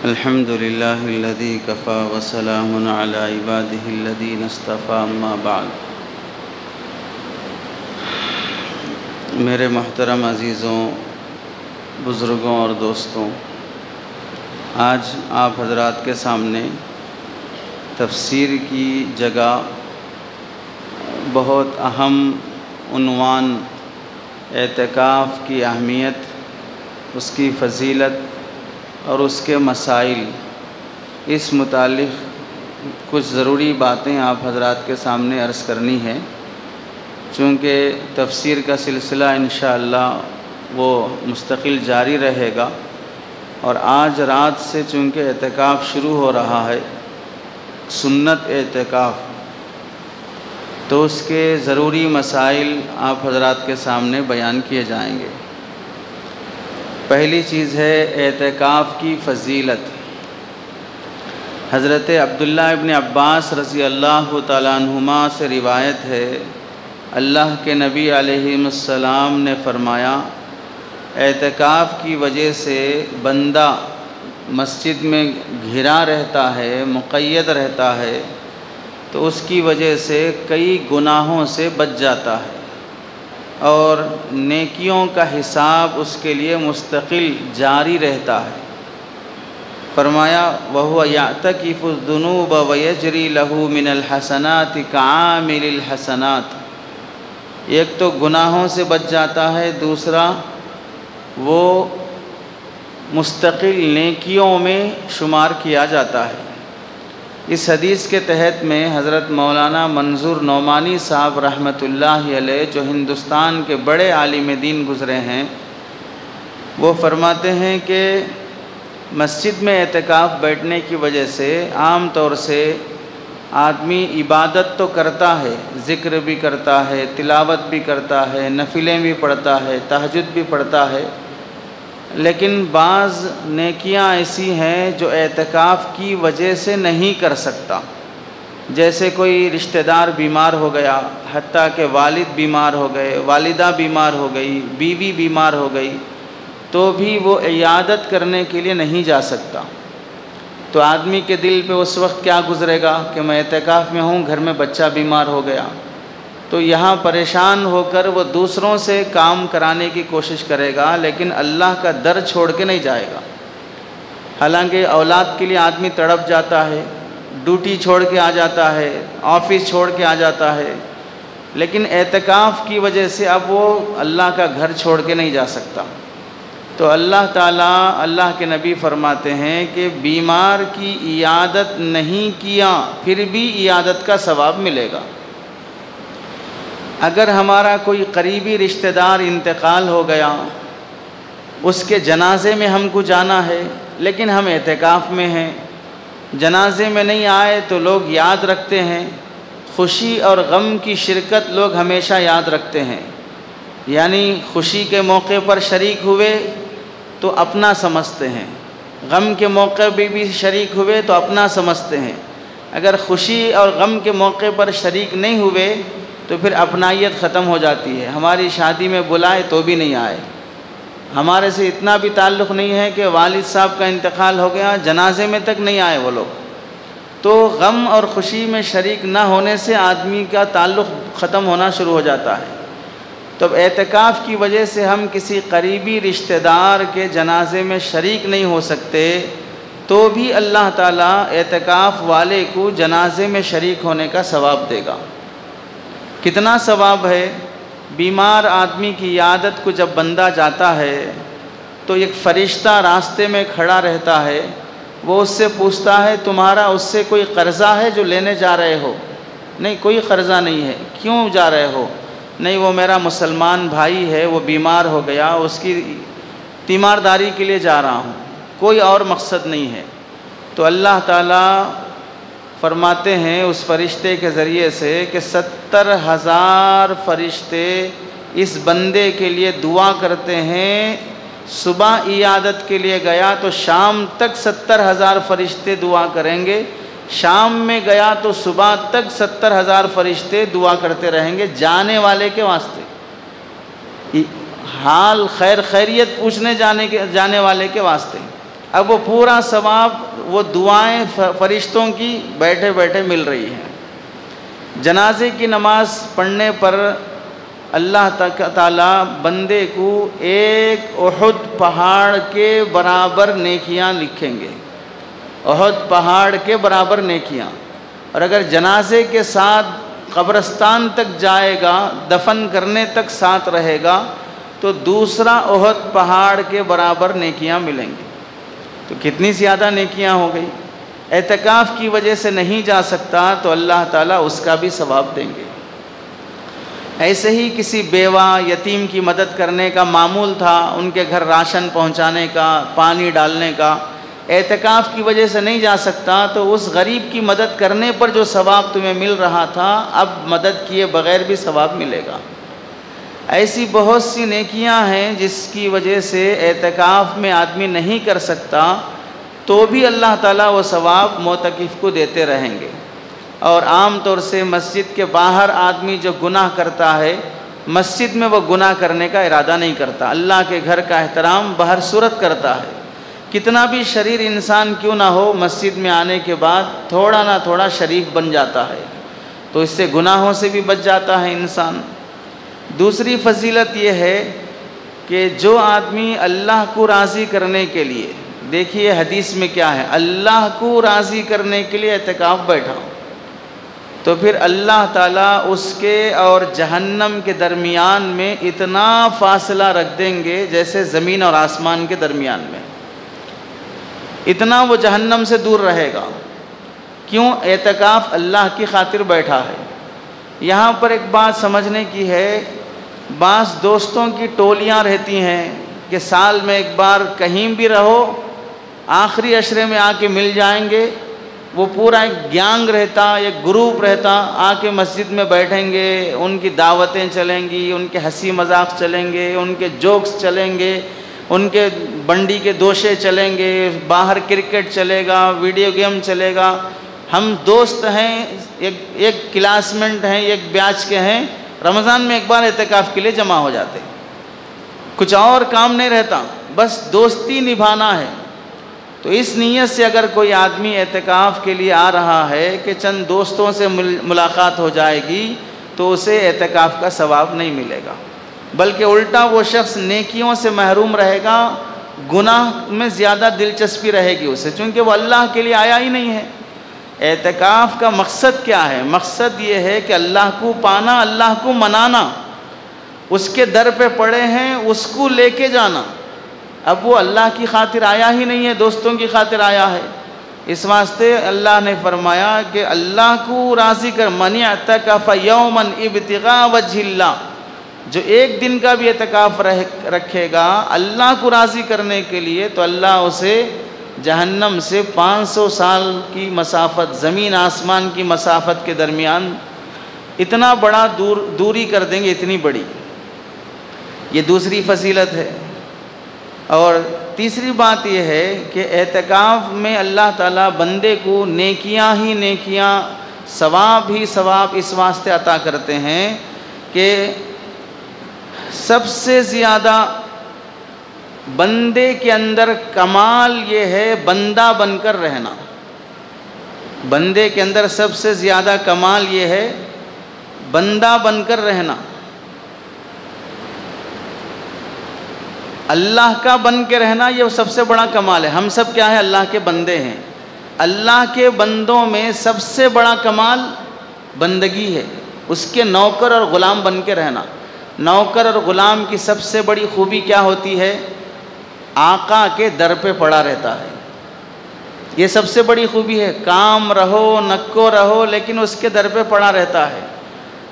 الحمد للہ الذی کفا وسلام علی عبادہ الذین اصطفیٰ اما بعد۔ میرے محترم عزیزوں، بزرگوں اور دوستوں، آج آپ حضرات کے سامنے تفسیر کی جگہ بہت اہم عنوان اعتکاف کی اہمیت، اس کی فضیلت اور اس کے مسائل، اس متعلق کچھ ضروری باتیں آپ حضرات کے سامنے عرض کرنی ہے۔ چونکہ تفسیر کا سلسلہ انشاءاللہ وہ مستقل جاری رہے گا، اور آج رات سے چونکہ اعتکاف شروع ہو رہا ہے، سنت اعتکاف، تو اس کے ضروری مسائل آپ حضرات کے سامنے بیان کیے جائیں گے۔ پہلی چیز ہے اعتکاف کی فضیلت۔ حضرت عبداللہ ابن عباس رضی اللہ تعالیٰ عنہما سے روایت ہے، اللہ کے نبی علیہ السلام نے فرمایا، اعتکاف کی وجہ سے بندہ مسجد میں گھرا رہتا ہے، مقید رہتا ہے، تو اس کی وجہ سے کئی گناہوں سے بچ جاتا ہے، اور نیکیوں کا حساب اس کے لیے مستقل جاری رہتا ہے۔ فرمایا وَهُوَ يَعْتَكِفُ الذُّنُوبَ وَيَجْرِي لَهُ مِنَ الْحَسَنَاتِ كَعَامِلِ الْحَسَنَاتِ۔ ایک تو گناہوں سے بچ جاتا ہے، دوسرا وہ مستقل نیکیوں میں شمار کیا جاتا ہے۔ اس حدیث کے تحت میں حضرت مولانا منظور نعمانی صاحب رحمۃ اللہ علیہ، جو ہندوستان کے بڑے عالم دین گزرے ہیں، وہ فرماتے ہیں کہ مسجد میں اعتکاف بیٹھنے کی وجہ سے عام طور سے آدمی عبادت تو کرتا ہے، ذکر بھی کرتا ہے، تلاوت بھی کرتا ہے، نفلیں بھی پڑھتا ہے، تہجد بھی پڑھتا ہے، لیکن بعض نیکیاں ایسی ہیں جو اعتکاف کی وجہ سے نہیں کر سکتا۔ جیسے کوئی رشتہ دار بیمار ہو گیا، حتیٰ کہ والد بیمار ہو گئے، والدہ بیمار ہو گئی، بیوی بیمار ہو گئی، تو بھی وہ عیادت کرنے کے لیے نہیں جا سکتا۔ تو آدمی کے دل پہ اس وقت کیا گزرے گا کہ میں اعتکاف میں ہوں، گھر میں بچہ بیمار ہو گیا، تو یہاں پریشان ہو کر وہ دوسروں سے کام کرانے کی کوشش کرے گا، لیکن اللہ کا در چھوڑ کے نہیں جائے گا۔ حالانکہ اولاد کے لیے آدمی تڑپ جاتا ہے، ڈیوٹی چھوڑ کے آ جاتا ہے، آفس چھوڑ کے آ جاتا ہے، لیکن اعتکاف کی وجہ سے اب وہ اللہ کا گھر چھوڑ کے نہیں جا سکتا۔ تو اللہ تعالیٰ، اللہ کے نبی فرماتے ہیں کہ بیمار کی عیادت نہیں کیا پھر بھی عیادت کا ثواب ملے گا۔ اگر ہمارا کوئی قریبی رشتہ دار انتقال ہو گیا، اس کے جنازے میں ہم کو جانا ہے، لیکن ہم اعتکاف میں ہیں، جنازے میں نہیں آئے تو لوگ یاد رکھتے ہیں، خوشی اور غم کی شرکت لوگ ہمیشہ یاد رکھتے ہیں، یعنی خوشی کے موقع پر شریک ہوئے تو اپنا سمجھتے ہیں، غم کے موقع پہ بھی شریک ہوئے تو اپنا سمجھتے ہیں۔ اگر خوشی اور غم کے موقع پر شریک نہیں ہوئے تو پھر اپنائیت ختم ہو جاتی ہے۔ ہماری شادی میں بلائے تو بھی نہیں آئے، ہمارے سے اتنا بھی تعلق نہیں ہے کہ والد صاحب کا انتقال ہو گیا، جنازے میں تک نہیں آئے وہ لوگ۔ تو غم اور خوشی میں شریک نہ ہونے سے آدمی کا تعلق ختم ہونا شروع ہو جاتا ہے۔ تو اعتکاف کی وجہ سے ہم کسی قریبی رشتہ دار کے جنازے میں شریک نہیں ہو سکتے، تو بھی اللہ تعالیٰ اعتکاف والے کو جنازے میں شریک ہونے کا ثواب دے گا۔ کتنا ثواب ہے؟ بیمار آدمی کی عیادت کو جب بندہ جاتا ہے تو ایک فرشتہ راستے میں کھڑا رہتا ہے، وہ اس سے پوچھتا ہے تمہارا اس سے کوئی قرضہ ہے جو لینے جا رہے ہو؟ نہیں، کوئی قرضہ نہیں ہے۔ کیوں جا رہے ہو؟ نہیں، وہ میرا مسلمان بھائی ہے، وہ بیمار ہو گیا، اس کی تیمارداری کے لیے جا رہا ہوں، کوئی اور مقصد نہیں ہے۔ تو اللہ تعالیٰ فرماتے ہیں اس فرشتے کے ذریعے سے کہ 70,000 فرشتے اس بندے کے لیے دعا کرتے ہیں۔ صبح عیادت کے لیے گیا تو شام تک 70,000 فرشتے دعا کریں گے، شام میں گیا تو صبح تک 70,000 فرشتے دعا کرتے رہیں گے جانے والے کے واسطے، حال خیر خیریت پوچھنے جانے والے کے واسطے۔ اب وہ پورا ثواب وہ دعائیں فرشتوں کی بیٹھے بیٹھے مل رہی ہیں۔ جنازے کی نماز پڑھنے پر اللہ تعالیٰ بندے کو ایک احد پہاڑ کے برابر نیکیاں لکھیں گے، احد پہاڑ کے برابر نیکیاں۔ اور اگر جنازے کے ساتھ قبرستان تک جائے گا، دفن کرنے تک ساتھ رہے گا، تو دوسرا احد پہاڑ کے برابر نیکیاں ملیں گی۔ تو کتنی زیادہ نیکیاں ہو گئی۔ اعتکاف کی وجہ سے نہیں جا سکتا تو اللہ تعالیٰ اس کا بھی ثواب دیں گے۔ ایسے ہی کسی بیوہ یتیم کی مدد کرنے کا معمول تھا، ان کے گھر راشن پہنچانے کا، پانی ڈالنے کا، اعتکاف کی وجہ سے نہیں جا سکتا تو اس غریب کی مدد کرنے پر جو ثواب تمہیں مل رہا تھا اب مدد کیے بغیر بھی ثواب ملے گا۔ ایسی بہت سی نیکیاں ہیں جس کی وجہ سے اعتکاف میں آدمی نہیں کر سکتا تو بھی اللہ تعالیٰ وہ ثواب معتکف کو دیتے رہیں گے۔ اور عام طور سے مسجد کے باہر آدمی جو گناہ کرتا ہے، مسجد میں وہ گناہ کرنے کا ارادہ نہیں کرتا، اللہ کے گھر کا احترام بہر صورت کرتا ہے۔ کتنا بھی شریر انسان کیوں نہ ہو، مسجد میں آنے کے بعد تھوڑا نہ تھوڑا شریف بن جاتا ہے، تو اس سے گناہوں سے بھی بچ جاتا ہے انسان۔ دوسری فضیلت یہ ہے کہ جو آدمی اللہ کو راضی کرنے کے لیے، دیکھیے حدیث میں کیا ہے، اللہ کو راضی کرنے کے لیے اعتکاف بیٹھا، تو پھر اللہ تعالیٰ اس کے اور جہنم کے درمیان میں اتنا فاصلہ رکھ دیں گے جیسے زمین اور آسمان کے درمیان میں، اتنا وہ جہنم سے دور رہے گا۔ کیوں؟ اعتکاف اللہ کی خاطر بیٹھا ہے۔ یہاں پر ایک بات سمجھنے کی ہے، بعض دوستوں کی ٹولیاں رہتی ہیں کہ سال میں ایک بار کہیں بھی رہو، آخری عشرے میں آ کے مل جائیں گے، وہ پورا ایک گینگ رہتا، ایک گروپ رہتا، آ کے مسجد میں بیٹھیں گے، ان کی دعوتیں چلیں گی، ان کے ہنسی مذاق چلیں گے، ان کے جوکس چلیں گے، ان کے بنڈی کے دوشے چلیں گے، باہر کرکٹ چلے گا، ویڈیو گیم چلے گا۔ ہم دوست ہیں، ایک کلاس میٹ ہیں، ایک بیچ کے ہیں، رمضان میں ایک بار اعتکاف کے لیے جمع ہو جاتے، کچھ اور کام نہیں رہتا، بس دوستی نبھانا ہے۔ تو اس نیت سے اگر کوئی آدمی اعتکاف کے لیے آ رہا ہے کہ چند دوستوں سے ملاقات ہو جائے گی تو اسے اعتکاف کا ثواب نہیں ملے گا، بلکہ الٹا وہ شخص نیکیوں سے محروم رہے گا، گناہ میں زیادہ دلچسپی رہے گی اسے، چونکہ وہ اللہ کے لیے آیا ہی نہیں ہے۔ اعتکاف کا مقصد کیا ہے؟ مقصد یہ ہے کہ اللہ کو پانا، اللہ کو منانا، اس کے در پہ پڑے ہیں، اس کو لے کے جانا۔ اب وہ اللہ کی خاطر آیا ہی نہیں ہے، دوستوں کی خاطر آیا ہے۔ اس واسطے اللہ نے فرمایا کہ اللہ کو راضی کر، من اعتکف یوما ابتغاء وجہ اللہ، جو ایک دن کا بھی اعتکاف رکھے گا اللہ کو راضی کرنے کے لیے، تو اللہ اسے جہنم سے 500 سال کی مسافت، زمین آسمان کی مسافت کے درمیان اتنا بڑا دوری کر دیں گے، اتنی بڑی۔ یہ دوسری فضیلت ہے۔ اور تیسری بات یہ ہے کہ اعتکاف میں اللہ تعالیٰ بندے کو نیکیاں ہی نیکیاں، ثواب ہی ثواب اس واسطے عطا کرتے ہیں کہ سب سے زیادہ بندے کے اندر کمال یہ ہے بندہ بن کر رہنا۔ بندے کے اندر سب سے زیادہ کمال یہ ہے بندہ بن کر رہنا، اللہ کا بن کے رہنا، یہ سب سے بڑا کمال ہے۔ ہم سب کیا ہے؟ اللہ کے بندے ہیں۔ اللہ کے بندوں میں سب سے بڑا کمال بندگی ہے، اس کے نوکر اور غلام بن کے رہنا۔ نوکر اور غلام کی سب سے بڑی خوبی کیا ہوتی ہے؟ آقا کے در پہ پڑا رہتا ہے، یہ سب سے بڑی خوبی ہے۔ کام رہو نکو رہو لیکن اس کے در پہ پڑا رہتا ہے۔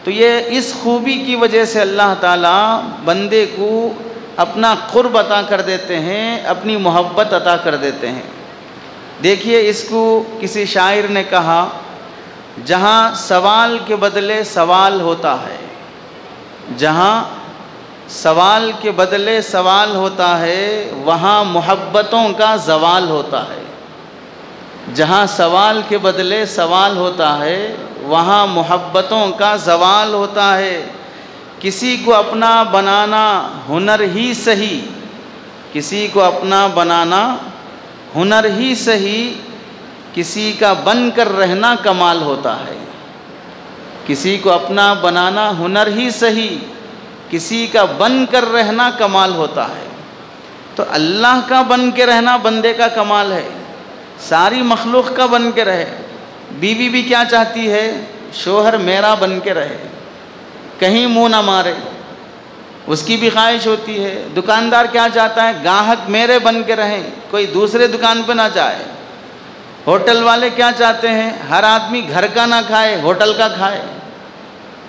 تو یہ اس خوبی کی وجہ سے اللہ تعالیٰ بندے کو اپنا قرب عطا کر دیتے ہیں، اپنی محبت عطا کر دیتے ہیں۔ دیکھیے اس کو کسی شاعر نے کہا، جہاں سوال کے بدلے سوال ہوتا ہے، جہاں سوال کے بدلے سوال ہوتا ہے وہاں محبتوں کا زوال ہوتا ہے۔ جہاں سوال کے بدلے سوال ہوتا ہے وہاں محبتوں کا زوال ہوتا ہے۔ کسی کو اپنا بنانا ہنر ہی سہی، کسی کو اپنا بنانا ہنر ہی صحیح کسی کا بن کر رہنا کمال ہوتا ہے. کسی کو اپنا بنانا ہنر ہی صحیح کسی کا بن کر رہنا کمال ہوتا ہے. تو اللہ کا بن کے رہنا بندے کا کمال ہے. ساری مخلوق کا بن کے رہے. بیوی بھی کیا چاہتی ہے؟ شوہر میرا بن کے رہے, کہیں منہ نہ مارے, اس کی بھی خواہش ہوتی ہے. دکاندار کیا چاہتا ہے؟ گاہک میرے بن کے رہیں, کوئی دوسرے دکان پہ نہ جائے. ہوٹل والے کیا چاہتے ہیں؟ ہر آدمی گھر کا نہ کھائے, ہوٹل کا کھائے.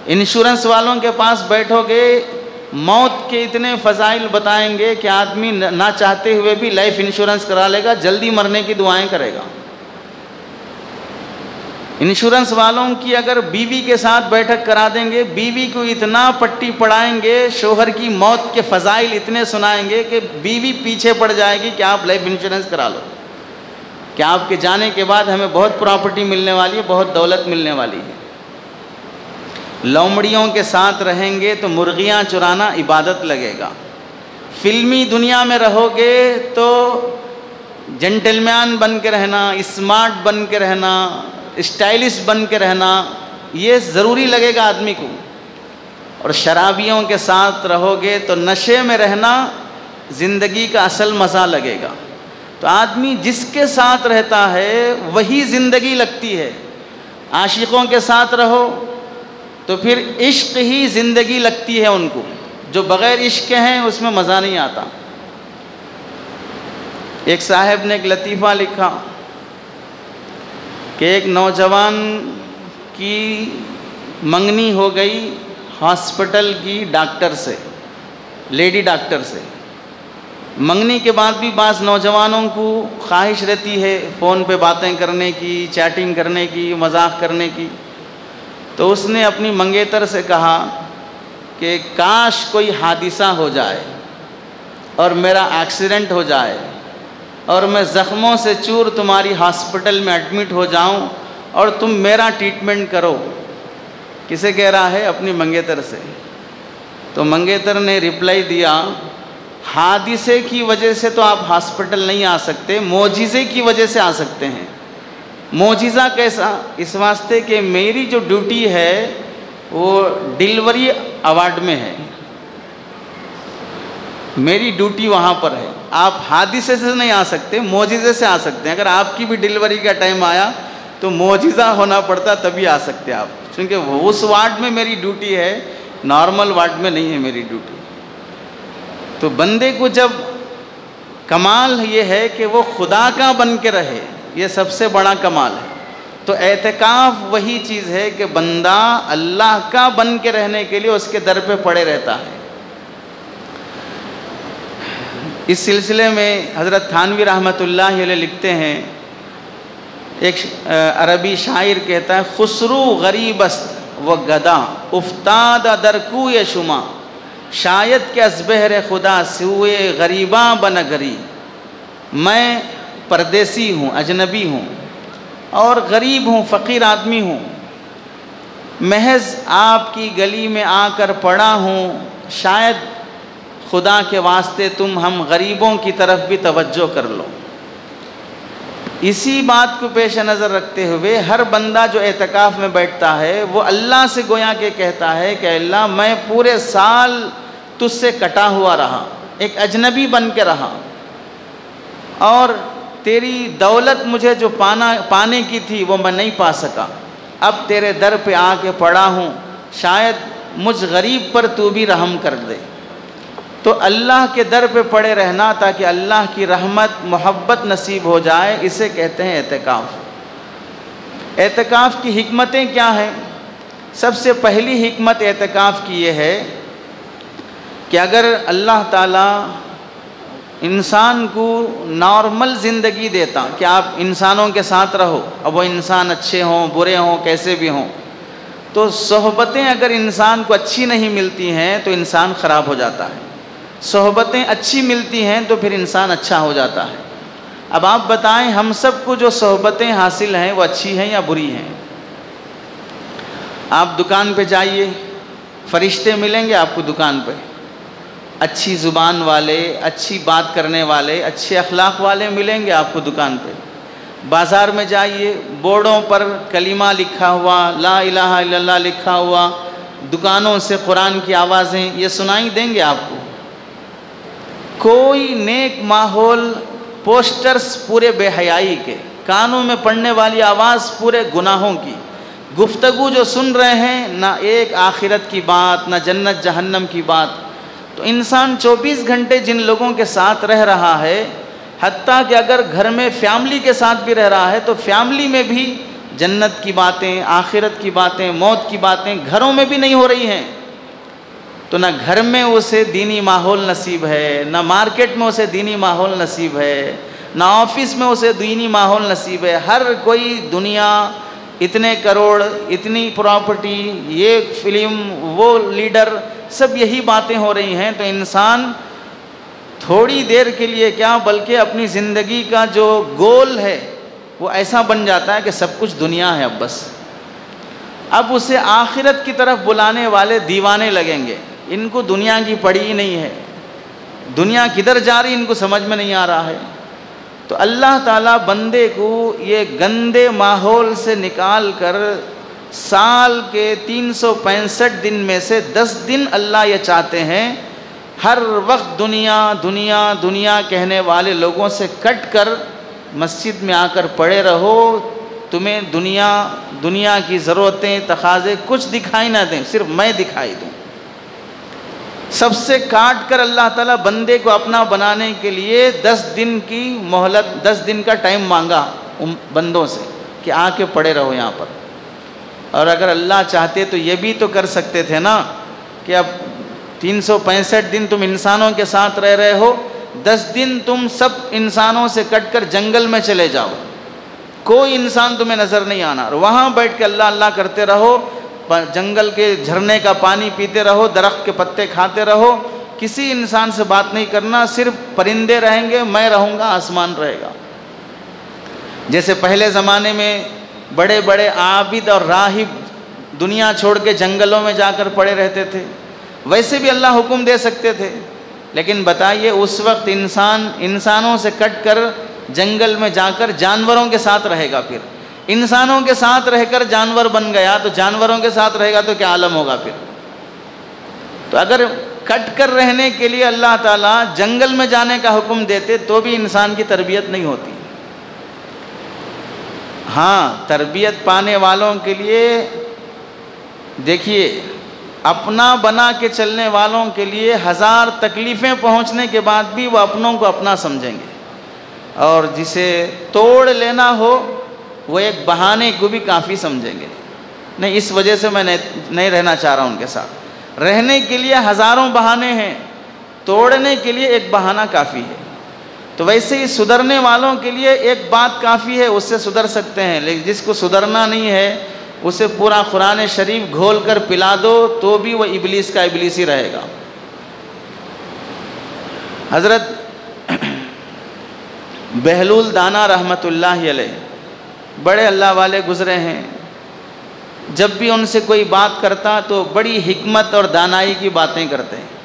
انشورنس والوں کے پاس بیٹھو گے, موت کے اتنے فضائل بتائیں گے کہ آدمی نہ چاہتے ہوئے بھی لائف انشورنس کرا لے گا, جلدی مرنے کی دعائیں کرے گا. انشورنس والوں کی اگر بیوی کے ساتھ بیٹھک کرا دیں گے, بیوی کو اتنا پٹی پڑھائیں گے, شوہر کی موت کے فضائل اتنے سنائیں گے کہ بیوی پیچھے پڑ جائے گی کہ آپ لائف انشورنس کرا لو, کہ آپ کے جانے کے بعد ہمیں بہت پراپرٹی ملنے والی ہے, بہت دولت ملنے والی ہے. لومڑیوں کے ساتھ رہیں گے تو مرغیاں چرانا عبادت لگے گا. فلمی دنیا میں رہو گے تو جنٹل مین بن کے رہنا, اسمارٹ بن کے رہنا, اسٹائلش بن کے رہنا, یہ ضروری لگے گا آدمی کو. اور شرابیوں کے ساتھ رہو گے تو نشے میں رہنا زندگی کا اصل مزہ لگے گا. تو آدمی جس کے ساتھ رہتا ہے وہی زندگی لگتی ہے. عاشقوں کے ساتھ رہو تو پھر عشق ہی زندگی لگتی ہے ان کو. جو بغیر عشق کے ہیں اس میں مزہ نہیں آتا. ایک صاحب نے ایک لطیفہ لکھا کہ ایک نوجوان کی منگنی ہو گئی ہاسپٹل کی ڈاکٹر سے, لیڈی ڈاکٹر سے. منگنی کے بعد بھی بعض نوجوانوں کو خواہش رہتی ہے فون پہ باتیں کرنے کی, چیٹنگ کرنے کی, مذاق کرنے کی. تو اس نے اپنی منگیتر سے کہا کہ کاش کوئی حادثہ ہو جائے اور میرا ایکسیڈنٹ ہو جائے اور میں زخموں سے چور تمہاری ہاسپٹل میں ایڈمٹ ہو جاؤں اور تم میرا ٹریٹمنٹ کرو. کسے کہہ رہا ہے؟ اپنی منگیتر سے. تو منگیتر نے رپلائی دیا, حادثے کی وجہ سے تو آپ ہاسپٹل نہیں آ سکتے, معجزے کی وجہ سے آ سکتے ہیں. معجزہ کیسا؟ اس واسطے کہ میری جو ڈیوٹی ہے وہ ڈیلیوری ایوارڈ میں ہے, میری ڈیوٹی وہاں پر ہے. آپ حادثے سے نہیں آ سکتے, معجزے سے آ سکتے ہیں. اگر آپ کی بھی ڈیلیوری کا ٹائم آیا تو معجزہ ہونا پڑتا تبھی آ سکتے آپ, کیونکہ اس وارڈ میں میری ڈیوٹی ہے, نارمل وارڈ میں نہیں ہے میری ڈیوٹی. تو بندے کو جب کمال یہ ہے کہ وہ خدا کا بن کے رہے, یہ سب سے بڑا کمال ہے. تو اعتکاف وہی چیز ہے کہ بندہ اللہ کا بن کے رہنے کے لیے اس کے در پہ پڑے رہتا ہے. اس سلسلے میں حضرت تھانوی رحمۃ اللہ علیہ لکھتے ہیں, ایک عربی شاعر کہتا ہے, خسرو غریب است و گدا افتاد در کوی شما, شاید کہ از بہر خدا سوئے غریباں بنگری. میں پردیسی ہوں, اجنبی ہوں اور غریب ہوں, فقیر آدمی ہوں, محض آپ کی گلی میں آ کر پڑا ہوں, شاید خدا کے واسطے تم ہم غریبوں کی طرف بھی توجہ کر لو. اسی بات کو پیش نظر رکھتے ہوئے ہر بندہ جو اعتکاف میں بیٹھتا ہے وہ اللہ سے گویا کہ کہتا ہے کہ اللہ میں پورے سال تجھ سے کٹا ہوا رہا, ایک اجنبی بن کے رہا, اور تیری دولت مجھے جو پانے کی تھی وہ میں نہیں پا سکا. اب تیرے در پہ آ کے پڑا ہوں, شاید مجھ غریب پر تو بھی رحم کر دے. تو اللہ کے در پہ پڑے رہنا تاکہ اللہ کی رحمت محبت نصیب ہو جائے, اسے کہتے ہیں اعتکاف. اعتکاف کی حکمتیں کیا ہیں؟ سب سے پہلی حکمت اعتکاف کی یہ ہے کہ اگر اللہ تعالیٰ انسان کو نارمل زندگی دیتا کہ آپ انسانوں کے ساتھ رہو, اب وہ انسان اچھے ہوں برے ہوں کیسے بھی ہوں, تو صحبتیں اگر انسان کو اچھی نہیں ملتی ہیں تو انسان خراب ہو جاتا ہے. صحبتیں اچھی ملتی ہیں تو پھر انسان اچھا ہو جاتا ہے. اب آپ بتائیں ہم سب کو جو صحبتیں حاصل ہیں وہ اچھی ہیں یا بری ہیں؟ آپ دکان پہ جائیے, فرشتے ملیں گے آپ کو دکان پہ, اچھی زبان والے، اچھی بات کرنے والے، اچھے اخلاق والے ملیں گے آپ کو دکان پہ۔ بازار میں جائیے، بورڈوں پر کلمہ لکھا ہوا، لا الہ الا اللہ لکھا ہوا، دکانوں سے قرآن کی آوازیں یہ سنائی دیں گے آپ کو۔ کوئی نیک ماحول، پوسٹرز پورے بے حیائی کے، کانوں میں پڑنے والی آواز پورے گناہوں کی، گفتگو جو سن رہے ہیں نہ ایک آخرت کی بات، نہ جنت جہنم کی بات۔ تو انسان 24 گھنٹے جن لوگوں کے ساتھ رہ رہا ہے، حتیٰ کہ اگر گھر میں فیملی کے ساتھ بھی رہ رہا ہے تو فیملی میں بھی جنت کی باتیں، آخرت کی باتیں، موت کی باتیں گھروں میں بھی نہیں ہو رہی ہیں۔ تو نہ گھر میں اسے دینی ماحول نصیب ہے، نہ مارکیٹ میں اسے دینی ماحول نصیب ہے، نہ آفس میں اسے دینی ماحول نصیب ہے۔ ہر کوئی دنیا، اتنے کروڑ، اتنی پراپرٹی، یہ فلم، وہ لیڈر، سب یہی باتیں ہو رہی ہیں۔ تو انسان تھوڑی دیر کے لیے کیا بلکہ اپنی زندگی کا جو گول ہے وہ ایسا بن جاتا ہے کہ سب کچھ دنیا ہے اب بس۔ اب اسے آخرت کی طرف بلانے والے دیوانے لگیں گے، ان کو دنیا کی پڑی ہی نہیں ہے، دنیا کدھر جا رہی ان کو سمجھ میں نہیں آ رہا ہے۔ تو اللہ تعالیٰ بندے کو یہ گندے ماحول سے نکال کر سال کے 365 دن میں سے 10 دن اللہ یہ چاہتے ہیں ہر وقت دنیا دنیا دنیا کہنے والے لوگوں سے کٹ کر مسجد میں آ کر پڑے رہو، تمہیں دنیا کی ضرورتیں، تقاضے کچھ دکھائی نہ دیں، صرف میں دکھائی دوں۔ سب سے کاٹ کر اللہ تعالیٰ بندے کو اپنا بنانے کے لیے 10 دن کی مہلت، 10 دن کا ٹائم مانگا بندوں سے کہ آ کے پڑے رہو یہاں پر۔ اور اگر اللہ چاہتے تو یہ بھی تو کر سکتے تھے نا کہ اب 365 دن تم انسانوں کے ساتھ رہ رہے ہو، 10 دن تم سب انسانوں سے کٹ کر جنگل میں چلے جاؤ، کوئی انسان تمہیں نظر نہیں آنا، اور وہاں بیٹھ کے اللہ اللہ کرتے رہو، جنگل کے جھرنے کا پانی پیتے رہو، درخت کے پتے کھاتے رہو، کسی انسان سے بات نہیں کرنا، صرف پرندے رہیں گے، میں رہوں گا، آسمان رہے گا۔ جیسے پہلے زمانے میں بڑے بڑے عابد اور راہب دنیا چھوڑ کے جنگلوں میں جا کر پڑے رہتے تھے، ویسے بھی اللہ حکم دے سکتے تھے، لیکن بتائیے اس وقت انسانوں سے کٹ کر جنگل میں جا کر جانوروں کے ساتھ رہے گا، پھر انسانوں کے ساتھ رہ کر جانور بن گیا تو جانوروں کے ساتھ رہے گا تو کیا عالم ہوگا پھر۔ تو اگر کٹ کر رہنے کے لیے اللہ تعالیٰ جنگل میں جانے کا حکم دیتے تو بھی انسان کی تربیت نہیں ہوتی۔ ہاں، تربیت پانے والوں کے لیے دیکھیے، اپنا بنا کے چلنے والوں کے لیے 1000 تکلیفیں پہنچنے کے بعد بھی وہ اپنوں کو اپنا سمجھیں گے، اور جسے توڑ لینا ہو وہ ایک بہانے کو بھی کافی سمجھیں گے، نہیں اس وجہ سے میں نہیں رہنا چاہ رہا ہوں ان کے ساتھ۔ رہنے کے لیے ہزاروں بہانے ہیں، توڑنے کے لیے ایک بہانہ کافی ہے۔ تو ویسے ہی سدھرنے والوں کے لیے ایک بات کافی ہے، اس سے سدھر سکتے ہیں، لیکن جس کو سدھرنا نہیں ہے اسے پورا قرآن شریف گھول کر پلا دو تو بھی وہ ابلیس کا ابلیس ہی رہے گا۔ حضرت بہلول دانا رحمۃ اللہ علیہ بڑے اللہ والے گزرے ہیں، جب بھی ان سے کوئی بات کرتا تو بڑی حکمت اور دانائی کی باتیں کرتے ہیں۔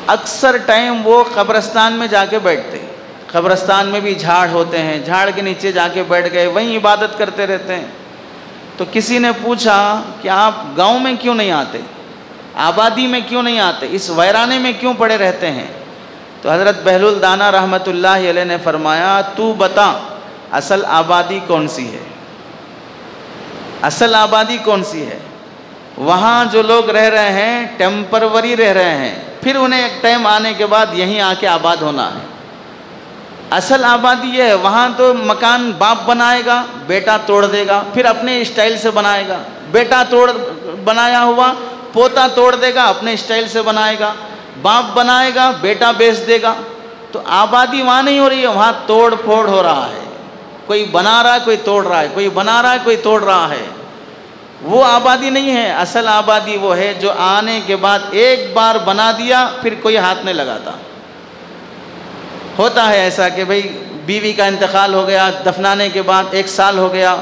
اکثر ٹائم وہ قبرستان میں جا کے بیٹھتے، قبرستان میں بھی جھاڑ ہوتے ہیں، جھاڑ کے نیچے جا کے بیٹھ گئے، وہیں عبادت کرتے رہتے ہیں۔ تو کسی نے پوچھا کہ آپ گاؤں میں کیوں نہیں آتے، آبادی میں کیوں نہیں آتے، اس ویرانے میں کیوں پڑے رہتے ہیں؟ تو حضرت بہلول دانا رحمۃ اللہ علیہ نے فرمایا، تو بتا اصل آبادی کون سی ہے، اصل آبادی کون سی ہے؟ وہاں جو لوگ رہ رہے ہیں ٹیمپروری رہ رہے ہیں، پھر انہیں ایک ٹائم آنے کے بعد یہیں آ کے آباد ہونا ہے۔ اصل آبادی یہ ہے، وہاں تو مکان باپ بنائے گا، بیٹا توڑ دے گا، پھر اپنے اسٹائل سے بنائے گا، بیٹا بنایا ہوا پوتا توڑ دے گا، اپنے اسٹائل سے بنائے گا، باپ بنائے گا، بیٹا بیچ دے گا۔ تو آبادی وہاں نہیں ہو رہی ہے، وہاں توڑ پھوڑ ہو رہا ہے، کوئی بنا رہا ہے کوئی توڑ رہا ہے، کوئی بنا رہا ہے کوئی توڑ رہا ہے۔ وہ آبادی نہیں ہے، اصل آبادی وہ ہے جو آنے کے بعد ایک بار بنا دیا پھر کوئی ہاتھ نہیں لگاتا۔ ہوتا ہے ایسا کہ بھئی بیوی کا انتقال ہو گیا، دفنانے کے بعد 1 سال ہو گیا،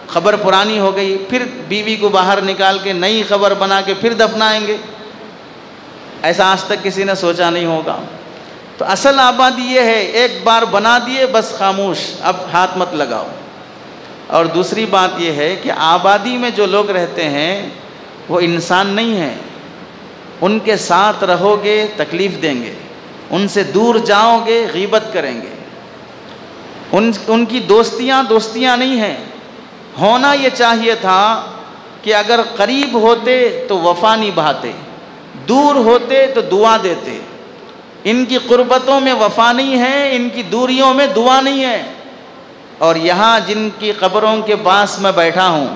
خبر پرانی ہو گئی، پھر بیوی کو باہر نکال کے نئی خبر بنا کے پھر دفنائیں گے۔ ایسا آج تک کسی نے سوچا نہیں ہوگا۔ تو اصل آبادی یہ ہے، ایک بار بنا دیے بس خاموش، اب ہاتھ مت لگاؤ۔ اور دوسری بات یہ ہے کہ آبادی میں جو لوگ رہتے ہیں وہ انسان نہیں ہیں، ان کے ساتھ رہو گے تکلیف دیں گے، ان سے دور جاؤ گے غیبت کریں گے، ان کی دوستیاں نہیں ہیں۔ ہونا یہ چاہیے تھا کہ اگر قریب ہوتے تو وفا نبھاتے، دور ہوتے تو دعا دیتے۔ ان کی قربتوں میں وفا نہیں ہے، ان کی دوریوں میں دعا نہیں ہے۔ اور یہاں جن کی قبروں کے پاس میں بیٹھا ہوں،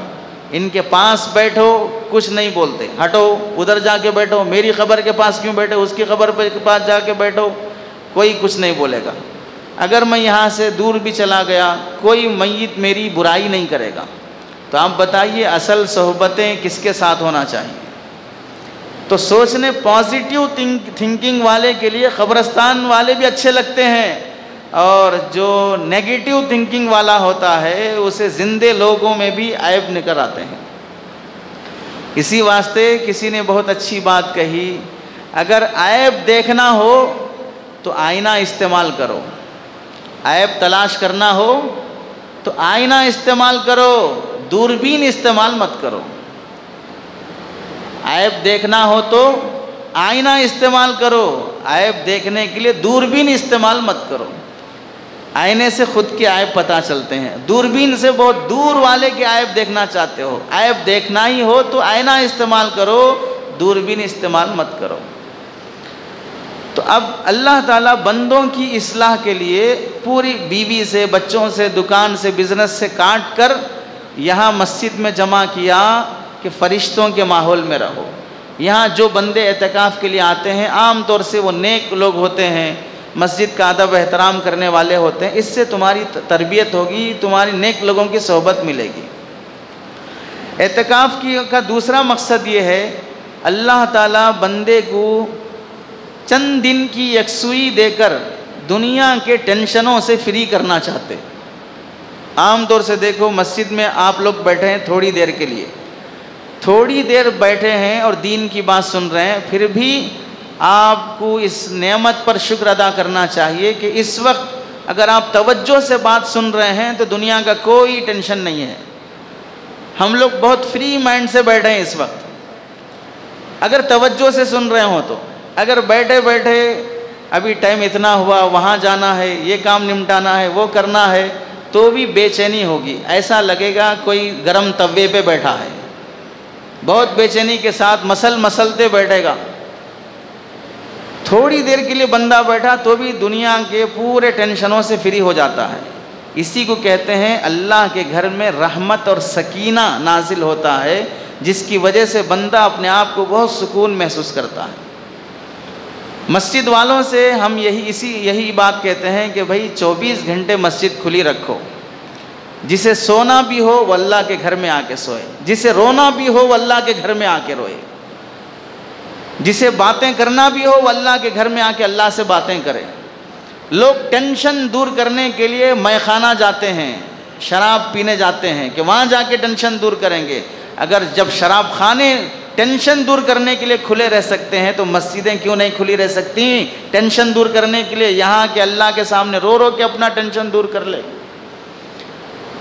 ان کے پاس بیٹھو کچھ نہیں بولتے، ہٹو ادھر جا کے بیٹھو، میری قبر کے پاس کیوں بیٹھے، اس کی قبر کے پاس جا کے بیٹھو، کوئی کچھ نہیں بولے گا۔ اگر میں یہاں سے دور بھی چلا گیا، کوئی میت میری برائی نہیں کرے گا۔ تو آپ بتائیے اصل صحبتیں کس کے ساتھ ہونا چاہیے؟ تو سوچنے پازیٹیو تھنکنگ والے کے لیے قبرستان والے بھی اچھے لگتے ہیں، اور جو نیگیٹو تھنکنگ والا ہوتا ہے اسے زندے لوگوں میں بھی عیب نکل آتے ہیں۔ اسی واسطے کسی نے بہت اچھی بات کہی، اگر عیب دیکھنا ہو تو آئینہ استعمال کرو، عیب تلاش کرنا ہو تو آئینہ استعمال کرو، دوربین استعمال مت کرو۔ عیب دیکھنا ہو تو آئینہ استعمال کرو، عیب دیکھنے کے لیے دوربین استعمال مت کرو۔ آئینے سے خود کے عیب پتہ چلتے ہیں، دوربین سے بہت دور والے کے عیب دیکھنا چاہتے ہو، عیب دیکھنا ہی ہو تو آئینہ استعمال کرو، دوربین استعمال مت کرو۔ تو اب اللہ تعالیٰ بندوں کی اصلاح کے لیے پوری بیوی سے، بچوں سے، دکان سے، بزنس سے کاٹ کر یہاں مسجد میں جمع کیا کہ فرشتوں کے ماحول میں رہو۔ یہاں جو بندے اعتکاف کے لیے آتے ہیں عام طور سے وہ نیک لوگ ہوتے ہیں، مسجد کا ادب احترام کرنے والے ہوتے ہیں، اس سے تمہاری تربیت ہوگی، تمہاری نیک لوگوں کی صحبت ملے گی۔ اعتکاف کا دوسرا مقصد یہ ہے، اللہ تعالیٰ بندے کو چند دن کی یکسوئی دے کر دنیا کے ٹینشنوں سے فری کرنا چاہتے۔ عام طور سے دیکھو مسجد میں آپ لوگ بیٹھے ہیں تھوڑی دیر کے لیے، تھوڑی دیر بیٹھے ہیں اور دین کی بات سن رہے ہیں، پھر بھی آپ کو اس نعمت پر شکر ادا کرنا چاہیے کہ اس وقت اگر آپ توجہ سے بات سن رہے ہیں تو دنیا کا کوئی ٹینشن نہیں ہے۔ ہم لوگ بہت فری مائنڈ سے بیٹھے ہیں اس وقت، اگر توجہ سے سن رہے ہوں تو۔ اگر بیٹھے بیٹھے ابھی ٹائم اتنا ہوا، وہاں جانا ہے، یہ کام نمٹانا ہے، وہ کرنا ہے، تو بھی بے چینی ہوگی، ایسا لگے گا کوئی گرم توے پہ بیٹھا ہے، بہت بے چینی کے ساتھ مسلتے بیٹھے گا۔ تھوڑی دیر کے لیے بندہ بیٹھا تو بھی دنیا کے پورے ٹینشنوں سے فری ہو جاتا ہے۔ اسی کو کہتے ہیں اللہ کے گھر میں رحمت اور سکینہ نازل ہوتا ہے، جس کی وجہ سے بندہ اپنے آپ کو بہت سکون محسوس کرتا ہے۔ مسجد والوں سے ہم یہی بات کہتے ہیں کہ بھائی 24 گھنٹے مسجد کھلی رکھو، جسے سونا بھی ہو وہ اللہ کے گھر میں آ کے سوئے، جسے رونا بھی ہو وہ اللہ کے گھر میں آ کے روئے، جسے باتیں کرنا بھی ہو وہ اللہ کے گھر میں آ کے اللہ سے باتیں کرے۔ لوگ ٹینشن دور کرنے کے لیے مے خانہ جاتے ہیں، شراب پینے جاتے ہیں کہ وہاں جا کے ٹینشن دور کریں گے۔ اگر جب شراب خانے ٹینشن دور کرنے کے لیے کھلے رہ سکتے ہیں تو مسجدیں کیوں نہیں کھلی رہ سکتی ٹینشن دور کرنے کے لیے؟ یہاں کے اللہ کے سامنے رو رو کے اپنا ٹینشن دور کر لے۔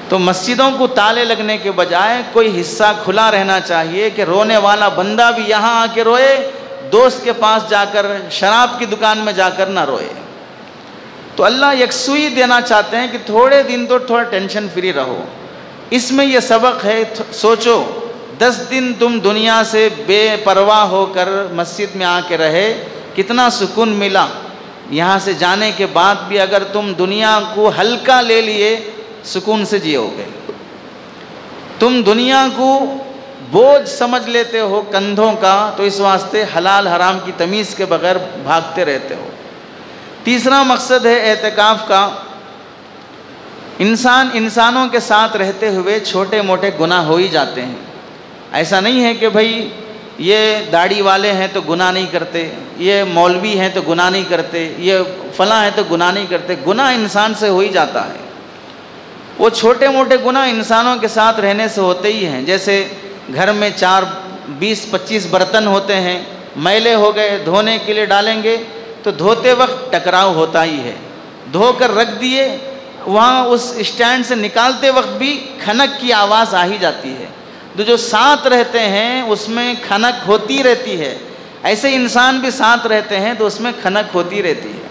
تو مسجدوں کو تالے لگنے کے بجائے کوئی حصہ کھلا رہنا چاہیے کہ رونے والا بندہ بھی یہاں آ کے روئے، دوست کے پاس جا کر، شراب کی دکان میں جا کر نہ روئے۔ تو اللہ یکسوئی دینا چاہتے ہیں کہ تھوڑے دن تو تھوڑا ٹینشن فری رہو۔ اس میں یہ سبق ہے، سوچو 10 دن تم دنیا سے بے پرواہ ہو کر مسجد میں آ کے رہے، کتنا سکون ملا۔ یہاں سے جانے کے بعد بھی اگر تم دنیا کو ہلکا لے لیے سکون سے جیو گے۔ تم دنیا کو بوجھ سمجھ لیتے ہو کندھوں کا، تو اس واسطے حلال حرام کی تمیز کے بغیر بھاگتے رہتے ہو۔ تیسرا مقصد ہے اعتکاف کا، انسانوں کے ساتھ رہتے ہوئے چھوٹے موٹے گناہ ہو ہی جاتے ہیں۔ ایسا نہیں ہے کہ بھائی یہ داڑھی والے ہیں تو گناہ نہیں کرتے، یہ مولوی ہیں تو گناہ نہیں کرتے، یہ فلاں ہیں تو گناہ نہیں کرتے۔ گناہ انسان سے ہو ہی جاتا ہے۔ وہ چھوٹے موٹے گناہ انسانوں کے ساتھ رہنے سے ہوتے ہی ہیں۔ جیسے گھر میں 20-25 برتن ہوتے ہیں، میلے ہو گئے, دھونے کے لیے ڈالیں گے تو دھوتے وقت ٹکراؤ ہوتا ہی ہے. دھو کر رکھ دیے, وہاں اس اسٹینڈ سے نکالتے وقت بھی کھنک کی آواز آ ہی جاتی ہے. تو جو ساتھ رہتے ہیں اس میں کھنک ہوتی رہتی ہے, ایسے انسان بھی ساتھ رہتے ہیں تو اس میں کھنک ہوتی رہتی ہے.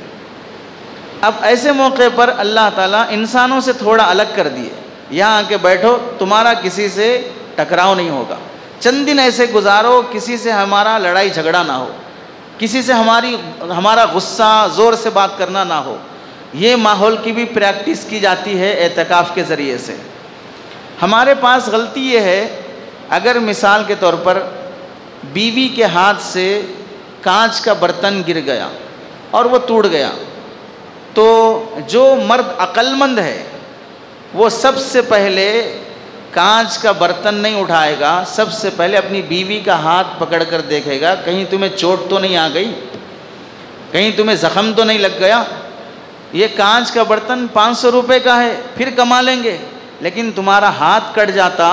اب ایسے موقع پر اللہ تعالیٰ انسانوں سے تھوڑا الگ کر دیے, یہاں آ کے بیٹھو, تمہارا کسی سے ٹکراؤ نہیں ہوگا, چند دن ایسے گزارو کسی سے ہمارا لڑائی جھگڑا نہ ہو, کسی سے ہمارا غصہ زور سے بات کرنا نہ ہو. یہ ماحول کی بھی پریکٹس کی جاتی ہے اعتکاف کے ذریعے سے. ہمارے پاس غلطی یہ ہے, اگر مثال کے طور پر بیوی کے ہاتھ سے کانچ کا برتن گر گیا اور وہ ٹوٹ گیا, تو جو مرد عقل مند ہے وہ سب سے پہلے کانچ کا برتن نہیں اٹھائے گا, سب سے پہلے اپنی بیوی کا ہاتھ پکڑ کر دیکھے گا کہیں تمہیں چوٹ تو نہیں آ گئی, کہیں تمہیں زخم تو نہیں لگ گیا. یہ کانچ کا برتن 500 روپے کا ہے, پھر کما لیں گے, لیکن تمہارا ہاتھ کٹ جاتا,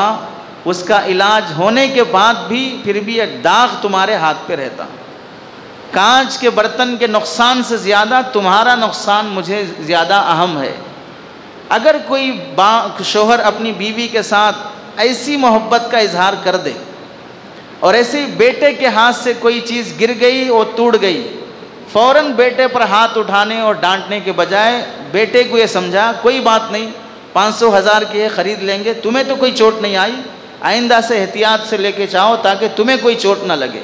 اس کا علاج ہونے کے بعد بھی پھر بھی ایک داغ تمہارے ہاتھ پہ رہتا. کانچ کے برتن کے نقصان سے زیادہ تمہارا نقصان مجھے زیادہ اہم ہے. اگر کوئی شوہر اپنی بیوی کے ساتھ ایسی محبت کا اظہار کر دے اور ایسے ہی بیٹے کے ہاتھ سے کوئی چیز گر گئی اور ٹوٹ گئی, فوراً بیٹے پر ہاتھ اٹھانے اور ڈانٹنے کے بجائے بیٹے کو یہ سمجھا کوئی بات نہیں, 500,000 کی ہے خرید لیں گے, تمہیں تو کوئی چوٹ نہیں آئی, آئندہ سے احتیاط سے لے کے جاؤ تاکہ تمہیں کوئی چوٹ نہ لگے.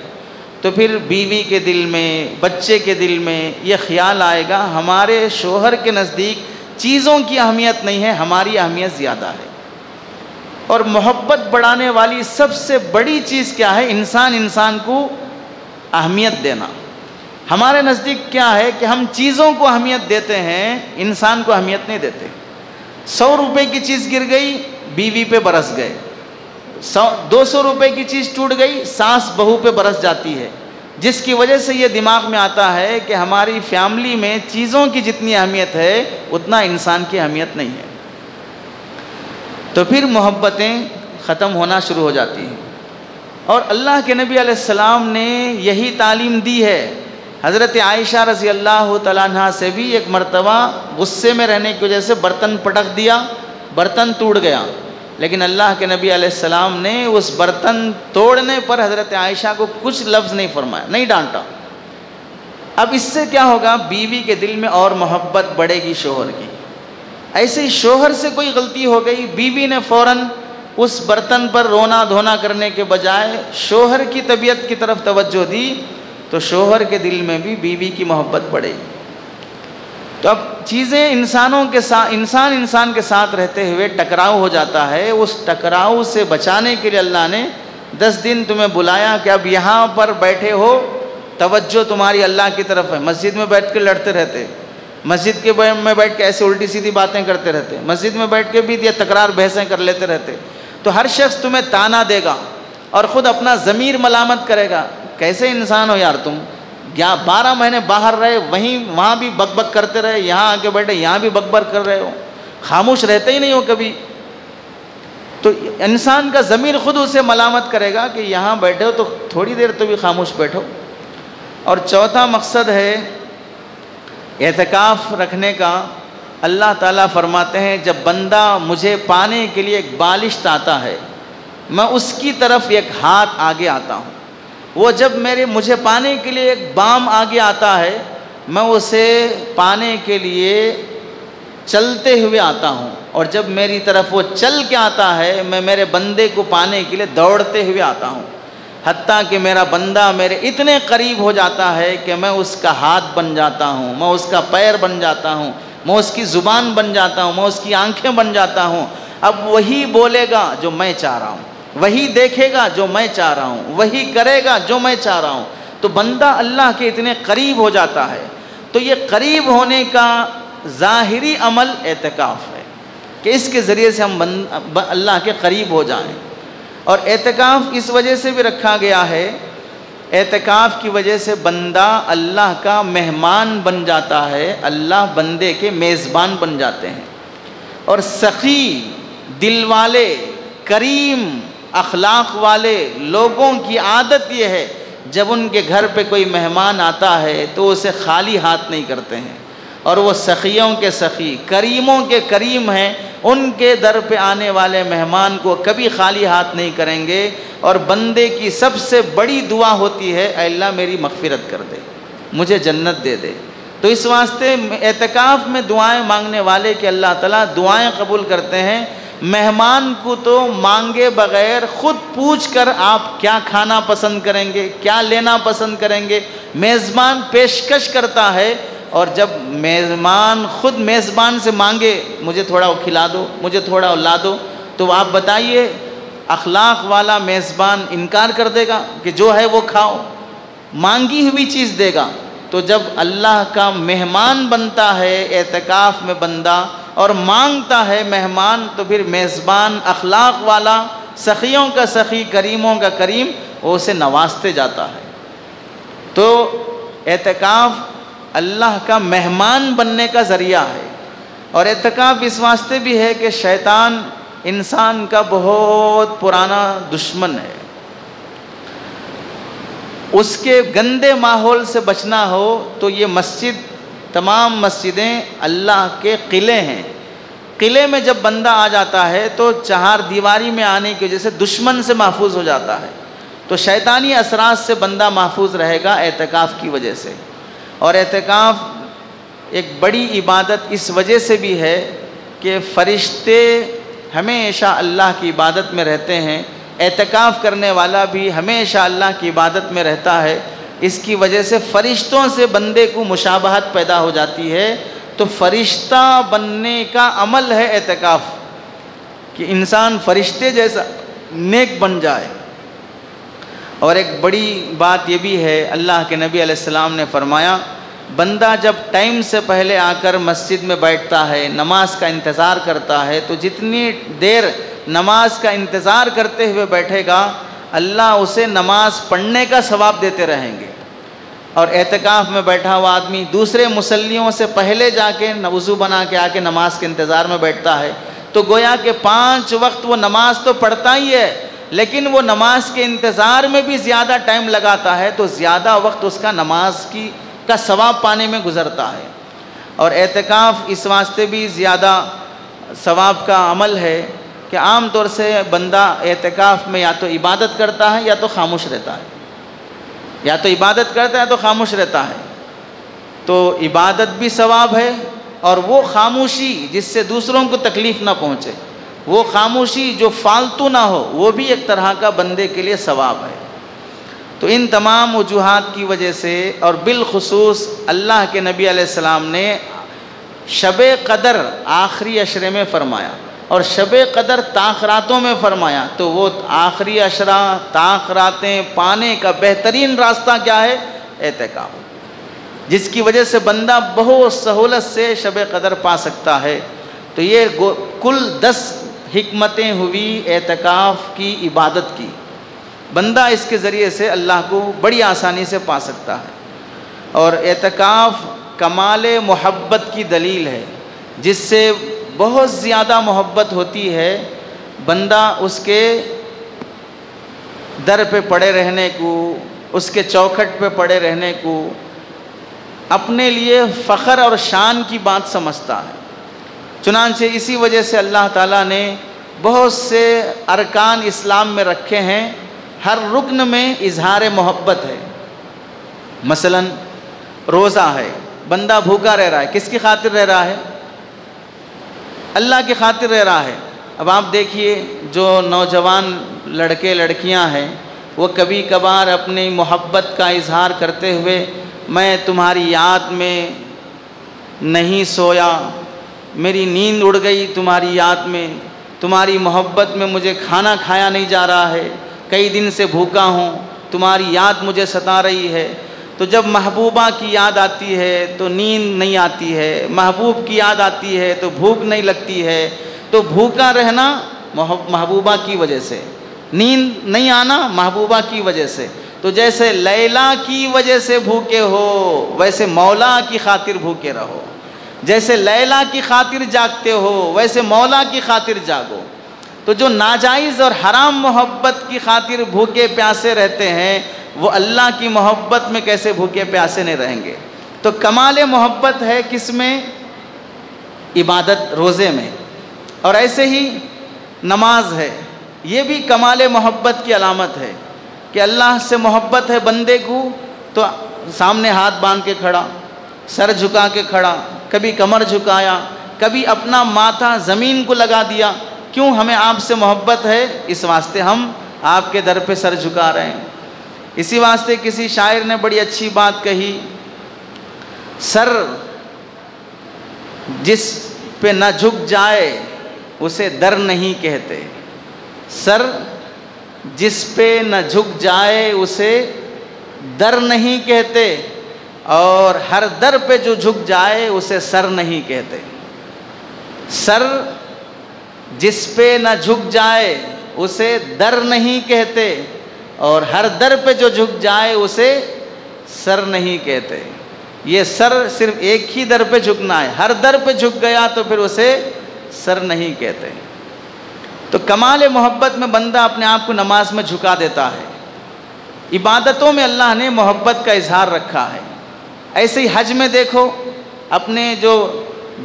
تو پھر بیوی کے دل میں, بچے کے دل میں یہ خیال آئے گا ہمارے شوہر کے نزدیک چیزوں کی اہمیت نہیں ہے, ہماری اہمیت زیادہ ہے. اور محبت بڑھانے والی سب سے بڑی چیز کیا ہے؟ انسان کو اہمیت دینا. ہمارے نزدیک کیا ہے کہ ہم چیزوں کو اہمیت دیتے ہیں, انسان کو اہمیت نہیں دیتے. 100 روپے کی چیز گر گئی, بیوی پہ برس گئے. 200 روپے کی چیز ٹوٹ گئی, ساس بہو پہ برس جاتی ہے, جس کی وجہ سے یہ دماغ میں آتا ہے کہ ہماری فیملی میں چیزوں کی جتنی اہمیت ہے اتنا انسان کی اہمیت نہیں ہے. تو پھر محبتیں ختم ہونا شروع ہو جاتی ہیں. اور اللہ کے نبی علیہ السلام نے یہی تعلیم دی ہے. حضرت عائشہ رضی اللہ تعالیٰ عنہ سے بھی ایک مرتبہ غصے میں رہنے کی وجہ سے برتن پٹک دیا, برتن ٹوٹ گیا, لیکن اللہ کے نبی علیہ السلام نے اس برتن توڑنے پر حضرت عائشہ کو کچھ لفظ نہیں فرمایا, نہیں ڈانٹا. اب اس سے کیا ہوگا؟ بیوی کے دل میں اور محبت بڑھے گی شوہر کی. ایسے ہی شوہر سے کوئی غلطی ہو گئی, بیوی نے فوراً اس برتن پر رونا دھونا کرنے کے بجائے شوہر کی طبیعت کی طرف توجہ دی, تو شوہر کے دل میں بھی بیوی کی محبت بڑھے گی. تو اب چیزیں انسان کے ساتھ رہتے ہوئے ٹکراؤ ہو جاتا ہے. اس ٹکراؤ سے بچانے کے لیے اللہ نے 10 دن تمہیں بلایا کہ اب یہاں پر بیٹھے ہو, توجہ تمہاری اللہ کی طرف ہے. مسجد میں بیٹھ کے لڑتے رہتے, مسجد کے میں بیٹھ کے ایسے الٹی سیدھی باتیں کرتے رہتے, مسجد میں بیٹھ کے بھی یہ تکرار بحثیں کر لیتے رہتے, تو ہر شخص تمہیں تانا دے گا اور خود اپنا ضمیر ملامت کرے گا. کیسے انسان ہو یار تم, 12 مہینے باہر رہے, وہاں بھی بک بک کرتے رہے, یہاں آ کے بیٹھے یہاں بھی بک بک کر رہے ہو, خاموش رہتے ہی نہیں ہو کبھی. تو انسان کا ضمیر خود اسے ملامت کرے گا کہ یہاں بیٹھے ہو تو تھوڑی دیر تو بھی خاموش بیٹھو. اور چوتھا مقصد ہے اعتکاف رکھنے کا. اللہ تعالیٰ فرماتے ہیں جب بندہ مجھے پانے کے لیے ایک بالشت آتا ہے, میں اس کی طرف ایک ہاتھ آگے آتا ہوں. وہ جب مجھے پانے کے لیے ایک بام آگے آتا ہے, میں اسے پانے کے لیے چلتے ہوئے آتا ہوں. اور جب میری طرف وہ چل کے آتا ہے, میں میرے بندے کو پانے کے لیے دوڑتے ہوئے آتا ہوں. حتیٰ کہ میرا بندہ میرے اتنے قریب ہو جاتا ہے کہ میں اس کا ہاتھ بن جاتا ہوں, میں اس کا پیر بن جاتا ہوں, میں اس کی زبان بن جاتا ہوں, میں اس کی آنکھیں بن جاتا ہوں. اب وہی بولے گا جو میں چاہ رہا ہوں, وہی دیکھے گا جو میں چاہ رہا ہوں, وہی کرے گا جو میں چاہ رہا ہوں. تو بندہ اللہ کے اتنے قریب ہو جاتا ہے. تو یہ قریب ہونے کا ظاہری عمل اعتکاف ہے کہ اس کے ذریعے سے ہم اللہ کے قریب ہو جائیں. اور اعتکاف اس وجہ سے بھی رکھا گیا ہے, اعتکاف کی وجہ سے بندہ اللہ کا مہمان بن جاتا ہے, اللہ بندے کے میزبان بن جاتے ہیں. اور سخی, دل والے, کریم اخلاق والے لوگوں کی عادت یہ ہے جب ان کے گھر پہ کوئی مہمان آتا ہے تو اسے خالی ہاتھ نہیں کرتے ہیں، اور وہ سخیوں کے سخی، کریموں کے کریم ہیں، ان کے در پہ آنے والے مہمان کو کبھی خالی ہاتھ نہیں کریں گے۔ اور بندے کی سب سے بڑی دعا ہوتی ہے، اے اللہ میری مغفرت کر دے، مجھے جنت دے دے۔ تو اس واسطے اعتکاف میں دعائیں مانگنے والے کہ اللہ تعالیٰ دعائیں قبول کرتے ہیں۔ مہمان کو تو مانگے بغیر خود پوچھ کر آپ کیا کھانا پسند کریں گے، کیا لینا پسند کریں گے، میزبان پیشکش کرتا ہے، اور جب میزبان خود میزبان سے مانگے مجھے تھوڑا وہ کھلا دو، مجھے تھوڑا لا دو، تو آپ بتائیے اخلاق والا میزبان انکار کر دے گا کہ جو ہے وہ کھاؤ، مانگی ہوئی چیز دے گا؟ تو جب اللہ کا مہمان بنتا ہے اعتکاف میں بندہ اور مانگتا ہے مہمان، تو پھر میزبان اخلاق والا، سخیوں کا سخی، کریموں کا کریم، وہ اسے نوازتے جاتا ہے۔ تو اعتکاف اللہ کا مہمان بننے کا ذریعہ ہے، اور اعتکاف اس واسطے بھی ہے کہ شیطان انسان کا بہت پرانا دشمن ہے، اس کے گندے ماحول سے بچنا ہو تو یہ مسجد، تمام مسجدیں اللہ کے قلعے ہیں۔ قلعے میں جب بندہ آ جاتا ہے تو چہار دیواری میں آنے کی وجہ سے دشمن سے محفوظ ہو جاتا ہے، تو شیطانی اثرات سے بندہ محفوظ رہے گا اعتکاف کی وجہ سے۔ اور اعتکاف ایک بڑی عبادت اس وجہ سے بھی ہے کہ فرشتے ہمیشہ اللہ کی عبادت میں رہتے ہیں، اعتکاف کرنے والا بھی ہمیشہ اللہ کی عبادت میں رہتا ہے۔ اس کی وجہ سے فرشتوں سے بندے کو مشابہت پیدا ہو جاتی ہے، تو فرشتہ بننے کا عمل ہے اعتکاف، کہ انسان فرشتے جیسا نیک بن جائے۔ اور ایک بڑی بات یہ بھی ہے، اللہ کے نبی علیہ السلام نے فرمایا، بندہ جب ٹائم سے پہلے آ کر مسجد میں بیٹھتا ہے، نماز کا انتظار کرتا ہے، تو جتنی دیر نماز کا انتظار کرتے ہوئے بیٹھے گا، اللہ اسے نماز پڑھنے کا ثواب دیتے رہیں گے۔ اور اعتکاف میں بیٹھا ہوا آدمی دوسرے مصلیوں سے پہلے جا کے وضو بنا کے آ کے نماز کے انتظار میں بیٹھتا ہے، تو گویا کہ 5 وقت وہ نماز تو پڑھتا ہی ہے، لیکن وہ نماز کے انتظار میں بھی زیادہ ٹائم لگاتا ہے، تو زیادہ وقت اس کا نماز کا ثواب پانے میں گزرتا ہے۔ اور اعتکاف اس واسطے بھی زیادہ ثواب کا عمل ہے کہ عام طور سے بندہ اعتکاف میں یا تو عبادت کرتا ہے یا تو خاموش رہتا ہے، یا تو عبادت کرتا ہے تو خاموش رہتا ہے۔ تو عبادت بھی ثواب ہے، اور وہ خاموشی جس سے دوسروں کو تکلیف نہ پہنچے، وہ خاموشی جو فالتو نہ ہو، وہ بھی ایک طرح کا بندے کے لیے ثواب ہے۔ تو ان تمام وجوہات کی وجہ سے، اور بالخصوص اللہ کے نبی علیہ السلام نے شب قدر آخری عشرے میں فرمایا، اور شب قدر تاخراتوں میں فرمایا، تو وہ آخری عشرہ تاخراتیں پانے کا بہترین راستہ کیا ہے؟ اعتکاف، جس کی وجہ سے بندہ بہت سہولت سے شب قدر پا سکتا ہے۔ تو یہ کل 10 حکمتیں ہوئی اعتکاف کی عبادت کی، بندہ اس کے ذریعے سے اللہ کو بڑی آسانی سے پا سکتا ہے۔ اور اعتکاف کمال محبت کی دلیل ہے، جس سے بہت زیادہ محبت ہوتی ہے، بندہ اس کے در پہ پڑے رہنے کو، اس کے چوکھٹ پہ پڑے رہنے کو اپنے لیے فخر اور شان کی بات سمجھتا ہے۔ چنانچہ اسی وجہ سے اللہ تعالیٰ نے بہت سے ارکان اسلام میں رکھے ہیں، ہر رکن میں اظہار محبت ہے۔ مثلا روزہ ہے، بندہ بھوکا رہ رہا ہے، کس کی خاطر رہ رہا ہے؟ اللہ کی خاطر رہ رہا ہے۔ اب آپ دیکھیے جو نوجوان لڑکے لڑکیاں ہیں، وہ کبھی کبھار اپنی محبت کا اظہار کرتے ہوئے، میں تمہاری یاد میں نہیں سویا، میری نیند اڑ گئی تمہاری یاد میں، تمہاری محبت میں مجھے کھانا کھایا نہیں جا رہا ہے، کئی دن سے بھوکا ہوں، تمہاری یاد مجھے ستا رہی ہے۔ تو جب محبوبہ کی یاد آتی ہے تو نیند نہیں آتی ہے، محبوب کی یاد آتی ہے تو بھوک نہیں لگتی ہے۔ تو بھوکا رہنا محبوبہ کی وجہ سے، نیند نہیں آنا محبوبہ کی وجہ سے۔ تو جیسے لیلا کی وجہ سے بھوکے ہو، ویسے مولا کی خاطر بھوکے رہو، جیسے لیلا کی خاطر جاگتے ہو ویسے مولا کی خاطر جاگو۔ تو جو ناجائز اور حرام محبت کی خاطر بھوکے پیاسے رہتے ہیں، وہ اللہ کی محبت میں کیسے بھوکے پیاسے نہیں رہیں گے؟ تو کمال محبت ہے کس میں؟ عبادت، روزے میں. اور ایسے ہی نماز ہے، یہ بھی کمال محبت کی علامت ہے کہ اللہ سے محبت ہے بندے کو تو سامنے ہاتھ باندھ کے کھڑا، سر جھکا کے کھڑا، کبھی کمر جھکایا، کبھی اپنا ماتھا زمین کو لگا دیا. کیوں؟ ہمیں آپ سے محبت ہے، اس واسطے ہم آپ کے در پہ سر جھکا رہے ہیں. اسی واسطے کسی شاعر نے بڑی اچھی بات کہی، سر جس پہ نہ جھک جائے اسے در نہیں کہتے. سر جس پہ نہ جھک جائے اسے در نہیں کہتے، اور ہر در پہ جو جھک جائے اسے سر نہیں کہتے. سر جس پہ نہ جھک جائے اسے در نہیں کہتے، اور ہر در پہ جو جھک جائے اسے سر نہیں کہتے. یہ سر صرف ایک ہی در پہ جھکنا ہے، ہر در پہ جھک گیا تو پھر اسے سر نہیں کہتے. تو کمال محبت میں بندہ اپنے آپ کو نماز میں جھکا دیتا ہے. عبادتوں میں اللہ نے محبت کا اظہار رکھا ہے. ایسے ہی حج میں دیکھو، اپنے جو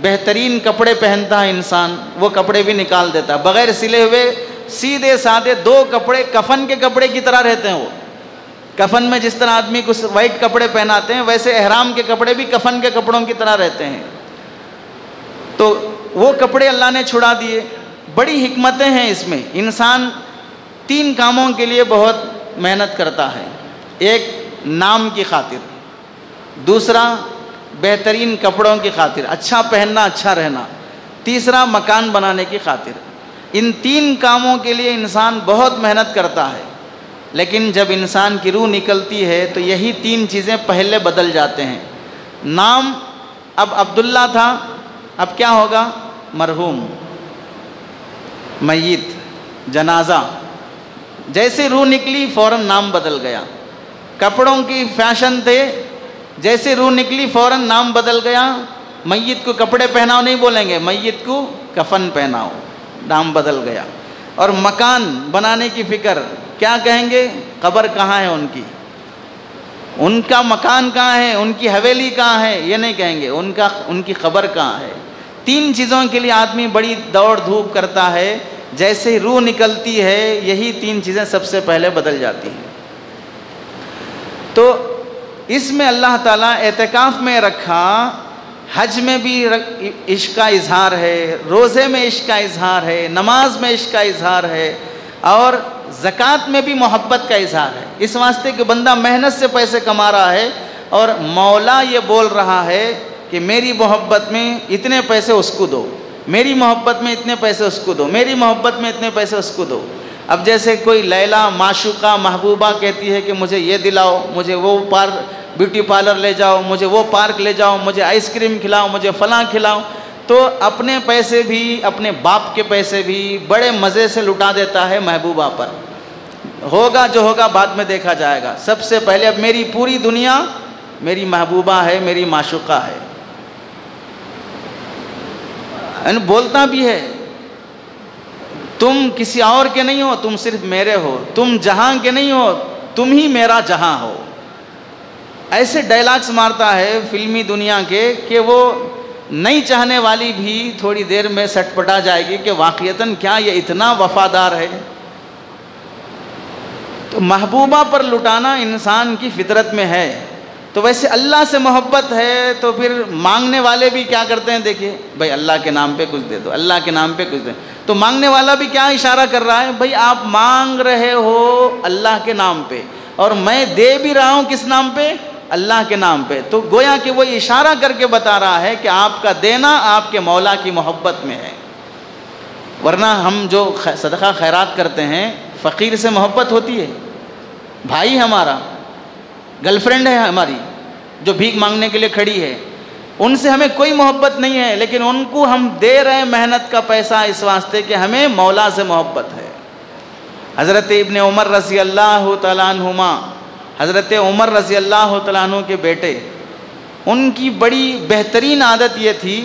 بہترین کپڑے پہنتا ہے انسان، وہ کپڑے بھی نکال دیتا ہے بغیر سلے ہوئے، سیدھے سادے 2 کپڑے کفن کے کپڑے کی طرح رہتے ہیں. وہ کفن میں جس طرح آدمی کو وائٹ کپڑے پہناتے ہیں، ویسے احرام کے کپڑے بھی کفن کے کپڑوں کی طرح رہتے ہیں. تو وہ کپڑے اللہ نے چھڑا دیے. بڑی حکمتیں ہیں اس میں. انسان 3 کاموں کے لیے بہت محنت کرتا ہے. ایک نام کی خاطر، دوسرا بہترین کپڑوں کی خاطر، اچھا پہننا، اچھا رہنا، تیسرا مکان بنانے کی خاطر. ان 3 کاموں کے لیے انسان بہت محنت کرتا ہے. لیکن جب انسان کی روح نکلتی ہے تو یہی 3 چیزیں پہلے بدل جاتے ہیں. نام اب عبداللہ تھا، اب کیا ہوگا؟ مرحوم، میت، جنازہ. جیسے روح نکلی فوراً نام بدل گیا. کپڑوں کی فیشن تھے، جیسے روح نکلی فوراً نام بدل گیا. میت کو کپڑے پہناؤ نہیں بولیں گے، میت کو کفن پہناؤ، نام بدل گیا. اور مکان بنانے کی فکر، کیا کہیں گے؟ قبر کہاں ہے ان کی، ان کا مکان کہاں ہے، ان کی حویلی کہاں ہے، یہ نہیں کہیں گے، ان کی قبر کہاں ہے. 3 چیزوں کے لیے آدمی بڑی دوڑ دھوپ کرتا ہے. جیسے ہی روح نکلتی ہے یہی 3 چیزیں سب سے پہلے بدل جاتی ہیں. تو اس میں اللہ تعالیٰ اعتکاف میں رکھا. حج میں بھی عشق کا اظہار ہے، روزے میں عشق کا اظہار ہے، نماز میں عشق کا اظہار ہے، اور زکوٰۃ میں بھی محبت کا اظہار ہے. اس واسطے کہ بندہ محنت سے پیسے کما رہا ہے اور مولا یہ بول رہا ہے کہ میری محبت میں اتنے پیسے اس کو دو، میری محبت میں اتنے پیسے اس کو دو، میری محبت میں اتنے پیسے اس کو دو. اب جیسے کوئی لیلا معشوقہ محبوبہ کہتی ہے کہ مجھے یہ دلاؤ، مجھے وہ بیوٹی پارلر لے جاؤ، مجھے وہ پارک لے جاؤ، مجھے آئس کریم کھلاؤ، مجھے فلاں کھلاؤ، تو اپنے پیسے بھی، اپنے باپ کے پیسے بھی بڑے مزے سے لٹا دیتا ہے محبوبہ پر. ہوگا جو ہوگا بعد میں دیکھا جائے گا. سب سے پہلے اب میری پوری دنیا میری محبوبہ ہے، میری معشوقہ ہے. بولتا بھی ہے، تم کسی اور کے نہیں ہو، تم صرف میرے ہو، تم جہاں کے نہیں ہو، تم ہی میرا جہاں ہو. ایسے ڈائلاگز مارتا ہے فلمی دنیا کے کہ وہ نہیں چاہنے والی بھی تھوڑی دیر میں سٹ پٹا جائے گی کہ واقعتاً کیا یہ اتنا وفادار ہے. تو محبوبہ پر لٹانا انسان کی فطرت میں ہے. تو ویسے اللہ سے محبت ہے تو پھر مانگنے والے بھی کیا کرتے ہیں؟ دیکھیے بھائی اللہ کے نام پہ کچھ دے دو، اللہ کے نام پہ کچھ دے. تو مانگنے والا بھی کیا اشارہ کر رہا ہے؟ بھائی آپ مانگ رہے ہو اللہ کے نام پہ، اور میں دے بھی رہا ہوں کس نام پہ؟ اللہ کے نام پہ. تو گویا کہ وہ اشارہ کر کے بتا رہا ہے کہ آپ کا دینا آپ کے مولا کی محبت میں ہے. ورنہ ہم جو صدقہ خیرات کرتے ہیں، فقیر سے محبت ہوتی ہے، بھائی ہمارا، گرل فرینڈ ہے ہماری جو بھیک مانگنے کے لیے کھڑی ہے، ان سے ہمیں کوئی محبت نہیں ہے، لیکن ان کو ہم دے رہے ہیں محنت کا پیسہ اس واسطے کہ ہمیں مولا سے محبت ہے. حضرت ابن عمر رضی اللہ تعالیٰ عنہما، حضرت عمر رضی اللہ تعالیٰ عنہ کے بیٹے، ان کی بڑی بہترین عادت یہ تھی،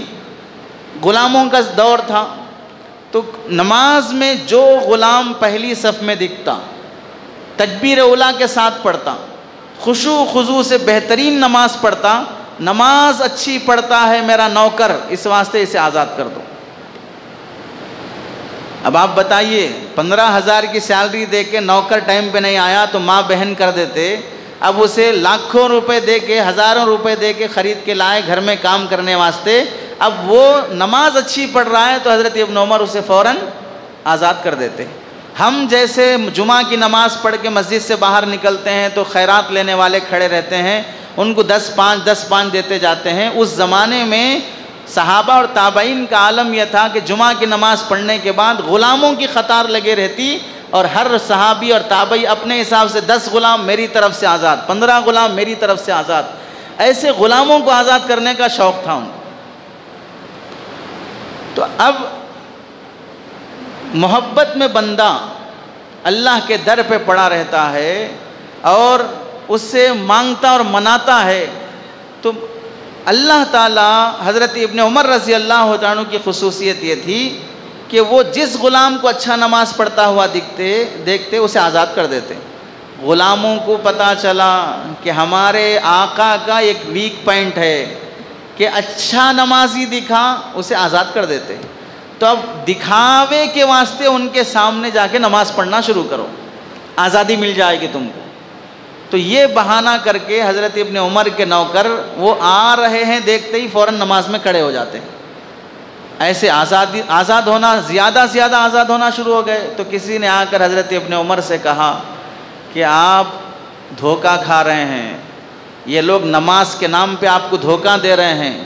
غلاموں کا دور تھا، تو نماز میں جو غلام پہلی صف میں دکھتا تکبیر اولیٰ کے ساتھ پڑھتا خشوع خضوع سے بہترین نماز پڑھتا، نماز اچھی پڑھتا ہے میرا نوکر، اس واسطے اسے آزاد کر دو۔ اب آپ بتائیے 15,000 کی سیلری دے کے نوکر ٹائم پہ نہیں آیا تو ماں بہن کر دیتے، اب اسے لاکھوں روپے دے کے، ہزاروں روپے دے کے خرید کے لائے گھر میں کام کرنے واسطے، اب وہ نماز اچھی پڑھ رہا ہے تو حضرت ابن عمر اسے فوراً آزاد کر دیتے۔ ہم جیسے جمعہ کی نماز پڑھ کے مسجد سے باہر نکلتے ہیں تو خیرات لینے والے کھڑے رہتے ہیں، ان کو 10 پانچ دیتے جاتے ہیں۔ اس زمانے میں صحابہ اور تابعین کا عالم یہ تھا کہ جمعہ کی نماز پڑھنے کے بعد غلاموں کی قطار لگے رہتی، اور ہر صحابی اور تابعی اپنے حساب سے 10 غلام میری طرف سے آزاد، 15 غلام میری طرف سے آزاد، ایسے غلاموں کو آزاد کرنے کا شوق تھا ان کو۔ تو اب محبت میں بندہ اللہ کے در پہ پڑا رہتا ہے اور اس سے مانگتا اور مناتا ہے، تو اللہ تعالیٰ حضرت ابن عمر رضی اللہ عنہ کی خصوصیت یہ تھی کہ وہ جس غلام کو اچھا نماز پڑھتا ہوا دیکھتے اسے آزاد کر دیتے۔ غلاموں کو پتہ چلا کہ ہمارے آقا کا ایک ویک پوائنٹ ہے کہ اچھا نمازی دکھا، اسے آزاد کر دیتے۔ تو اب دکھاوے کے واسطے ان کے سامنے جا کے نماز پڑھنا شروع کرو، آزادی مل جائے گی تم کو۔ تو یہ بہانہ کر کے حضرت ابن عمر کے نوکر وہ آ رہے ہیں دیکھتے ہی فوراً نماز میں کھڑے ہو جاتے ہیں۔ ایسے آزاد ہونا، زیادہ آزاد ہونا شروع ہو گئے۔ تو کسی نے آ کر حضرت ابن عمر سے کہا کہ آپ دھوکہ کھا رہے ہیں، یہ لوگ نماز کے نام پہ آپ کو دھوکہ دے رہے ہیں،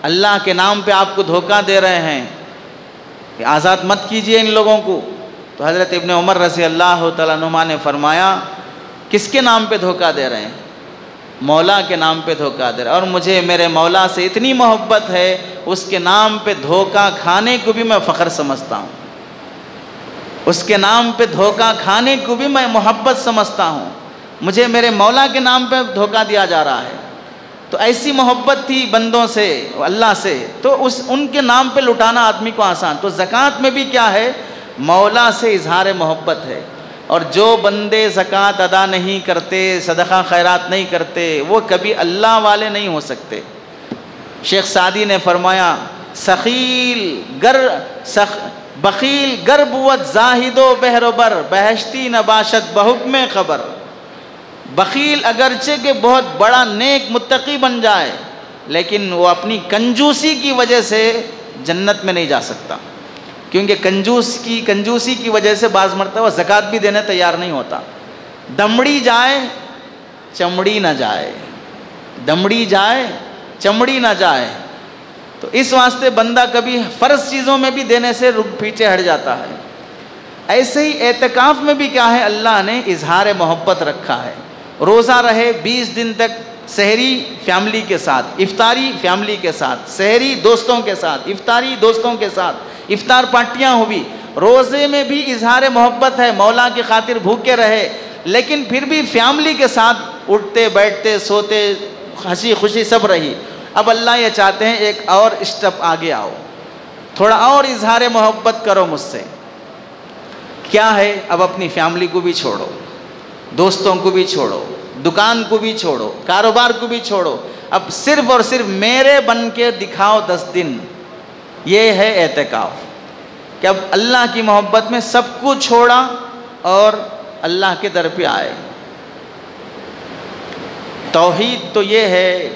اللہ کے نام پہ آپ کو دھوکہ دے رہے ہیں، کہ آزاد مت کیجئے ان لوگوں کو۔ تو حضرت ابن عمر رضی اللہ تعالیٰ عنہ نے فرمایا کس کے نام پہ دھوکہ دے رہے ہیں؟ مولا کے نام پہ دھوکہ دے رہے ہیں، اور مجھے میرے مولا سے اتنی محبت ہے، اس کے نام پہ دھوکہ کھانے کو بھی میں فخر سمجھتا ہوں، اس کے نام پہ دھوکہ کھانے کو بھی میں محبت سمجھتا ہوں، مجھے میرے مولا کے نام پہ دھوکہ دیا جا رہا ہے۔ تو ایسی محبت تھی بندوں سے، اللہ سے، تو ان کے نام پہ لٹانا آدمی کو آسان۔ تو زکوٰۃ میں بھی کیا ہے؟ مولا سے اظہار محبت ہے، اور جو بندے زکوٰۃ ادا نہیں کرتے، صدقہ خیرات نہیں کرتے، وہ کبھی اللہ والے نہیں ہو سکتے۔ شیخ سعدی نے فرمایا بخیل گر بود زاہد و بحر و بر، بہشتی نباشت بحکم خبر۔ بخیل اگرچہ کہ بہت بڑا نیک متقی بن جائے، لیکن وہ اپنی کنجوسی کی وجہ سے جنت میں نہیں جا سکتا، کیونکہ کنجوسی کی وجہ سے بعض مرتبہ زکوٰۃ بھی دینے تیار نہیں ہوتا۔ دمڑی جائے چمڑی نہ جائے، دمڑی جائے چمڑی نہ جائے۔ تو اس واسطے بندہ کبھی فرض چیزوں میں بھی دینے سے پیچھے ہٹ جاتا ہے۔ ایسے ہی اعتکاف میں بھی کیا ہے؟ اللہ نے اظہار محبت رکھا ہے۔ روزہ رہے 20 دن تک، سحری فیملی کے ساتھ، افطاری فیملی کے ساتھ، سحری دوستوں کے ساتھ، افطاری دوستوں کے ساتھ، افطار پارٹیاں ہوئی۔ روزے میں بھی اظہار محبت ہے، مولا کی خاطر بھوکے رہے، لیکن پھر بھی فیملی کے ساتھ اٹھتے بیٹھتے سوتے، ہنسی خوشی سب رہی۔ اب اللہ یہ چاہتے ہیں ایک اور اسٹیپ آگے آؤ، تھوڑا اور اظہار محبت کرو مجھ سے۔ کیا ہے؟ اب اپنی فیملی کو بھی چھوڑو، دوستوں کو بھی چھوڑو، دکان کو بھی چھوڑو، کاروبار کو بھی چھوڑو، اب صرف اور صرف میرے بن کے دکھاؤ 10 دن۔ یہ ہے اعتکاف، کہ اب اللہ کی محبت میں سب کو چھوڑا اور اللہ کے در پہ آئے۔ توحید تو یہ ہے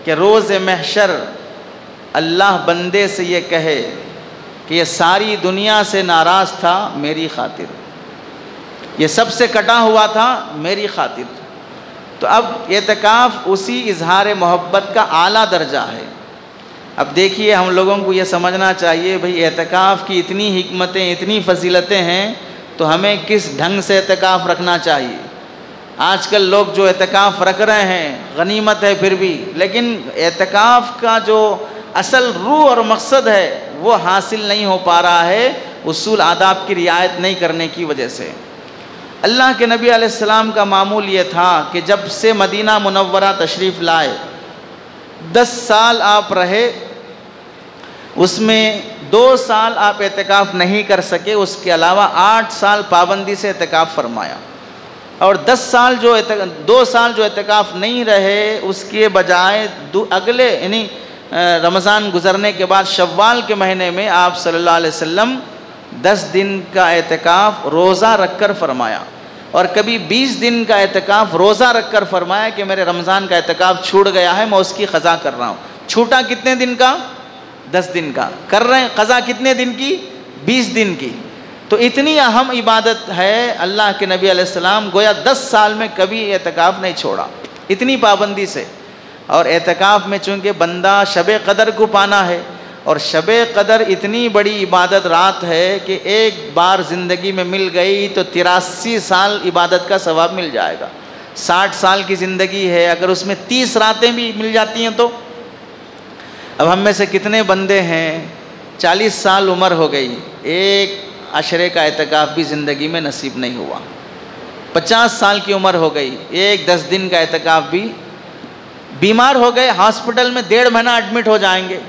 کہ روز محشر اللہ بندے سے یہ کہے کہ یہ ساری دنیا سے ناراض تھا میری خاطر، یہ سب سے کٹا ہوا تھا میری خاطر۔ تو اب اعتکاف اسی اظہار محبت کا اعلیٰ درجہ ہے۔ اب دیکھیے ہم لوگوں کو یہ سمجھنا چاہیے بھئی اعتکاف کی اتنی حکمتیں، اتنی فضیلتیں ہیں، تو ہمیں کس ڈھنگ سے اعتکاف رکھنا چاہیے۔ آج کل لوگ جو اعتکاف رکھ رہے ہیں غنیمت ہے پھر بھی، لیکن اعتکاف کا جو اصل روح اور مقصد ہے وہ حاصل نہیں ہو پا رہا ہے، اصول آداب کی رعایت نہیں کرنے کی وجہ سے۔ اللہ کے نبی علیہ السلام کا معمول یہ تھا کہ جب سے مدینہ منورہ تشریف لائے 10 سال آپ رہے، اس میں 2 سال آپ اعتکاف نہیں کر سکے، اس کے علاوہ 8 سال پابندی سے اعتکاف فرمایا۔ اور 2 سال جو اعتکاف نہیں رہے، اس کے بجائے اگلے یعنی رمضان گزرنے کے بعد شوال کے مہینے میں آپ صلی اللہ علیہ وسلم 10 دن کا اعتکاف روزہ رکھ کر فرمایا، اور کبھی 20 دن کا اعتکاف روزہ رکھ کر فرمایا کہ میرے رمضان کا اعتکاف چھوٹ گیا ہے، میں اس کی قضا کر رہا ہوں۔ چھوٹا کتنے دن کا؟ 10 دن کا کر رہے ہیں، قضا کتنے دن کی؟ 20 دن کی۔ تو اتنی اہم عبادت ہے، اللہ کے نبی علیہ السلام گویا 10 سال میں کبھی اعتکاف نہیں چھوڑا، اتنی پابندی سے۔ اور اعتکاف میں چونکہ بندہ شب قدر کو پانا ہے، اور شب قدر اتنی بڑی عبادت رات ہے کہ ایک بار زندگی میں مل گئی تو 83 سال عبادت کا ثواب مل جائے گا۔ 60 سال کی زندگی ہے، اگر اس میں 30 راتیں بھی مل جاتی ہیں تو اب ہم میں سے کتنے بندے ہیں 40 سال عمر ہو گئی، ایک عشرے کا اعتکاف بھی زندگی میں نصیب نہیں ہوا۔ 50 سال کی عمر ہو گئی، ایک 10 دن کا اعتکاف بھی، بیمار ہو گئے ہاسپٹل میں 1.5 مہینہ ایڈمٹ ہو جائیں گے۔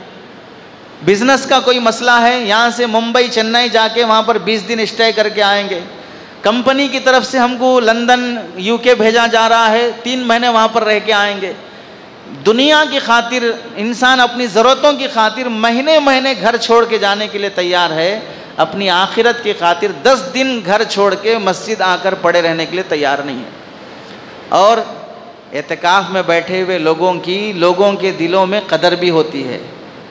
بزنس کا کوئی مسئلہ ہے، یہاں سے ممبئی چنئی جا کے وہاں پر 20 دن اسٹے کر کے آئیں گے۔ کمپنی کی طرف سے ہم کو لندن UK بھیجا جا رہا ہے، 3 مہینے وہاں پر رہ کے آئیں گے۔ دنیا کی خاطر انسان اپنی ضرورتوں کی خاطر مہینے مہینے گھر چھوڑ کے جانے کے لیے تیار ہے، اپنی آخرت کی خاطر 10 دن گھر چھوڑ کے مسجد آ کر پڑے رہنے کے لیے تیار نہیں ہے۔ اور اعتکاف میں بیٹھے ہوئے لوگوں کے دلوں میں قدر بھی ہوتی ہے۔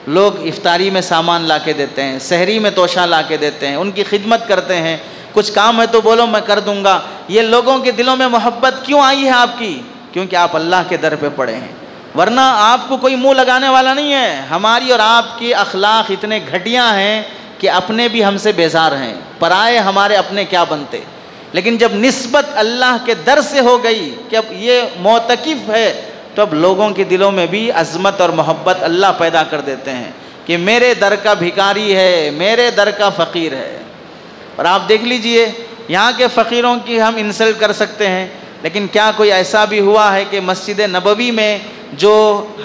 لوگ افطاری میں سامان لا کے دیتے ہیں، سحری میں توشہ لا کے دیتے ہیں، ان کی خدمت کرتے ہیں، کچھ کام ہے تو بولو میں کر دوں گا۔ یہ لوگوں کے دلوں میں محبت کیوں آئی ہے آپ کی؟ کیونکہ آپ اللہ کے در پہ پڑے ہیں، ورنہ آپ کو کوئی منہ لگانے والا نہیں ہے۔ ہماری اور آپ کی اخلاق اتنے گھٹیا ہیں کہ اپنے بھی ہم سے بیزار ہیں، پرائے ہمارے اپنے کیا بنتے۔ لیکن جب نسبت اللہ کے در سے ہو گئی کہ اب یہ معتکف ہے، تو اب لوگوں کے دلوں میں بھی عظمت اور محبت اللہ پیدا کر دیتے ہیں کہ میرے در کا بھکاری ہے، میرے در کا فقیر ہے۔ اور آپ دیکھ لیجئے، یہاں کے فقیروں کی ہم انسلٹ کر سکتے ہیں، لیکن کیا کوئی ایسا بھی ہوا ہے کہ مسجد نبوی میں جو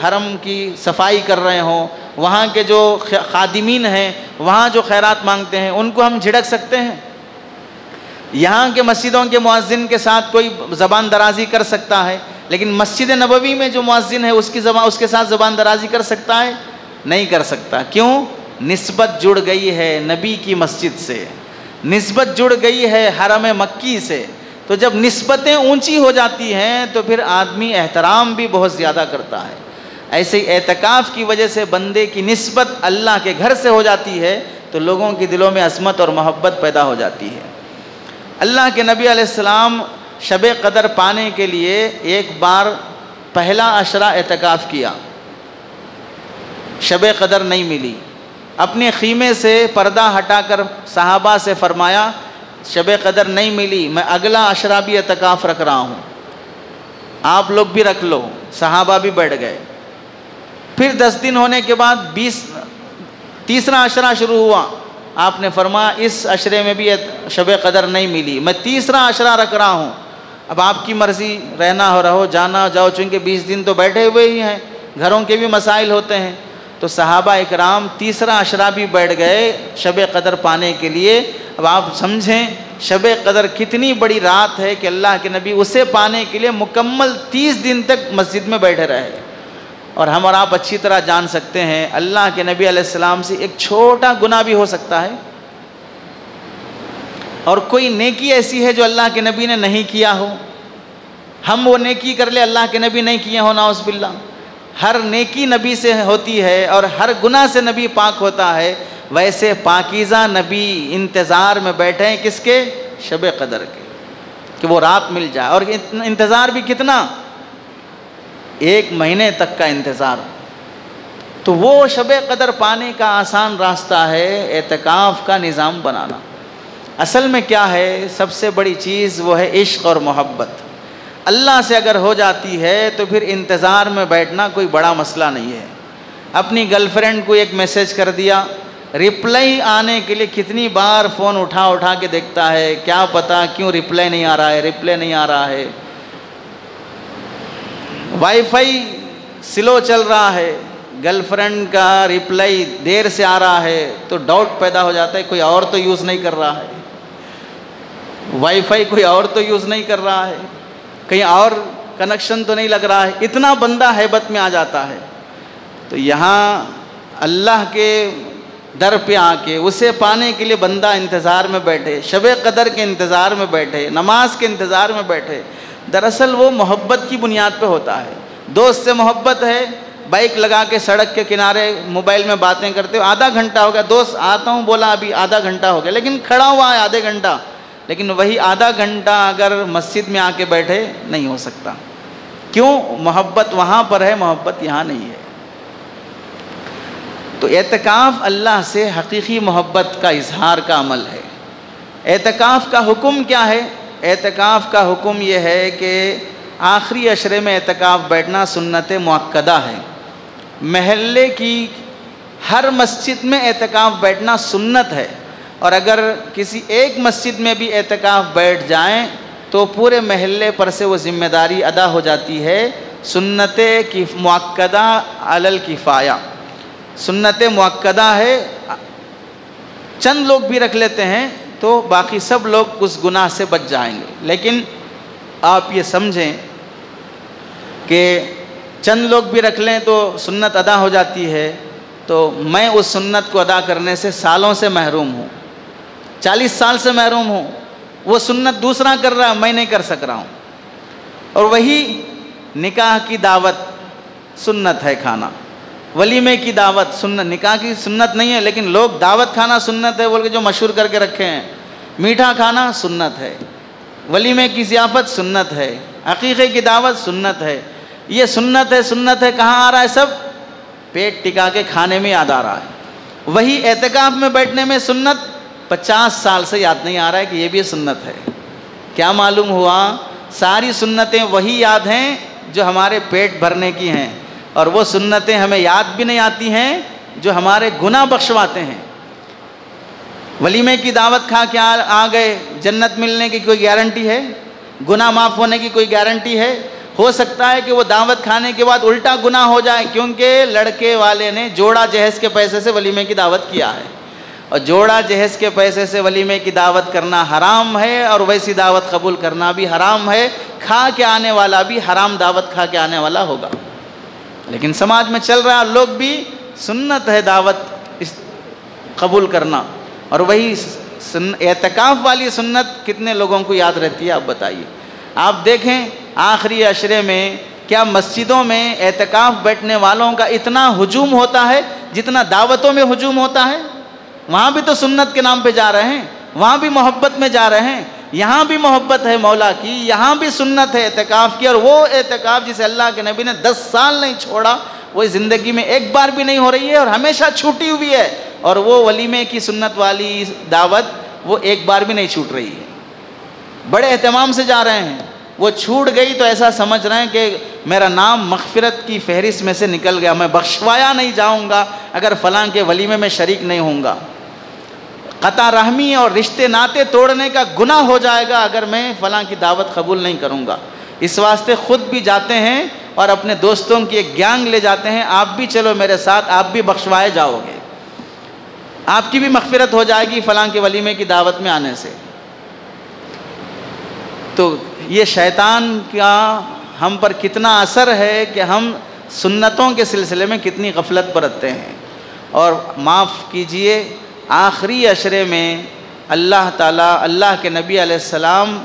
حرم کی صفائی کر رہے ہوں، وہاں کے جو خادمین ہیں، وہاں جو خیرات مانگتے ہیں، ان کو ہم جھڑک سکتے ہیں؟ یہاں کے مسجدوں کے مؤذن کے ساتھ کوئی زبان درازی کر سکتا ہے، لیکن مسجد نبوی میں جو مؤذن ہے اس کے ساتھ زبان درازی کر سکتا ہے؟ نہیں کر سکتا۔ کیوں؟ نسبت جڑ گئی ہے نبی کی مسجد سے، نسبت جڑ گئی ہے حرم مکی سے۔ تو جب نسبتیں اونچی ہو جاتی ہیں تو پھر آدمی احترام بھی بہت زیادہ کرتا ہے۔ ایسے ہی اعتکاف کی وجہ سے بندے کی نسبت اللہ کے گھر سے ہو جاتی ہے تو لوگوں کے دلوں میں عظمت اور محبت پیدا ہو جاتی ہے۔ اللہ کے نبی علیہ السلام شب قدر پانے کے لیے ایک بار پہلا عشرہ اعتکاف کیا، شب قدر نہیں ملی، اپنے خیمے سے پردہ ہٹا کر صحابہ سے فرمایا شب قدر نہیں ملی، میں اگلا عشرہ بھی اعتکاف رکھ رہا ہوں، آپ لوگ بھی رکھ لو۔ صحابہ بھی بیٹھ گئے۔ پھر 10 دن ہونے کے بعد تیسرا عشرہ شروع ہوا، آپ نے فرمایا اس عشرے میں بھی شب قدر نہیں ملی، میں تیسرا عشرہ رکھ رہا ہوں، اب آپ کی مرضی، رہنا ہو رہو، جانا جاؤ، چونکہ 20 دن تو بیٹھے ہوئے ہی ہیں، گھروں کے بھی مسائل ہوتے ہیں۔ تو صحابہ اکرام تیسرا عشرہ بھی بیٹھ گئے شب قدر پانے کے لیے۔ اب آپ سمجھیں شب قدر کتنی بڑی رات ہے کہ اللہ کے نبی اسے پانے کے لیے مکمل 30 دن تک مسجد میں بیٹھے رہے۔ اور ہم اور آپ اچھی طرح جان سکتے ہیں اللہ کے نبی علیہ السلام سے ایک چھوٹا گناہ بھی ہو سکتا ہے، اور کوئی نیکی ایسی ہے جو اللہ کے نبی نے نہیں کیا ہو، ہم وہ نیکی کر لے اللہ کے نبی نہیں کیا ہو، نعوذ باللہ۔ ہر نیکی نبی سے ہوتی ہے اور ہر گناہ سے نبی پاک ہوتا ہے، ویسے پاکیزہ نبی انتظار میں بیٹھے ہیں کس کے؟ شب قدر کے، کہ وہ رات مل جائے۔ اور انتظار بھی کتنا؟ 1 مہینے تک کا انتظار۔ تو وہ شب قدر پانے کا آسان راستہ ہے اعتکاف کا نظام بنانا۔ اصل میں کیا ہے؟ سب سے بڑی چیز وہ ہے عشق اور محبت۔ اللہ سے اگر ہو جاتی ہے تو پھر انتظار میں بیٹھنا کوئی بڑا مسئلہ نہیں ہے۔ اپنی گرل فرینڈ کو ایک میسج کر دیا، رپلائی آنے کے لیے کتنی بار فون اٹھا کے دیکھتا ہے، کیا پتا کیوں رپلائی نہیں آ رہا ہے، وائی فائی سلو چل رہا ہے، گرل فرینڈ کا رپلائی دیر سے آ رہا ہے تو ڈاؤٹ پیدا ہو جاتا ہے کوئی اور تو یوز نہیں کر رہا ہے۔ وائی فائی کوئی اور تو یوز نہیں کر رہا ہے، کہیں اور کنیکشن تو نہیں لگ رہا ہے، اتنا بندہ ہیبت میں آ جاتا ہے۔ تو یہاں اللہ کے در پہ آ کے اسے پانے کے لیے بندہ انتظار میں بیٹھے، شب قدر کے انتظار میں بیٹھے، نماز کے انتظار میں بیٹھے، دراصل وہ محبت کی بنیاد پہ ہوتا ہے۔ دوست سے محبت ہے، بائک لگا کے سڑک کے کنارے موبائل میں باتیں کرتے ہو، آدھا گھنٹہ ہو گیا، دوست آتا ہوں بولا ابھی آدھا گھنٹہ ہو گیا، لیکن کھڑا ہوا ہے آدھے گھنٹہ، لیکن وہی آدھا گھنٹہ اگر مسجد میں آ کے بیٹھے نہیں ہو سکتا۔ کیوں؟ محبت وہاں پر ہے، محبت یہاں نہیں ہے۔ تو اعتکاف اللہ سے حقیقی محبت کا اظہار کا عمل ہے۔ اعتکاف کا حکم کیا ہے؟ اعتکاف کا حکم یہ ہے کہ آخری عشرے میں اعتکاف بیٹھنا سنت مؤکدہ ہے۔ محلے کی ہر مسجد میں اعتکاف بیٹھنا سنت ہے، اور اگر کسی ایک مسجد میں بھی اعتکاف بیٹھ جائیں تو پورے محلے پر سے وہ ذمہ داری ادا ہو جاتی ہے۔ سنت کی مؤکدہ علی الکفایہ، سنت مؤکدہ ہے، چند لوگ بھی رکھ لیتے ہیں تو باقی سب لوگ اس گناہ سے بچ جائیں گے۔ لیکن آپ یہ سمجھیں کہ چند لوگ بھی رکھ لیں تو سنت ادا ہو جاتی ہے، تو میں اس سنت کو ادا کرنے سے سالوں سے محروم ہوں، 40 سال سے محروم ہوں۔ وہ سنت دوسرا کر رہا ہے، میں نہیں کر سک رہا ہوں۔ اور وہی نکاح کی دعوت سنت ہے کھانا، ولیمے کی دعوت سنت، نکاح کی سنت نہیں ہے لیکن لوگ دعوت کھانا سنت ہے بول کے جو مشہور کر کے رکھے ہیں۔ میٹھا کھانا سنت ہے، ولیمے کی ضیافت سنت ہے، عقیقے کی دعوت سنت ہے۔ یہ سنت ہے، سنت ہے، کہاں آ رہا ہے؟ سب پیٹ ٹکا کے کھانے میں یاد آ رہا ہے۔ وہی اعتکاف میں بیٹھنے میں سنت 50 سال سے یاد نہیں آ رہا ہے کہ یہ بھی سنت ہے۔ کیا معلوم ہوا؟ ساری سنتیں وہی یاد ہیں جو ہمارے پیٹ بھرنے کی ہیں، اور وہ سنتیں ہمیں یاد بھی نہیں آتی ہیں جو ہمارے گناہ بخشواتے ہیں۔ ولیمے کی دعوت کھا کے آ گئے، جنت ملنے کی کوئی گارنٹی ہے؟ گناہ معاف ہونے کی کوئی گارنٹی ہے؟ ہو سکتا ہے کہ وہ دعوت کھانے کے بعد الٹا گناہ ہو جائے، کیونکہ لڑکے والے نے جوڑا جہیز کے پیسے سے ولیمے کی دعوت کیا ہے، اور جوڑا جہیز کے پیسے سے ولیمے کی دعوت کرنا حرام ہے، اور ویسی دعوت قبول کرنا بھی حرام ہے۔ کھا کے آنے والا بھی حرام دعوت کھا کے آنے والا ہوگا۔ لیکن سماج میں چل رہا ہے، لوگ بھی سنت ہے دعوت قبول کرنا، اور وہی اعتکاف والی سنت کتنے لوگوں کو یاد رہتی ہے؟ آپ بتائیے۔ آپ دیکھیں آخری عشرے میں کیا مسجدوں میں اعتکاف بیٹھنے والوں کا اتنا ہجوم ہوتا ہے جتنا دعوتوں میں ہجوم ہوتا ہے؟ وہاں بھی تو سنت کے نام پہ جا رہے ہیں، وہاں بھی محبت میں جا رہے ہیں، یہاں بھی محبت ہے مولا کی، یہاں بھی سنت ہے اعتکاف کی، اور وہ اعتکاف جسے اللہ کے نبی نے 10 سال نہیں چھوڑا، وہ زندگی میں ایک بار بھی نہیں ہو رہی ہے اور ہمیشہ چھوٹی ہوئی ہے، اور وہ ولیمے کی سنت والی دعوت وہ ایک بار بھی نہیں چھوٹ رہی ہے۔ بڑے اہتمام سے جا رہے ہیں، وہ چھوٹ گئی تو ایسا سمجھ رہے ہیں کہ میرا نام مغفرت کی فہرست میں سے نکل گیا، میں بخشوایا نہیں جاؤں گا اگر فلاں کے ولیمے میں شریک نہیں ہوں گا، قطع رحمی اور رشتے ناتے توڑنے کا گناہ ہو جائے گا اگر میں فلاں کی دعوت قبول نہیں کروں گا۔ اس واسطے خود بھی جاتے ہیں اور اپنے دوستوں کی ایک گینگ لے جاتے ہیں، آپ بھی چلو میرے ساتھ، آپ بھی بخشوائے جاؤ گے، آپ کی بھی مغفرت ہو جائے گی فلاں کے ولیمے کی دعوت میں آنے سے۔ تو یہ شیطان کا ہم پر کتنا اثر ہے کہ ہم سنتوں کے سلسلے میں کتنی غفلت برتتے ہیں۔ اور معاف کیجئے، آخری عشرے میں اللہ تعالیٰ، اللہ کے نبی علیہ السلام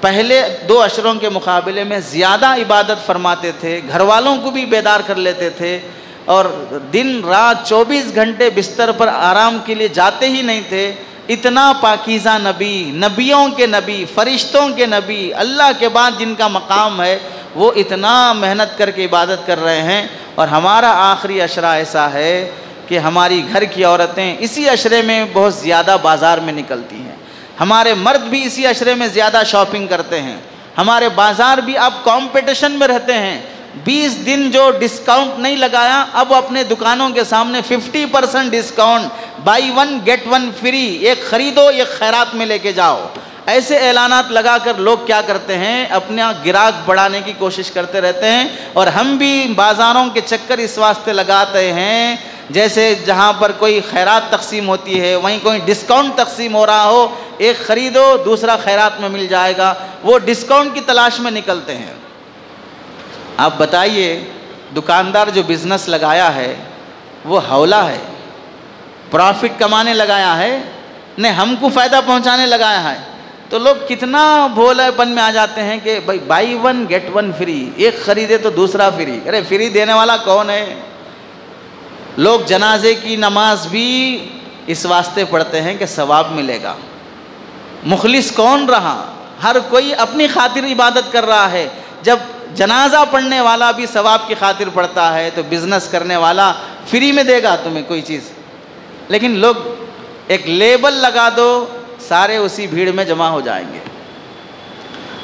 پہلے 2 عشروں کے مقابلے میں زیادہ عبادت فرماتے تھے، گھر والوں کو بھی بیدار کر لیتے تھے، اور دن رات 24 گھنٹے بستر پر آرام کے لیے جاتے ہی نہیں تھے۔ اتنا پاکیزہ نبی، نبیوں کے نبی، فرشتوں کے نبی، اللہ کے بعد جن کا مقام ہے، وہ اتنا محنت کر کے عبادت کر رہے ہیں، اور ہمارا آخری عشرہ ایسا ہے کہ ہماری گھر کی عورتیں اسی عشرے میں بہت زیادہ بازار میں نکلتی ہیں، ہمارے مرد بھی اسی عشرے میں زیادہ شاپنگ کرتے ہیں، ہمارے بازار بھی اب کمپٹیشن میں رہتے ہیں۔ 20 دن جو ڈسکاؤنٹ نہیں لگایا، اب اپنے دکانوں کے سامنے 50% ڈسکاؤنٹ، بائی 1 گیٹ 1 فری، ایک خریدو ایک خیرات میں لے کے جاؤ، ایسے اعلانات لگا کر لوگ کیا کرتے ہیں؟ اپنا گراہک بڑھانے کی کوشش کرتے رہتے ہیں، اور ہم بھی بازاروں کے چکر اس واسطے لگاتے ہیں جیسے جہاں پر کوئی خیرات تقسیم ہوتی ہے وہیں کوئی ڈسکاؤنٹ تقسیم ہو رہا ہو، ایک خریدو دوسرا خیرات میں مل جائے گا، وہ ڈسکاؤنٹ کی تلاش میں نکلتے ہیں۔ آپ بتائیے دکاندار جو بزنس لگایا ہے وہ ہولا ہے، پروفٹ کمانے لگایا ہے، نہیں ہم کو فائدہ پہنچانے لگایا ہے، تو لوگ کتنا بھولے پن میں آ جاتے ہیں کہ بھائی buy one get one free, ایک خریدے تو دوسرا فری۔ ارے فری دینے والا کون ہے؟ لوگ جنازے کی نماز بھی اس واسطے پڑھتے ہیں کہ ثواب ملے گا۔ مخلص کون رہا؟ ہر کوئی اپنی خاطر عبادت کر رہا ہے۔ جب جنازہ پڑھنے والا بھی ثواب کی خاطر پڑھتا ہے تو بزنس کرنے والا فری میں دے گا تمہیں کوئی چیز؟ لیکن لوگ ایک لیبل لگا دو، سارے اسی بھیڑ میں جمع ہو جائیں گے۔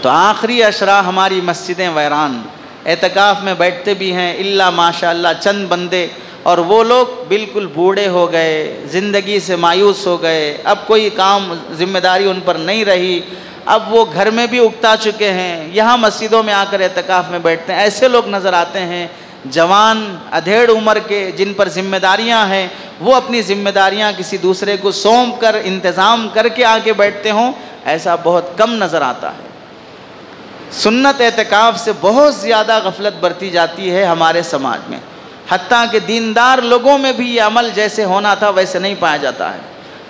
تو آخری عشرہ ہماری مسجدیں ویران، اعتکاف میں بیٹھتے بھی ہیں الا ماشاءاللہ چند بندے، اور وہ لوگ بالکل بوڑھے ہو گئے، زندگی سے مایوس ہو گئے، اب کوئی کام ذمہ داری ان پر نہیں رہی، اب وہ گھر میں بھی اکتا چکے ہیں، یہاں مسجدوں میں آ کر اعتکاف میں بیٹھتے ہیں۔ ایسے لوگ نظر آتے ہیں جوان ادھیڑ عمر کے، جن پر ذمہ داریاں ہیں، وہ اپنی ذمہ داریاں کسی دوسرے کو سونپ کر انتظام کر کے آگے بیٹھتے ہوں، ایسا بہت کم نظر آتا ہے۔ سنت اعتکاف سے بہت زیادہ غفلت برتی جاتی ہے ہمارے سماج میں، حتیٰ کہ دیندار لوگوں میں بھی یہ عمل جیسے ہونا تھا ویسے نہیں پایا جاتا ہے۔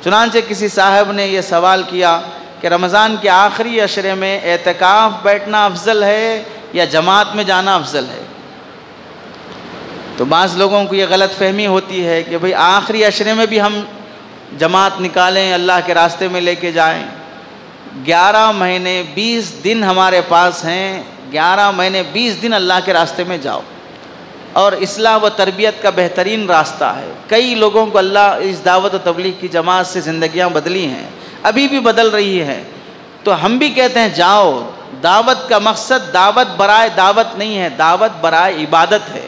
چنانچہ کسی صاحب نے یہ سوال کیا کہ رمضان کے آخری عشرے میں اعتکاف بیٹھنا افضل ہے یا جماعت میں جانا افضل ہے؟ تو بعض لوگوں کو یہ غلط فہمی ہوتی ہے کہ بھئی آخری عشرے میں بھی ہم جماعت نکالیں، اللہ کے راستے میں لے کے جائیں۔ 11 مہینے 20 دن ہمارے پاس ہیں، 11 مہینے 20 دن اللہ کے راستے میں جاؤ، اور اصلاح و تربیت کا بہترین راستہ ہے۔ کئی لوگوں کو اللہ اس دعوت و تبلیغ کی جماعت سے زندگیاں بدلی ہیں، ابھی بھی بدل رہی ہے، تو ہم بھی کہتے ہیں جاؤ۔ دعوت کا مقصد دعوت برائے دعوت نہیں ہے، دعوت برائے عبادت ہے،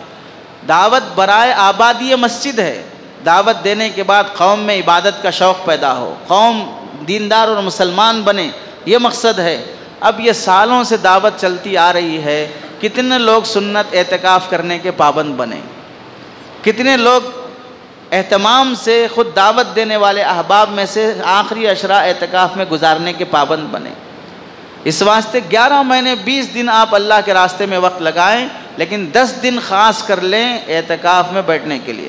دعوت برائے آبادی مسجد ہے۔ دعوت دینے کے بعد قوم میں عبادت کا شوق پیدا ہو، قوم دیندار اور مسلمان بنے، یہ مقصد ہے۔ اب یہ سالوں سے دعوت چلتی آ رہی ہے، کتنے لوگ سنت اعتکاف کرنے کے پابند بنے، کتنے لوگ اہتمام سے خود دعوت دینے والے احباب میں سے آخری عشرہ اعتکاف میں گزارنے کے پابند بنے۔ اس واسطے 11 مہینے 20 دن آپ اللہ کے راستے میں وقت لگائیں، لیکن 10 دن خاص کر لیں اعتکاف میں بیٹھنے کے لیے۔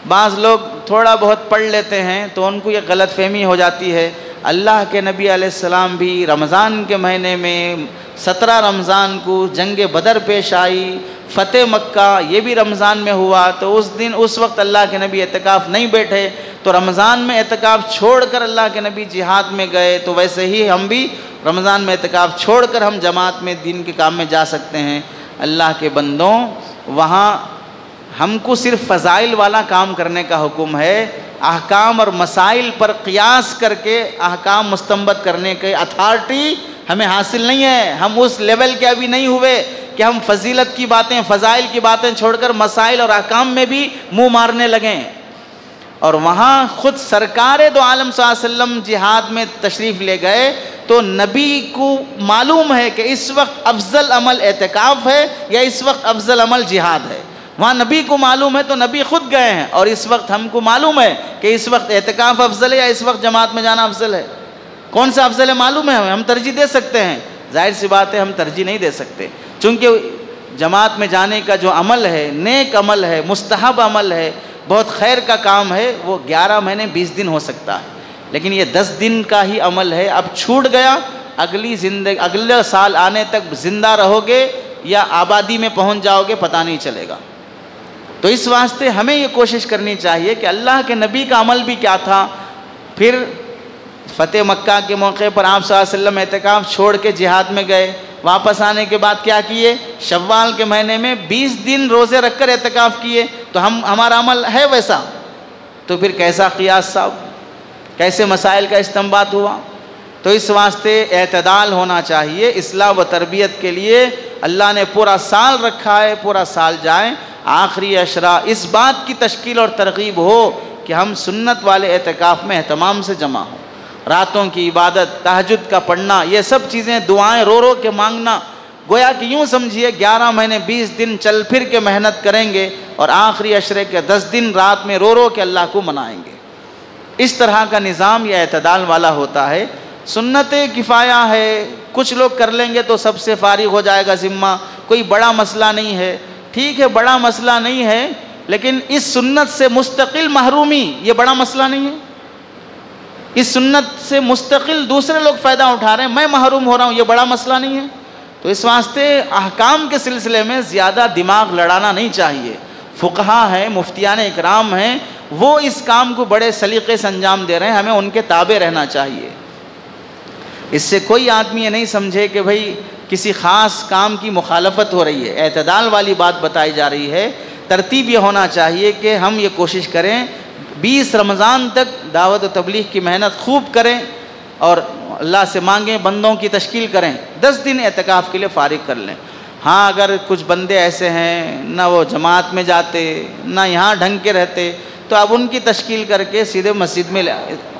بعض لوگ تھوڑا بہت پڑھ لیتے ہیں تو ان کو یہ غلط فہمی ہو جاتی ہے۔ اللہ کے نبی علیہ السلام بھی رمضان کے مہینے میں 17 رمضان کو جنگ بدر پیش آئی، فتح مکہ یہ بھی رمضان میں ہوا، تو اس وقت اللہ کے نبی اعتکاف نہیں بیٹھے، تو رمضان میں اعتکاف چھوڑ کر اللہ کے نبی جہاد میں گئے، تو ویسے ہی ہم بھی رمضان میں اعتکاف چھوڑ کر ہم جماعت میں دین کے کام میں جا سکتے ہیں۔ اللہ کے بندوں، وہاں ہم کو صرف فضائل والا کام کرنے کا حکم ہے، احکام اور مسائل پر قیاس کر کے احکام مستنبط کرنے کے اتھارٹی ہمیں حاصل نہیں ہے۔ ہم اس لیول کے ابھی نہیں ہوئے کہ ہم فضیلت کی باتیں، فضائل کی باتیں چھوڑ کر مسائل اور احکام میں بھی منہ مارنے لگیں۔ اور وہاں خود سرکار دو عالم صلی اللہ علیہ وسلم جہاد میں تشریف لے گئے تو نبی کو معلوم ہے کہ اس وقت افضل عمل اعتکاف ہے یا اس وقت افضل عمل جہاد ہے۔ وہاں نبی کو معلوم ہے تو نبی خود گئے ہیں، اور اس وقت ہم کو معلوم ہے کہ اس وقت اعتکاف افضل ہے یا اس وقت جماعت میں جانا افضل ہے۔ کون سا افضل ہے معلوم ہے ہمیں، ہم ترجیح دے سکتے ہیں۔ ظاہر سی بات ہے ہم ترجیح نہیں دے سکتے، چونکہ جماعت میں جانے کا جو عمل ہے، نیک عمل ہے، مستحب عمل ہے، بہت خیر کا کام ہے، وہ 11 مہینے 20 دن ہو سکتا ہے، لیکن یہ 10 دن کا ہی عمل ہے۔ اب چھوٹ گیا، اگلے سال آنے تک زندہ رہو گے یا آبادی میں پہنچ جاؤ گے پتہ نہیں چلے گا۔ تو اس واسطے ہمیں یہ کوشش کرنی چاہیے کہ اللہ کے نبی کا عمل بھی کیا تھا۔ پھر فتح مکہ کے موقع پر آپ صلی اللہ علیہ وسلم اعتکاف چھوڑ کے جہاد میں گئے، واپس آنے کے بعد کیا کیے؟ شوال کے مہینے میں 20 دن روزے رکھ کر اعتکاف کیے، تو ہمارا عمل ہے ویسا، تو پھر کیسا قیاس صاحب، کیسے مسائل کا استنباط ہوا؟ تو اس واسطے اعتدال ہونا چاہیے۔ اصلاح و تربیت کے لیے اللہ نے پورا سال رکھا ہے، پورا سال جائیں، آخری عشرہ اس بات کی تشکیل اور ترغیب ہو کہ ہم سنت والے اعتکاف میں اہتمام سے جمع ہوں۔ راتوں کی عبادت، تہجد کا پڑھنا، یہ سب چیزیں، دعائیں رو رو کے مانگنا، گویا کہ یوں سمجھیے 11 مہینے 20 دن چل پھر کے محنت کریں گے اور آخری عشرے کے 10 دن رات میں رو رو کے اللہ کو منائیں گے۔ اس طرح کا نظام یہ اعتدال والا ہوتا ہے۔ سنت کفایہ ہے، کچھ لوگ کر لیں گے تو سب سے فارغ ہو جائے گا ذمہ، کوئی بڑا مسئلہ نہیں ہے۔ ٹھیک ہے، بڑا مسئلہ نہیں ہے، لیکن اس سنت سے مستقل محرومی یہ بڑا مسئلہ نہیں ہے۔ اس سنت سے مستقل دوسرے لوگ فائدہ اٹھا رہے ہیں، میں محروم ہو رہا ہوں، یہ بڑا مسئلہ نہیں ہے۔ تو اس واسطے احکام کے سلسلے میں زیادہ دماغ لڑانا نہیں چاہیے۔ فقہا ہیں، مفتیان اکرام ہیں، وہ اس کام کو بڑے سلیقے سے انجام دے رہے ہیں، ہمیں ان کے تابع رہنا چاہیے۔ اس سے کوئی آدمی یہ نہیں سمجھے کہ بھئی کسی خاص کام کی مخالفت ہو رہی ہے، اعتدال والی بات بتائی جا رہی ہے۔ ترتیب یہ ہونا چاہیے کہ ہم یہ کوشش کریں 20 رمضان تک دعوت و تبلیغ کی محنت خوب کریں اور اللہ سے مانگیں، بندوں کی تشکیل کریں، 10 دن اعتکاف کے لیے فارغ کر لیں۔ ہاں اگر کچھ بندے ایسے ہیں نہ وہ جماعت میں جاتے نہ یہاں ڈھنگ کے رہتے تو اب ان کی تشکیل کر کے سیدھے مسجد میں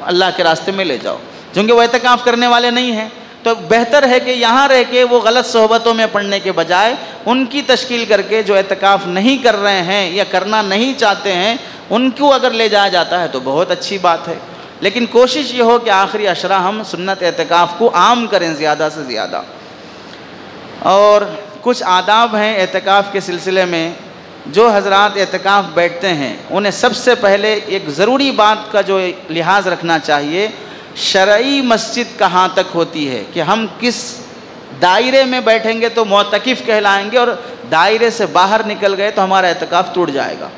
اللہ کے راستے میں لے جاؤ، چونکہ وہ اعتکاف کرنے والے نہیں ہیں، تو بہتر ہے کہ یہاں رہ کے وہ غلط صحبتوں میں پڑھنے کے بجائے ان کی تشکیل کر کے جو اعتکاف نہیں کر رہے ہیں یا کرنا نہیں چاہتے ہیں ان کو اگر لے جایا جاتا ہے تو بہت اچھی بات ہے۔ لیکن کوشش یہ ہو کہ آخری عشرہ ہم سنت اعتکاف کو عام کریں زیادہ سے زیادہ۔ اور کچھ آداب ہیں اعتکاف کے سلسلے میں، جو حضرات اعتکاف بیٹھتے ہیں انہیں سب سے پہلے ایک ضروری بات کا جو لحاظ رکھنا چاہیے، شرعی مسجد کہاں تک ہوتی ہے، کہ ہم کس دائرے میں بیٹھیں گے تو معتکف کہلائیں گے اور دائرے سے باہر نکل گئے تو ہمارا اعتکاف ٹوٹ جائے گا۔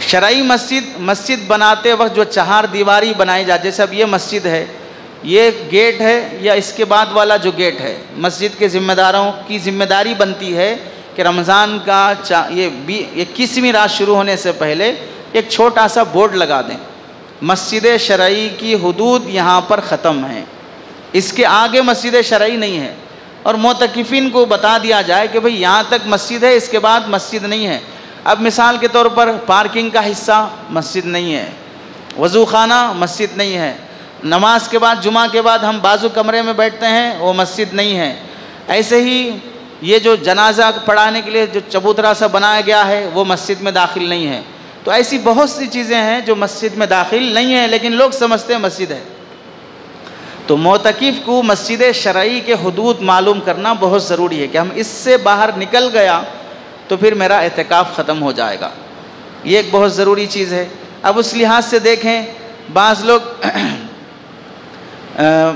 شرعی مسجد بناتے وقت جو 4 دیواری بنائی جاتی ہے، جیسے اب یہ مسجد ہے، یہ گیٹ ہے یا اس کے بعد والا جو گیٹ ہے، مسجد کے ذمہ داروں کی ذمہ داری بنتی ہے کہ رمضان کا یہ 21ویں رات شروع ہونے سے پہلے ایک چھوٹا سا بورڈ لگا دیں، مسجد شرعی کی حدود یہاں پر ختم ہیں، اس کے آگے مسجد شرعی نہیں ہے، اور معتکفین کو بتا دیا جائے کہ بھئی یہاں تک مسجد ہے، اس کے بعد مسجد نہیں ہے۔ اب مثال کے طور پر پارکنگ کا حصہ مسجد نہیں ہے، وضو خانہ مسجد نہیں ہے، نماز کے بعد جمعہ کے بعد ہم بازو کمرے میں بیٹھتے ہیں وہ مسجد نہیں ہے۔ ایسے ہی یہ جو جنازہ پڑھانے کے لیے جو چبوترا سا بنایا گیا ہے وہ مسجد میں داخل نہیں ہے۔ تو ایسی بہت سی چیزیں ہیں جو مسجد میں داخل نہیں ہیں لیکن لوگ سمجھتے ہیں مسجد ہے۔ تو معتکف کو مسجد شرعی کے حدود معلوم کرنا بہت ضروری ہے کہ ہم اس سے باہر نکل گیا تو پھر میرا اعتکاف ختم ہو جائے گا، یہ ایک بہت ضروری چیز ہے۔ اب اس لحاظ سے دیکھیں، بعض لوگ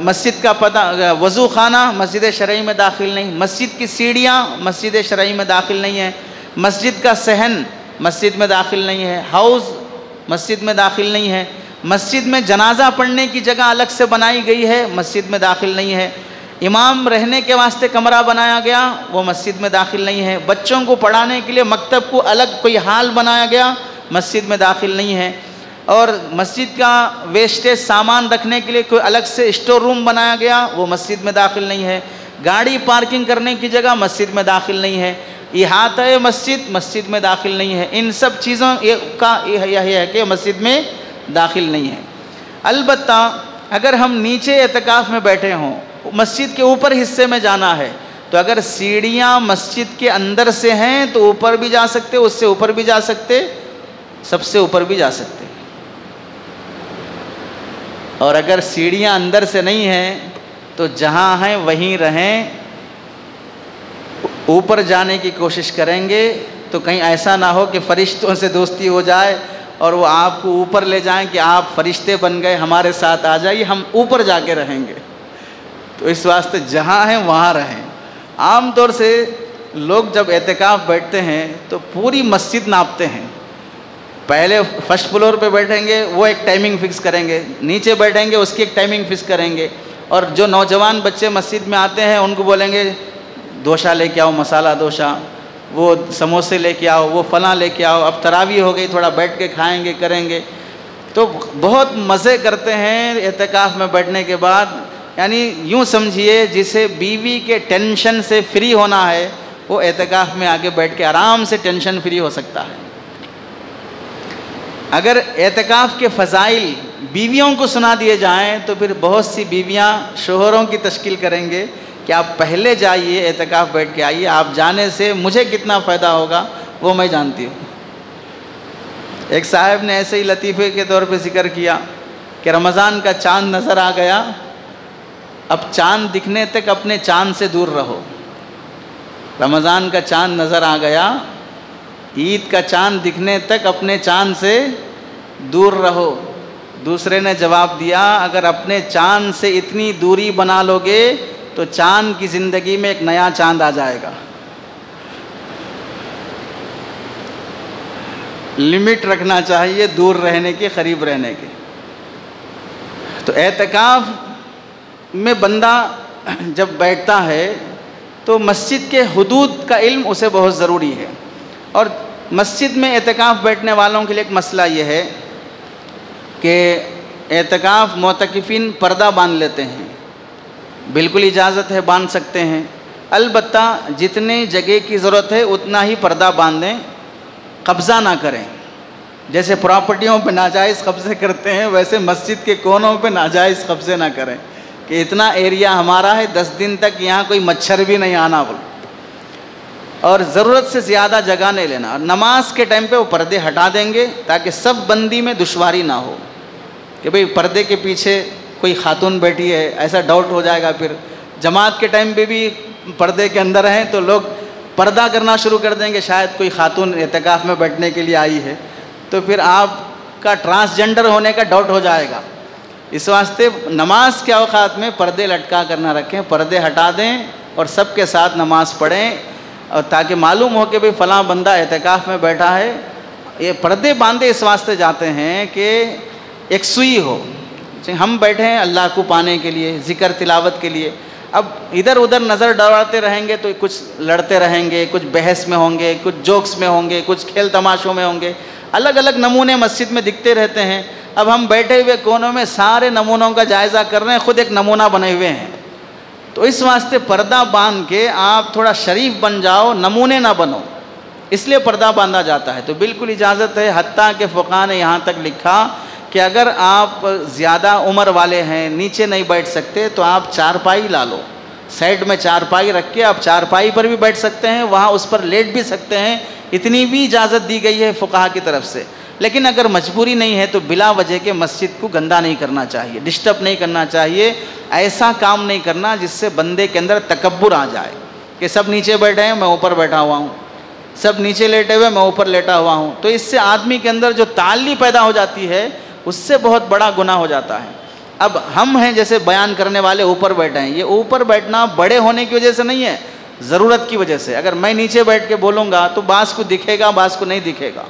مسجد کا پتہ، وضو خانہ مسجد شرعی میں داخل نہیں، مسجد کی سیڑھیاں مسجد شرعی میں داخل نہیں ہیں، مسجد کا صحن مسجد میں داخل نہیں ہے، حوض مسجد میں داخل نہیں ہے، مسجد میں جنازہ پڑھنے کی جگہ الگ سے بنائی گئی ہے، مسجد میں داخل نہیں ہے، امام رہنے کے واسطے کمرہ بنایا گیا وہ مسجد میں داخل نہیں ہے، بچوں کو پڑھانے کے لیے مکتب کو الگ کوئی ہال بنایا گیا مسجد میں داخل نہیں ہے، اور مسجد کا ویسٹیج سامان رکھنے کے لیے کوئی الگ سے اسٹور روم بنایا گیا وہ مسجد میں داخل نہیں ہے، گاڑی پارکنگ کرنے کی جگہ مسجد میں داخل نہیں ہے، احاطہ مسجد مسجد میں داخل نہیں ہے۔ ان سب چیزوں کا یہ ہے کہ مسجد میں داخل نہیں ہے۔ البتہ اگر ہم نیچے اعتکاف میں بیٹھے ہوں، مسجد کے اوپر حصے میں جانا ہے، تو اگر سیڑھیاں مسجد کے اندر سے ہیں تو اوپر بھی جا سکتے، اس سے اوپر بھی جا سکتے، سب سے اوپر بھی جا سکتے، اور اگر سیڑھیاں اندر سے نہیں ہیں تو جہاں ہیں وہیں رہیں، اوپر جانے کی کوشش کریں گے تو کہیں ایسا نہ ہو کہ فرشتوں سے دوستی ہو جائے اور وہ آپ کو اوپر لے جائیں کہ آپ فرشتے بن گئے، ہمارے ساتھ آ جائیے، ہم اوپر جا کے رہیں گے۔ تو اس واسطے جہاں ہیں وہاں رہیں۔ عام طور سے لوگ جب اعتکاف بیٹھتے ہیں تو پوری مسجد ناپتے ہیں، پہلے فرسٹ فلور پہ بیٹھیں گے وہ ایک ٹائمنگ فکس کریں گے، نیچے بیٹھیں گے اس کی ایک ٹائمنگ فکس کریں گے، اور جو نوجوان بچے مسجد میں آتے ہیں ان کو بولیں گے دوشا لے کے آؤ، مسالہ دوشا، وہ سموسے لے کے آؤ، وہ فلاں لے کے آؤ، اب تراویح ہو گئی تھوڑا بیٹھ کے کھائیں گے کریں گے، تو بہت مزے کرتے ہیں اعتکاف میں بیٹھنے کے بعد۔ یعنی یوں سمجھیے جسے بیوی کے ٹینشن سے فری ہونا ہے وہ اعتکاف میں آگے بیٹھ کے آرام سے ٹینشن فری ہو سکتا ہے۔ اگر اعتکاف کے فضائل بیویوں کو سنا دیے جائیں تو پھر بہت سی بیویاں شوہروں کی تشکیل کریں گے کہ آپ پہلے جائیے اعتکاف بیٹھ کے آئیے، آپ جانے سے مجھے کتنا فائدہ ہوگا وہ میں جانتی ہوں۔ ایک صاحب نے ایسے ہی لطیفے کے طور پہ ذکر کیا کہ رمضان کا چاند نظر آ گیا، اب چاند دکھنے تک اپنے چاند سے دور رہو۔ رمضان کا چاند نظر آ گیا، عید کا چاند دکھنے تک اپنے چاند سے دور رہو۔ دوسرے نے جواب دیا، اگر اپنے چاند سے اتنی دوری بنا لو گے تو چاند کی زندگی میں ایک نیا چاند آ جائے گا۔ لمٹ رکھنا چاہیے دور رہنے کے، قریب رہنے کے۔ تو اعتکاف میں بندہ جب بیٹھتا ہے تو مسجد کے حدود کا علم اسے بہت ضروری ہے۔ اور مسجد میں اعتکاف بیٹھنے والوں کے لیے ایک مسئلہ یہ ہے کہ اعتکاف معتکفین پردہ باندھ لیتے ہیں، بالکل اجازت ہے، باندھ سکتے ہیں، البتہ جتنے جگہ کی ضرورت ہے اتنا ہی پردہ باندھیں، قبضہ نہ کریں۔ جیسے پراپرٹیوں پہ ناجائز قبضے کرتے ہیں، ویسے مسجد کے کونوں پہ ناجائز قبضے نہ کریں کہ اتنا ایریا ہمارا ہے، 10 دن تک یہاں کوئی مچھر بھی نہیں آنا بول۔ اور ضرورت سے زیادہ جگہ نہیں لینا۔ اور نماز کے ٹائم پہ وہ پردے ہٹا دیں گے تاکہ صف بندی میں دشواری نہ ہو کہ بھئی پردے کے پیچھے کوئی خاتون بیٹھی ہے، ایسا ڈاؤٹ ہو جائے گا۔ پھر جماعت کے ٹائم پہ بھی پردے کے اندر ہیں تو لوگ پردہ کرنا شروع کر دیں گے، شاید کوئی خاتون اعتکاف میں بیٹھنے کے لیے آئی ہے، تو پھر آپ کا ٹرانسجنڈر ہونے کا ڈاؤٹ ہو جائے گا۔ اس واسطے نماز کے اوقات میں پردے لٹکا کر نہ رکھیں، پردے ہٹا دیں اور سب کے ساتھ نماز پڑھیں، اور تاکہ معلوم ہو کہ بھئی فلاں بندہ اعتکاف میں بیٹھا ہے۔ یہ پردے باندھے اس واسطے جاتے ہیں کہ ایک سوئی ہو، ہم بیٹھے ہیں اللہ کو پانے کے لیے، ذکر تلاوت کے لیے۔ اب ادھر ادھر نظر دوڑاتے رہیں گے تو کچھ لڑتے رہیں گے، کچھ بحث میں ہوں گے، کچھ جوکس میں ہوں گے، کچھ کھیل تماشوں میں ہوں گے، الگ الگ نمونے مسجد میں دکھتے رہتے ہیں۔ اب ہم بیٹھے ہوئے کونوں میں سارے نمونوں کا جائزہ کر رہے ہیں، خود ایک نمونہ بنے ہوئے ہیں۔ تو اس واسطے پردہ باندھ کے آپ تھوڑا شریف بن جاؤ، نمونے نہ بنو، اس لیے پردہ باندھا جاتا ہے۔ تو بالکل اجازت ہے، حتیٰ کہ فقہاء نے یہاں تک لکھا کہ اگر آپ زیادہ عمر والے ہیں، نیچے نہیں بیٹھ سکتے، تو آپ چارپائی لا لو، سائڈ میں چارپائی رکھ کے آپ چارپائی پر بھی بیٹھ سکتے ہیں، وہاں اس پر لیٹ بھی سکتے ہیں، اتنی بھی اجازت دی گئی ہے فقہاء کی طرف سے۔ لیکن اگر مجبوری نہیں ہے تو بلا وجہ کے مسجد کو گندا نہیں کرنا چاہیے، ڈسٹرب نہیں کرنا چاہیے، ایسا کام نہیں کرنا جس سے بندے کے اندر تکبر آ جائے کہ سب نیچے بیٹھے ہیں میں اوپر بیٹھا ہوا ہوں، سب نیچے لیٹے ہوئے میں اوپر لیٹا ہوا ہوں۔ تو اس سے آدمی کے اندر جو تعلی پیدا ہو جاتی ہے اس سے بہت بڑا گناہ ہو جاتا ہے۔ اب ہم ہیں جیسے بیان کرنے والے اوپر بیٹھے ہیں، یہ اوپر بیٹھنا بڑے ہونے کی وجہ سے نہیں ہے، ضرورت کی وجہ سے۔ اگر میں نیچے بیٹھ کے بولوں گا تو بعض کو دکھے گا، بعض کو نہیں دکھے گا،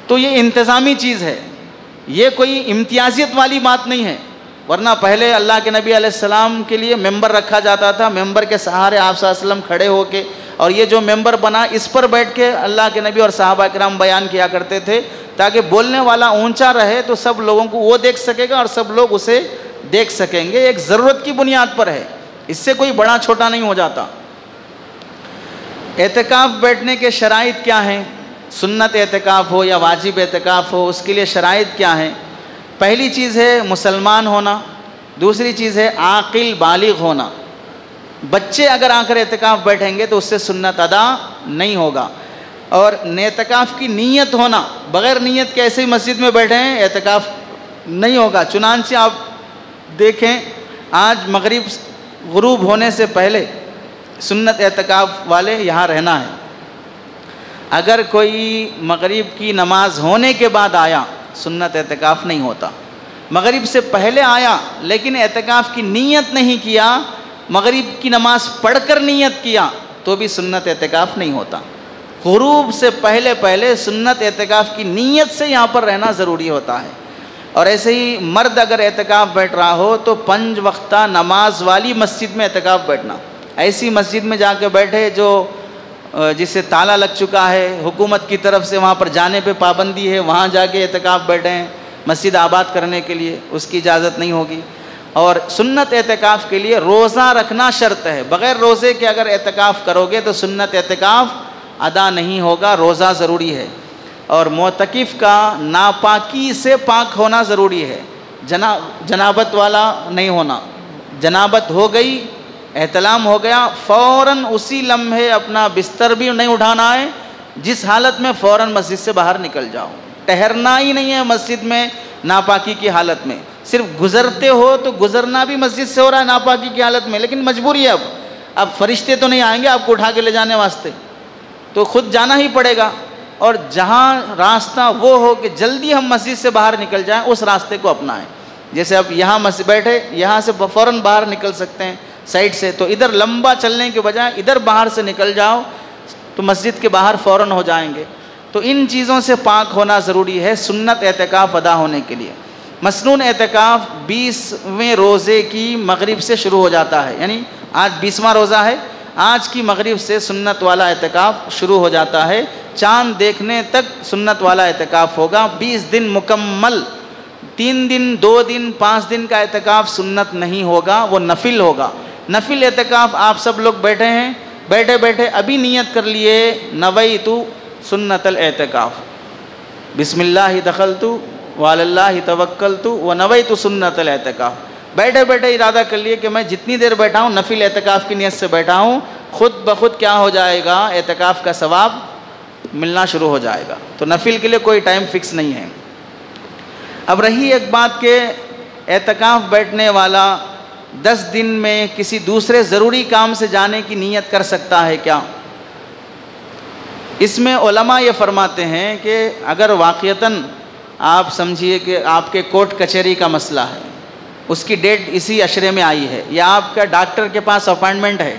تو یہ انتظامی چیز ہے، یہ کوئی امتیازیت والی بات نہیں ہے۔ ورنہ پہلے اللہ کے نبی علیہ السلام کے لیے ممبر رکھا جاتا تھا، ممبر کے سہارے آپ صلی اللہ علیہ وسلم کھڑے ہو کے، اور یہ جو ممبر بنا اس پر بیٹھ کے اللہ کے نبی اور صحابہ کرام بیان کیا کرتے تھے، تاکہ بولنے والا اونچا رہے تو سب لوگوں کو وہ دیکھ سکے گا اور سب لوگ اسے دیکھ سکیں گے۔ ایک ضرورت کی بنیاد پر ہے، اس سے کوئی بڑا چھوٹا نہیں ہو جاتا۔ اعتکاف بیٹھنے کے شرائط کیا ہیں؟ سنت اعتکاف ہو یا واجب اعتکاف ہو، اس کے لیے شرائط کیا ہیں؟ پہلی چیز ہے مسلمان ہونا، دوسری چیز ہے عاقل بالغ ہونا۔ بچے اگر آ کر اعتکاف بیٹھیں گے تو اس سے سنت ادا نہیں ہوگا۔ اور اعتکاف کی نیت ہونا، بغیر نیت کے ایسے ہی مسجد میں بیٹھے ہیں اعتکاف نہیں ہوگا۔ چنانچہ آپ دیکھیں آج مغرب غروب ہونے سے پہلے سنت اعتکاف والے یہاں رہنا ہے۔ اگر کوئی مغرب کی نماز ہونے کے بعد آیا سنت اعتکاف نہیں ہوتا۔ مغرب سے پہلے آیا لیکن اعتکاف کی نیت نہیں کیا، مغرب کی نماز پڑھ کر نیت کیا تو بھی سنت اعتکاف نہیں ہوتا۔ غروب سے پہلے پہلے سنت اعتکاف کی نیت سے یہاں پر رہنا ضروری ہوتا ہے۔ اور ایسے ہی مرد اگر اعتکاف بیٹھ رہا ہو تو 5 وقتہ نماز والی مسجد میں اعتکاف بیٹھنا، ایسی مسجد میں جا کے بیٹھے جو جسے تالا لگ چکا ہے، حکومت کی طرف سے وہاں پر جانے پہ پابندی ہے، وہاں جا کے اعتکاف بیٹھے ہیں مسجد آباد کرنے کے لیے، اس کی اجازت نہیں ہوگی۔ اور سنت اعتکاف کے لیے روزہ رکھنا شرط ہے، بغیر روزے کے اگر اعتکاف کرو گے تو سنت اعتکاف ادا نہیں ہوگا، روزہ ضروری ہے۔ اور معتکف کا ناپاکی سے پاک ہونا ضروری ہے، جنابت والا نہیں ہونا۔ جنابت ہو گئی احتلام ہو گیا، فوراً اسی لمحے اپنا بستر بھی نہیں اٹھانا ہے، جس حالت میں فوراً مسجد سے باہر نکل جاؤ، ٹھہرنا ہی نہیں ہے مسجد میں ناپاکی کی حالت میں، صرف گزرتے ہو تو گزرنا بھی مسجد سے ہو رہا ہے ناپاکی کی حالت میں، لیکن مجبوری ہے اب فرشتے تو نہیں آئیں گے آپ کو اٹھا کے لے جانے واسطے، تو خود جانا ہی پڑے گا، اور جہاں راستہ وہ ہو کہ جلدی ہم مسجد سے باہر نکل جائیں اس راستے کو اپنائیں، جیسے اب یہاں بیٹھے یہاں سے فوراً باہر نکل سکتے ہیں سائڈ سے، تو ادھر لمبا چلنے کے بجائے ادھر باہر سے نکل جاؤ تو مسجد کے باہر فوراً ہو جائیں گے۔ تو ان چیزوں سے پاک ہونا ضروری ہے سنت اعتکاف ادا ہونے کے لیے۔ مسنون اعتکاف 20ویں روزے کی مغرب سے شروع ہو جاتا ہے، یعنی آج 20واں روزہ ہے، آج کی مغرب سے سنت والا اعتکاف شروع ہو جاتا ہے، چاند دیکھنے تک سنت والا اعتکاف ہوگا، 20 دن مکمل، 3 دن 2 دن 5 دن کا اعتکاف سنت نہیں ہوگا، وہ نفل ہوگا۔ نفل اعتکاف آپ سب لوگ بیٹھے ہیں، بیٹھے بیٹھے ابھی نیت کر لیے نویت سنت الاعتکاف، بسم اللہ دخلت وعلی اللہ توکلت ونویت سنت الاعتکاف، بیٹھے بیٹھے ارادہ کر لیے کہ میں جتنی دیر بیٹھا ہوں نفل اعتکاف کی نیت سے بیٹھا ہوں، خود بخود کیا ہو جائے گا، اعتکاف کا ثواب ملنا شروع ہو جائے گا۔ تو نفل کے لیے کوئی ٹائم فکس نہیں ہے۔ اب رہی ایک بات کہ اعتکاف بیٹھنے والا 10 دن میں کسی دوسرے ضروری کام سے جانے کی نیت کر سکتا ہے کیا؟ اس میں علماء یہ فرماتے ہیں کہ اگر واقعتاً آپ سمجھیے کہ آپ کے کورٹ کچہری کا مسئلہ ہے، اس کی ڈیٹ اسی عشرے میں آئی ہے، یا آپ کا ڈاکٹر کے پاس اپائنٹمنٹ ہے،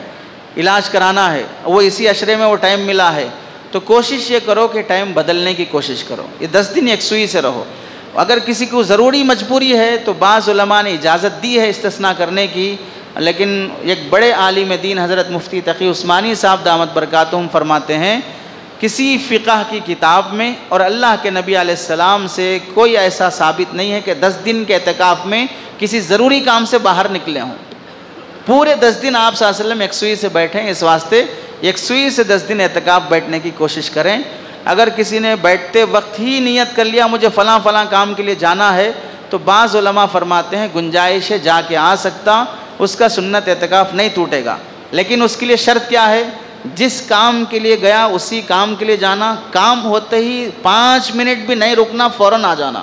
علاج کرانا ہے، وہ اسی عشرے میں وہ ٹائم ملا ہے، تو کوشش یہ کرو کہ ٹائم بدلنے کی کوشش کرو، یہ 10 دن یکسوئی سے رہو۔ اگر کسی کو ضروری مجبوری ہے تو بعض علماء نے اجازت دی ہے استثناء کرنے کی، لیکن ایک بڑے عالم دین حضرت مفتی تقی عثمانی صاحب دامت برکاتہم فرماتے ہیں کسی فقہ کی کتاب میں اور اللہ کے نبی علیہ السلام سے کوئی ایسا ثابت نہیں ہے کہ 10 دن کے اعتکاف میں کسی ضروری کام سے باہر نکلے ہوں۔ پورے 10 دن آپ صلی اللہ علیہ وسلم یکسوئی سے بیٹھیں، اس واسطے یکسوئی سے 10 دن اعتکاف بیٹھنے کی کوشش کریں۔ اگر کسی نے بیٹھتے وقت ہی نیت کر لیا مجھے فلاں فلاں کام کے لیے جانا ہے، تو بعض علماء فرماتے ہیں گنجائش ہے جا کے آ سکتا، اس کا سنت اعتکاف نہیں ٹوٹے گا، لیکن اس کے لیے شرط کیا ہے، جس کام کے لیے گیا اسی کام کے لیے جانا، کام ہوتے ہی 5 منٹ بھی نہیں رکنا، فوراً آ جانا۔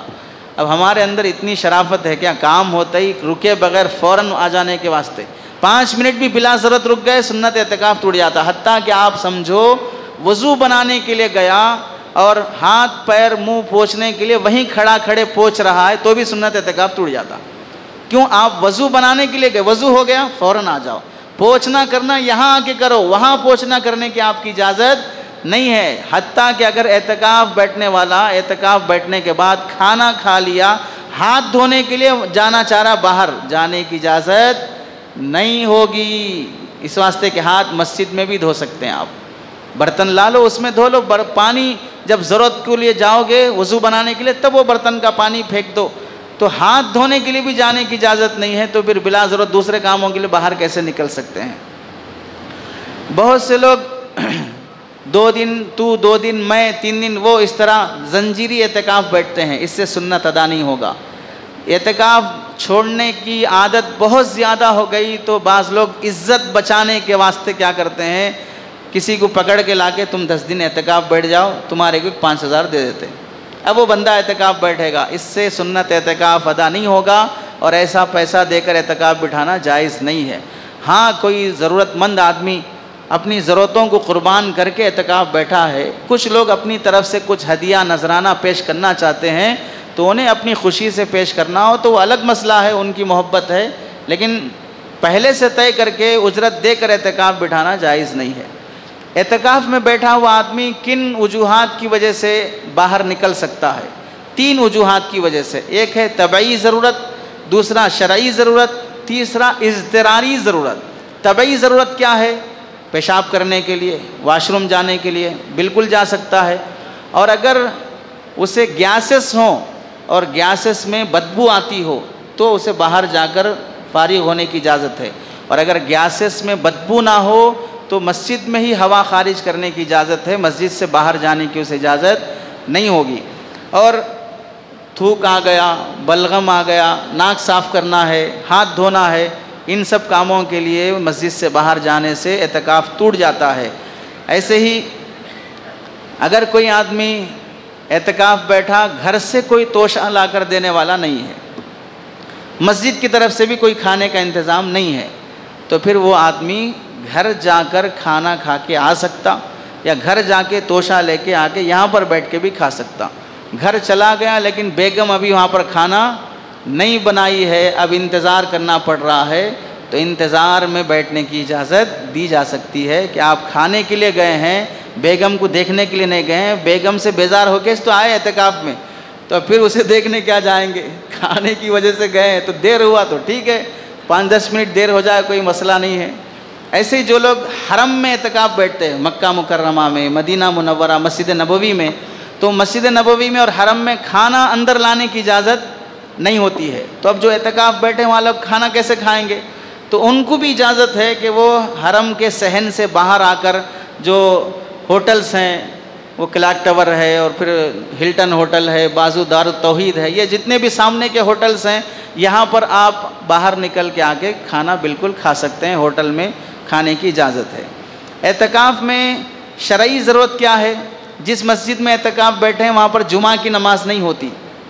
اب ہمارے اندر اتنی شرافت ہے کیا کام ہوتے ہی رکے بغیر فوراً آ جانے کے واسطے؟ 5 منٹ بھی بلا ضرورت رک گئے سنت اعتکاف ٹوٹ جاتا، حتیٰ کہ آپ سمجھو وضو بنانے کے لیے گیا اور ہاتھ پیر منہ پوچھنے کے لیے وہیں کھڑا کھڑے پوچھ رہا ہے تو بھی سنت اعتکاف ٹوٹ جاتا۔ کیوں؟ آپ وضو بنانے کے لیے گئے، وضو ہو گیا فوراً آ جاؤ، پوچھنا کرنا یہاں آ کے کرو، وہاں پوچھنا کرنے کی آپ کی اجازت نہیں ہے۔ حتیٰ کہ اگر اعتکاف بیٹھنے والا اعتکاف بیٹھنے کے بعد کھانا کھا لیا، ہاتھ دھونے کے لیے جانا چاہ رہا، باہر جانے کی اجازت نہیں ہوگی، اس واسطے کہ ہاتھ مسجد میں بھی دھو سکتے ہیں، آپ برتن لا لو اس میں دھو لو، پانی جب ضرورت کے لیے جاؤ گے وضو بنانے کے لیے تب وہ برتن کا پانی پھینک دو، تو ہاتھ دھونے کے لیے بھی جانے کی اجازت نہیں ہے، تو پھر بلا ضرورت دوسرے کاموں کے لیے باہر کیسے نکل سکتے ہیں؟ بہت سے لوگ 2 دن تو 2 دن میں 3 دن وہ، اس طرح زنجیری اعتکاف بیٹھتے ہیں، اس سے سنت ادا نہیں ہوگا۔ اعتکاف چھوڑنے کی عادت بہت زیادہ ہو گئی تو بعض لوگ عزت بچانے کے واسطے کیا کرتے ہیں، کسی کو پکڑ کے لا کے تم 10 دن اعتکاف بیٹھ جاؤ، تمہارے کو 5000 دے دیتے، اب وہ بندہ اعتکاف بیٹھے گا، اس سے سنت اعتکاف ادا نہیں ہوگا، اور ایسا پیسہ دے کر اعتکاف بٹھانا جائز نہیں ہے۔ ہاں کوئی ضرورت مند آدمی اپنی ضرورتوں کو قربان کر کے اعتکاف بیٹھا ہے، کچھ لوگ اپنی طرف سے کچھ ہدیہ نذرانہ پیش کرنا چاہتے ہیں تو انہیں اپنی خوشی سے پیش کرنا ہو تو وہ الگ مسئلہ ہے، ان کی محبت ہے، لیکن پہلے سے طے کر کے اجرت دے کر اعتکاف بٹھانا جائز نہیں ہے۔ اعتکاف میں بیٹھا ہوا آدمی کن وجوہات کی وجہ سے باہر نکل سکتا ہے؟ 3 وجوہات کی وجہ سے، ایک ہے طبعی ضرورت، دوسرا شرعی ضرورت، تیسرا اضطراری ضرورت۔ طبعی ضرورت کیا ہے؟ پیشاب کرنے کے لیے، واش روم جانے کے لیے بالکل جا سکتا ہے، اور اگر اسے گیسز ہوں اور گیسز میں بدبو آتی ہو تو اسے باہر جا کر فارغ ہونے کی اجازت ہے، اور اگر گیسز میں بدبو نہ ہو تو مسجد میں ہی ہوا خارج کرنے کی اجازت ہے، مسجد سے باہر جانے کی اسے اجازت نہیں ہوگی۔ اور تھوک آ گیا، بلغم آ گیا، ناک صاف کرنا ہے، ہاتھ دھونا ہے، ان سب کاموں کے لیے مسجد سے باہر جانے سے اعتکاف ٹوٹ جاتا ہے۔ ایسے ہی اگر کوئی آدمی اعتکاف بیٹھا، گھر سے کوئی توشہ لا کر دینے والا نہیں ہے، مسجد کی طرف سے بھی کوئی کھانے کا انتظام نہیں ہے، تو پھر وہ آدمی گھر جا کر کھانا کھا کے آ سکتا، یا گھر جا کے توشہ لے کے آ کے یہاں پر بیٹھ کے بھی کھا سکتا۔ گھر چلا گیا لیکن بیگم ابھی وہاں پر کھانا نہیں بنائی ہے، اب انتظار کرنا پڑ رہا ہے، تو انتظار میں بیٹھنے کی اجازت دی جا سکتی ہے کہ آپ کھانے کے لیے گئے ہیں، بیگم کو دیکھنے کے لیے نہیں گئے ہیں، بیگم سے بیزار ہو کے تو آئے اعتکاف میں، تو پھر اسے دیکھنے کیا جائیں گے؟ کھانے کی وجہ سے گئے ہیں تو دیر ہوا تو ٹھیک ہے، 5-10 منٹ دیر ہو جائے کوئی مسئلہ نہیں ہے۔ ایسے ہی جو لوگ حرم میں اعتکاف بیٹھتے ہیں، مکہ مکرمہ میں، مدینہ منورہ، مسجد نبوی میں، تو مسجد نبوی میں اور حرم میں کھانا اندر لانے کی اجازت نہیں ہوتی ہے، تو اب جو اعتکاف بیٹھے ہیں وہاں لوگ کھانا کیسے کھائیں گے؟ تو ان کو بھی اجازت ہے کہ وہ حرم کے صحن سے باہر آ کر جو ہوٹلز ہیں، وہ کلاک ٹاور ہے اور پھر ہلٹن ہوٹل ہے، بازو دار التوحید ہے، یہ جتنے بھی سامنے کے ہوٹلز ہیں، یہاں پر آپ باہر نکل کے آ کے کھانا بالکل کھا سکتے ہیں، ہوٹل میں کھانے کی اجازت ہے۔ اعتکاف میں شرعی ضرورت کیا ہے؟ جس مسجد میں اعتکاف بیٹھے ہیں وہاں پر جمعہ کی نماز نہیں ہوتی،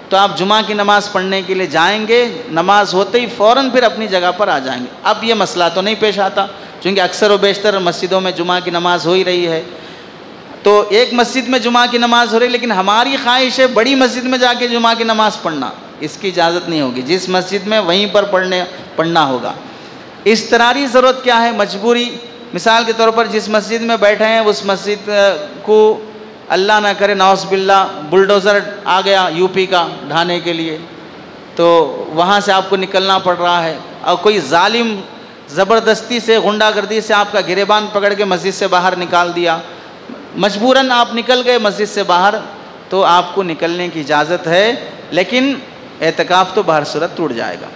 تو آپ جمعہ کی نماز پڑھنے کے لیے جائیں گے، نماز ہوتے ہی فوراً پھر اپنی جگہ پر آ جائیں گے۔ اب یہ مسئلہ تو نہیں پیش آتا، چونکہ اکثر و بیشتر مسجدوں میں جمعہ کی نماز ہو ہی رہی ہے، تو ایک مسجد میں جمعہ کی نماز ہو رہی ہے، لیکن ہماری خواہش ہے بڑی مسجد میں جا کے جمعہ کی نماز پڑھنا، اس کی اجازت نہیں ہوگی، جس مسجد میں وہیں پر پڑھنا ہوگا۔ اضطراری ضرورت کیا ہے؟ مجبوری، مثال کے طور پر جس مسجد میں بیٹھے ہیں اس مسجد کو اللہ نہ کرے نعوذ باللہ بلڈوزر آ گیا یو پی کا ڈھانے کے لیے، تو وہاں سے آپ کو نکلنا پڑ رہا ہے، اور کوئی ظالم زبردستی سے غنڈہ گردی سے آپ کا گریبان پکڑ کے مسجد سے باہر نکال دیا، مجبوراً آپ نکل گئے مسجد سے باہر، تو آپ کو نکلنے کی اجازت ہے، لیکن اعتکاف تو بہر صورت ٹوٹ جائے گا،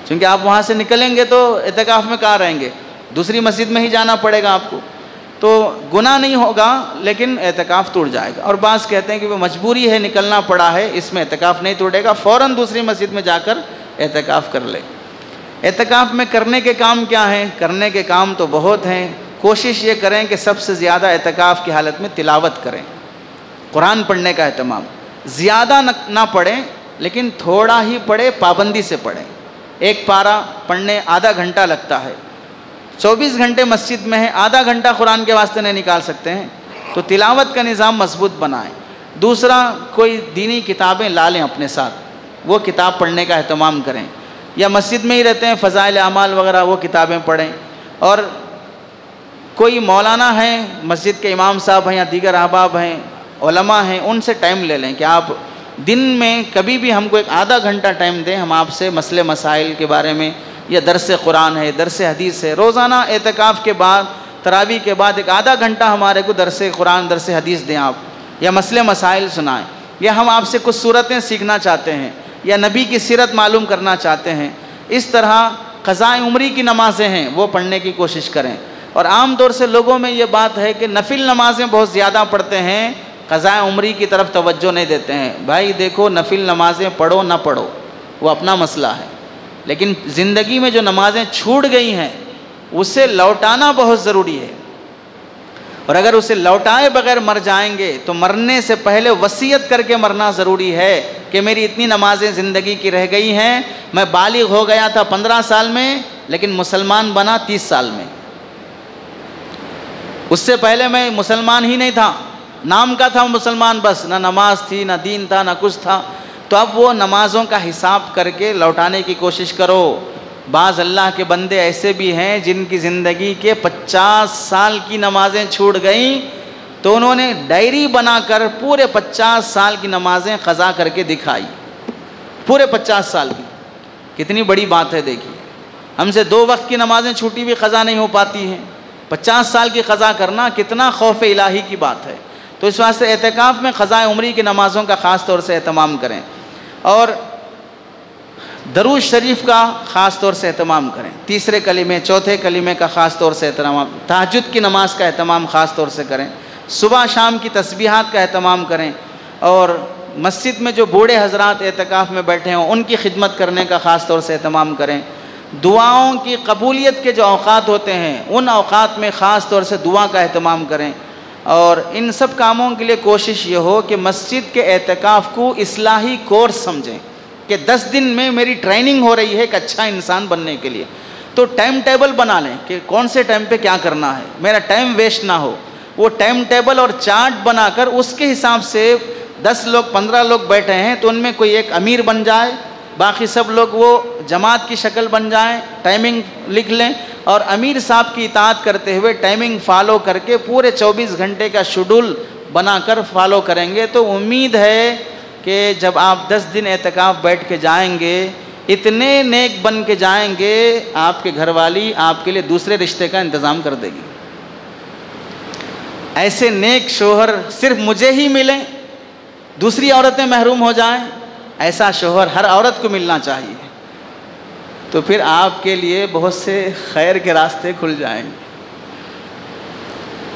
کیونکہ آپ وہاں سے نکلیں گے تو اعتکاف میں کہاں رہیں گے؟ دوسری مسجد میں ہی جانا پڑے گا آپ کو، تو گناہ نہیں ہوگا لیکن اعتکاف ٹوٹ جائے گا۔ اور بعض کہتے ہیں کہ وہ مجبوری ہے، نکلنا پڑا ہے، اس میں اعتکاف نہیں ٹوٹے گا، فوراً دوسری مسجد میں جا کر اعتکاف کر لے۔ اعتکاف میں کرنے کے کام کیا ہیں؟ کرنے کے کام تو بہت ہیں، کوشش یہ کریں کہ سب سے زیادہ اعتکاف کی حالت میں تلاوت کریں، قرآن پڑھنے کا اہتمام، زیادہ نہ پڑھیں لیکن تھوڑا ہی پڑھیں، پابندی سے پڑھیں۔ ایک پارہ پڑھنے آدھا گھنٹہ لگتا ہے، 24 گھنٹے مسجد میں ہیں، آدھا گھنٹہ قرآن کے واسطے نہیں نکال سکتے ہیں، تو تلاوت کا نظام مضبوط بنائیں۔ دوسرا، کوئی دینی کتابیں لا لیں اپنے ساتھ، وہ کتاب پڑھنے کا اہتمام کریں، یا مسجد میں ہی رہتے ہیں فضائل اعمال وغیرہ وہ کتابیں پڑھیں، اور کوئی مولانا ہیں، مسجد کے امام صاحب ہیں یا دیگر احباب ہیں، علماء ہیں، ان سے ٹائم لے لیں کہ آپ دن میں کبھی بھی ہم کو ایک آدھا گھنٹہ ٹائم دیں، ہم آپ سے مسئلے مسائل کے بارے میں، یا درس قرآن ہے، درس حدیث ہے، روزانہ اعتکاف کے بعد، تراویح کے بعد ایک آدھا گھنٹہ ہمارے کو درس قرآن، درس حدیث دیں آپ، یا مسئلے مسائل سنائیں، یا ہم آپ سے کچھ صورتیں سیکھنا چاہتے ہیں، یا نبی کی سیرت معلوم کرنا چاہتے ہیں۔ اس طرح قضاء عمری کی نمازیں ہیں وہ پڑھنے کی کوشش کریں۔ اور عام طور سے لوگوں میں یہ بات ہے کہ نفل نمازیں بہت زیادہ پڑھتے ہیں، قضاء عمری کی طرف توجہ نہیں دیتے ہیں۔ بھائی دیکھو، نفل نمازیں پڑھو نہ پڑھو وہ اپنا مسئلہ ہے، لیکن زندگی میں جو نمازیں چھوٹ گئی ہیں اسے لوٹانا بہت ضروری ہے، اور اگر اسے لوٹائے بغیر مر جائیں گے تو مرنے سے پہلے وصیت کر کے مرنا ضروری ہے کہ میری اتنی نمازیں زندگی کی رہ گئی ہیں، میں بالغ ہو گیا تھا 15 سال میں لیکن مسلمان بنا 30 سال میں، اس سے پہلے میں مسلمان ہی نہیں تھا، نام کا تھا مسلمان بس، نہ نماز تھی نہ دین تھا نہ کچھ تھا، تو اب وہ نمازوں کا حساب کر کے لوٹانے کی کوشش کرو۔ بعض اللہ کے بندے ایسے بھی ہیں جن کی زندگی کے 50 سال کی نمازیں چھوٹ گئیں، تو انہوں نے ڈائری بنا کر پورے 50 سال کی نمازیں قضا کر کے دکھائی، پورے 50 سال کی۔ کتنی بڑی بات ہے دیکھیے، ہم سے 2 وقت کی نمازیں چھوٹی بھی قضا نہیں ہو پاتی ہیں، 50 سال کی قضا کرنا کتنا خوف الہی کی بات ہے۔ تو اس واسطے اعتکاف میں قضاء عمری کی نمازوں کا خاص طور سے اہتمام کریں، اور درود شریف کا خاص طور سے اہتمام کریں، تیسرے کلمے چوتھے کلمے کا خاص طور سے اہتمام، تہجد کی نماز کا اہتمام خاص طور سے کریں، صبح شام کی تسبیحات کا اہتمام کریں، اور مسجد میں جو بوڑھے حضرات اعتکاف میں بیٹھے ہوں ان کی خدمت کرنے کا خاص طور سے اہتمام کریں۔ دعاؤں کی قبولیت کے جو اوقات ہوتے ہیں ان اوقات میں خاص طور سے دعا کا اہتمام کریں، اور ان سب کاموں کے لیے کوشش یہ ہو کہ مسجد کے اعتکاف کو اصلاحی کورس سمجھیں کہ 10 دن میں میری ٹریننگ ہو رہی ہے ایک اچھا انسان بننے کے لیے، تو ٹائم ٹیبل بنا لیں کہ کون سے ٹائم پہ کیا کرنا ہے، میرا ٹائم ویسٹ نہ ہو۔ وہ ٹائم ٹیبل اور چارٹ بنا کر اس کے حساب سے 10 لوگ 15 لوگ بیٹھے ہیں تو ان میں کوئی ایک امیر بن جائے، باقی سب لوگ وہ جماعت کی شکل بن جائیں، ٹائمنگ لکھ لیں، اور امیر صاحب کی اطاعت کرتے ہوئے ٹائمنگ فالو کر کے پورے 24 گھنٹے کا شیڈول بنا کر فالو کریں گے تو امید ہے کہ جب آپ 10 دن اعتکاف بیٹھ کے جائیں گے اتنے نیک بن کے جائیں گے، آپ کے گھر والی آپ کے لیے دوسرے رشتے کا انتظام کر دے گی۔ ایسے نیک شوہر صرف مجھے ہی ملیں، دوسری عورتیں محروم ہو جائیں، ایسا شوہر ہر عورت کو ملنا چاہیے، تو پھر آپ کے لیے بہت سے خیر کے راستے کھل جائیں گے۔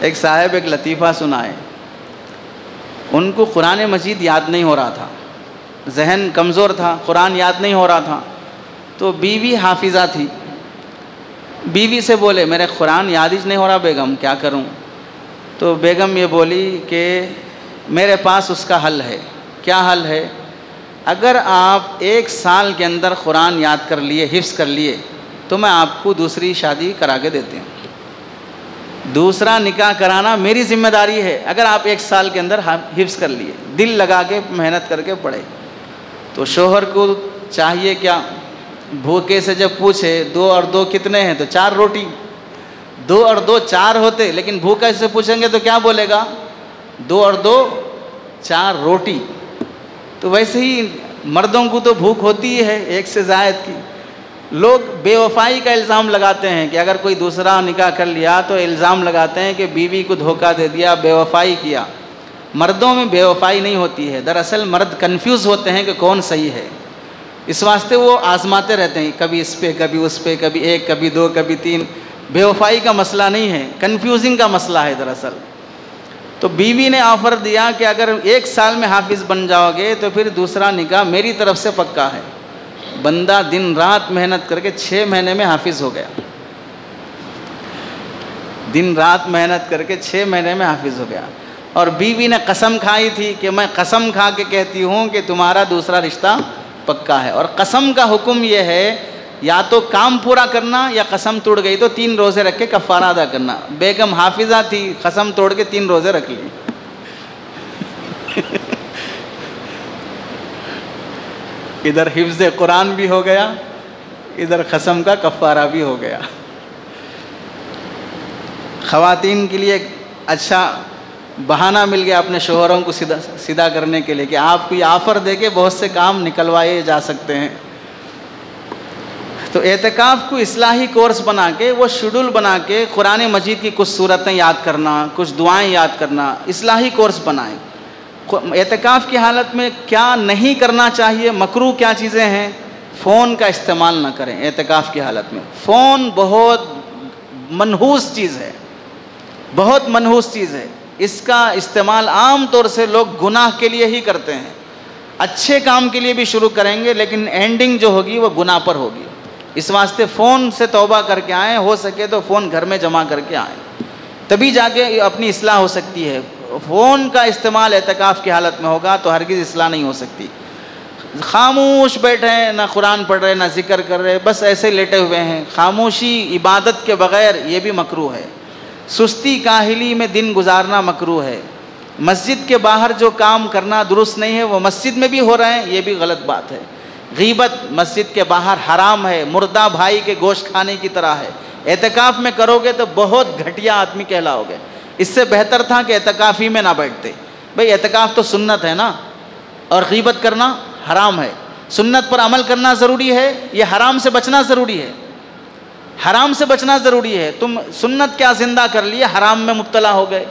ایک صاحب ایک لطیفہ سنائے، ان کو قرآن مجید یاد نہیں ہو رہا تھا، ذہن کمزور تھا، قرآن یاد نہیں ہو رہا تھا، تو بیوی حافظہ تھی، بیوی سے بولے میرے قرآن یاد ہی نہیں ہو رہا بیگم، کیا کروں؟ تو بیگم یہ بولی کہ میرے پاس اس کا حل ہے۔ کیا حل ہے؟ اگر آپ 1 سال کے اندر قرآن یاد کر لیے، حفظ کر لیے، تو میں آپ کو دوسری شادی کرا کے دیتے ہیں، دوسرا نکاح کرانا میری ذمہ داری ہے اگر آپ 1 سال کے اندر حفظ کر لیے، دل لگا کے محنت کر کے پڑھے۔ تو شوہر کو چاہیے کیا، بھوکے سے جب پوچھے 2 اور 2 کتنے ہیں تو 4 روٹی، 2 اور 2 4 ہوتے، لیکن بھوکے سے پوچھیں گے تو کیا بولے گا؟ 2 اور 2 4 روٹی۔ تو ویسے ہی مردوں کو تو بھوک ہوتی ہی ہے 1 سے زائد کی۔ لوگ بے وفائی کا الزام لگاتے ہیں کہ اگر کوئی دوسرا نکاح کر لیا تو الزام لگاتے ہیں کہ بیوی کو دھوکہ دے دیا، بے وفائی کیا۔ مردوں میں بے وفائی نہیں ہوتی ہے، دراصل مرد کنفیوز ہوتے ہیں کہ کون صحیح ہے، اس واسطے وہ آزماتے رہتے ہیں، کبھی اس پہ کبھی اس پہ، کبھی 1 کبھی 2 کبھی 3۔ بے وفائی کا مسئلہ نہیں ہے، کنفیوزنگ کا مسئلہ ہے دراصل۔ تو بیوی نے آفر دیا کہ اگر 1 سال میں حافظ بن جاؤ گے تو پھر دوسرا نکاح میری طرف سے پکا ہے۔ بندہ دن رات محنت کر کے 6 مہینے میں حافظ ہو گیا، دن رات محنت کر کے 6 مہینے میں حافظ ہو گیا، اور بیوی نے قسم کھائی تھی کہ میں قسم کھا کے کہتی ہوں کہ تمہارا دوسرا رشتہ پکا ہے۔ اور قسم کا حکم یہ ہے یا تو کام پورا کرنا یا قسم توڑ گئی تو 3 روزے رکھ کے کفارہ ادا کرنا۔ بیگم حافظہ تھی، قسم توڑ کے 3 روزے رکھ لی۔ ادھر حفظ قرآن بھی ہو گیا، ادھر قسم کا کفارہ بھی ہو گیا۔ خواتین کے لیے ایک اچھا بہانہ مل گیا اپنے شوہروں کو سیدھا کرنے کے لیے کہ آپ کو یہ آفر دے کے بہت سے کام نکلوائے جا سکتے ہیں۔ تو اعتکاف کو اصلاحی کورس بنا کے، وہ شیڈول بنا کے قرآن مجید کی کچھ صورتیں یاد کرنا، کچھ دعائیں یاد کرنا، اصلاحی کورس بنائیں۔ اعتکاف کی حالت میں کیا نہیں کرنا چاہیے، مکروہ کیا چیزیں ہیں؟ فون کا استعمال نہ کریں اعتکاف کی حالت میں۔ فون بہت منحوس چیز ہے، بہت منحوس چیز ہے، اس کا استعمال عام طور سے لوگ گناہ کے لیے ہی کرتے ہیں۔ اچھے کام کے لیے بھی شروع کریں گے لیکن اینڈنگ جو ہوگی وہ گناہ پر ہوگی، اس واسطے فون سے توبہ کر کے آئیں، ہو سکے تو فون گھر میں جمع کر کے آئیں، تبھی جا کے اپنی اصلاح ہو سکتی ہے۔ فون کا استعمال اعتکاف کی حالت میں ہوگا تو ہرگز اصلاح نہیں ہو سکتی۔ خاموش بیٹھے ہیں، نہ قرآن پڑھ رہے نہ ذکر کر رہے، بس ایسے لیٹے ہوئے ہیں، خاموشی عبادت کے بغیر، یہ بھی مکروہ ہے۔ سستی کاہلی میں دن گزارنا مکروہ ہے۔ مسجد کے باہر جو کام کرنا درست نہیں ہے وہ مسجد میں بھی ہو رہے ہیں، یہ بھی غلط بات ہے۔ غیبت مسجد کے باہر حرام ہے، مردہ بھائی کے گوشت کھانے کی طرح ہے۔ اعتکاف میں کرو گے تو بہت گھٹیا آدمی کہلاؤ گے۔ اس سے بہتر تھا کہ اعتکاف ہی میں نہ بیٹھتے۔ بھئی اعتکاف تو سنت ہے نا، اور غیبت کرنا حرام ہے۔ سنت پر عمل کرنا ضروری ہے، یہ حرام سے بچنا ضروری ہے، حرام سے بچنا ضروری ہے۔ تم سنت کیا زندہ کر لیے، حرام میں مبتلا ہو گئے۔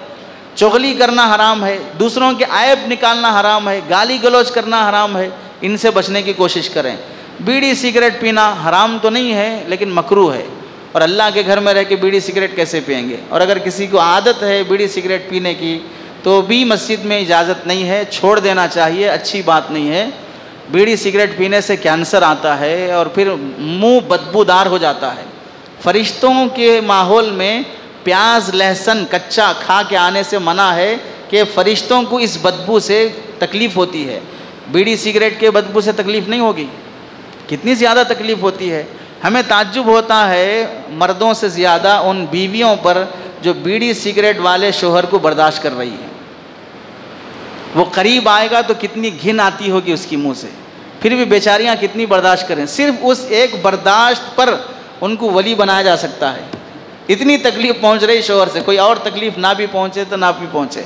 چغلی کرنا حرام ہے، دوسروں کے عیب نکالنا حرام ہے، گالی گلوچ کرنا حرام ہے، ان سے بچنے کی کوشش کریں۔ بیڑی سگریٹ پینا حرام تو نہیں ہے لیکن مکروہ ہے، اور اللہ کے گھر میں رہ کے بیڑی سگریٹ کیسے پئیں گے؟ اور اگر کسی کو عادت ہے بیڑی سگریٹ پینے کی تو بھی مسجد میں اجازت نہیں ہے، چھوڑ دینا چاہیے، اچھی بات نہیں ہے۔ بیڑی سگریٹ پینے سے کینسر آتا ہے اور پھر منہ بدبودار ہو جاتا ہے۔ فرشتوں کے ماحول میں پیاز لہسن کچا کھا کے آنے سے منع ہے کہ فرشتوں کو اس بدبو سے تکلیف ہوتی ہے۔ بیڑی سگریٹ کے بدبو سے تکلیف نہیں ہوگی؟ کتنی زیادہ تکلیف ہوتی ہے۔ ہمیں تعجب ہوتا ہے مردوں سے زیادہ ان بیویوں پر جو بیڑی سگریٹ والے شوہر کو برداشت کر رہی ہیں۔ وہ قریب آئے گا تو کتنی گھن آتی ہوگی اس کی منہ سے، پھر بھی بیچاریاں کتنی برداشت کریں۔ صرف اس ایک برداشت پر ان کو ولی بنایا جا سکتا ہے۔ اتنی تکلیف پہنچ رہی شوہر سے، کوئی اور تکلیف نہ بھی پہنچے تو نہ بھی پہنچے۔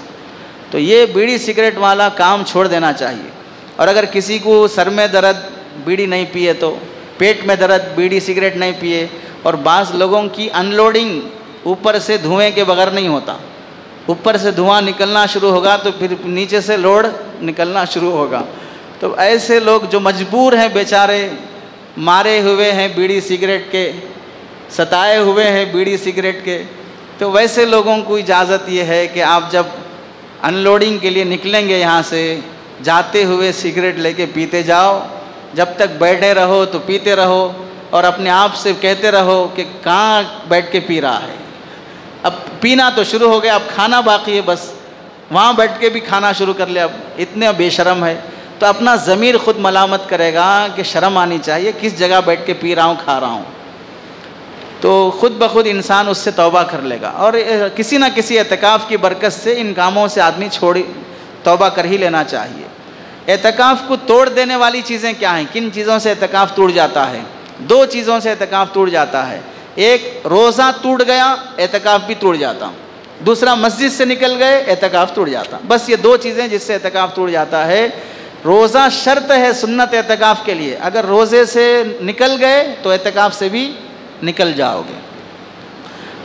تو یہ بیڑی سگریٹ والا کام چھوڑ دینا چاہیے۔ اور اگر کسی کو سر میں درد بیڑی نہیں پیے تو پیٹ میں درد بیڑی سگریٹ نہیں پیے، اور بعض لوگوں کی ان لوڈنگ اوپر سے دھوئیں کے بغیر نہیں ہوتا، اوپر سے دھواں نکلنا شروع ہوگا تو پھر نیچے سے لوڈ نکلنا شروع ہوگا۔ تو ایسے لوگ جو مجبور ہیں بیچارے، مارے ہوئے ہیں بیڑی سگریٹ کے، ستائے ہوئے ہیں بیڑی سگریٹ کے، تو ویسے لوگوں کو اجازت یہ ہے کہ آپ جب ان لوڈنگ کے لیے نکلیں گے یہاں سے، جاتے ہوئے سگریٹ لے کے پیتے جاؤ، جب تک بیٹھے رہو تو پیتے رہو، اور اپنے آپ سے کہتے رہو کہ کہاں بیٹھ کے پی رہا ہے۔ اب پینا تو شروع ہو گیا، اب کھانا باقی ہے، بس وہاں بیٹھ کے بھی کھانا شروع کر لے، اب اتنے بے شرم ہے۔ تو اپنا ضمیر خود ملامت کرے گا کہ شرم آنی چاہیے، کس جگہ بیٹھ کے پی رہا ہوں کھا رہا ہوں۔ تو خود بخود انسان اس سے توبہ کر لے گا، اور کسی نہ کسی اعتکاف کی برکت سے ان کاموں سے آدمی توبہ کر ہی لینا چاہیے۔ اعتکاف کو توڑ دینے والی چیزیں کیا ہیں؟ کن چیزوں سے اعتکاف ٹوٹ جاتا ہے؟ دو چیزوں سے اعتکاف ٹوٹ جاتا ہے۔ ایک روزہ ٹوٹ گیا، اعتکاف بھی ٹوٹ جاتا۔ دوسرا مسجد سے نکل گئے، اعتکاف ٹوٹ جاتا۔ بس یہ دو چیزیں جس سے اعتکاف ٹوٹ جاتا ہے۔ روزہ شرط ہے سنت اعتکاف کے لیے، اگر روزے سے نکل گئے تو اعتکاف سے بھی نکل جاؤ گے۔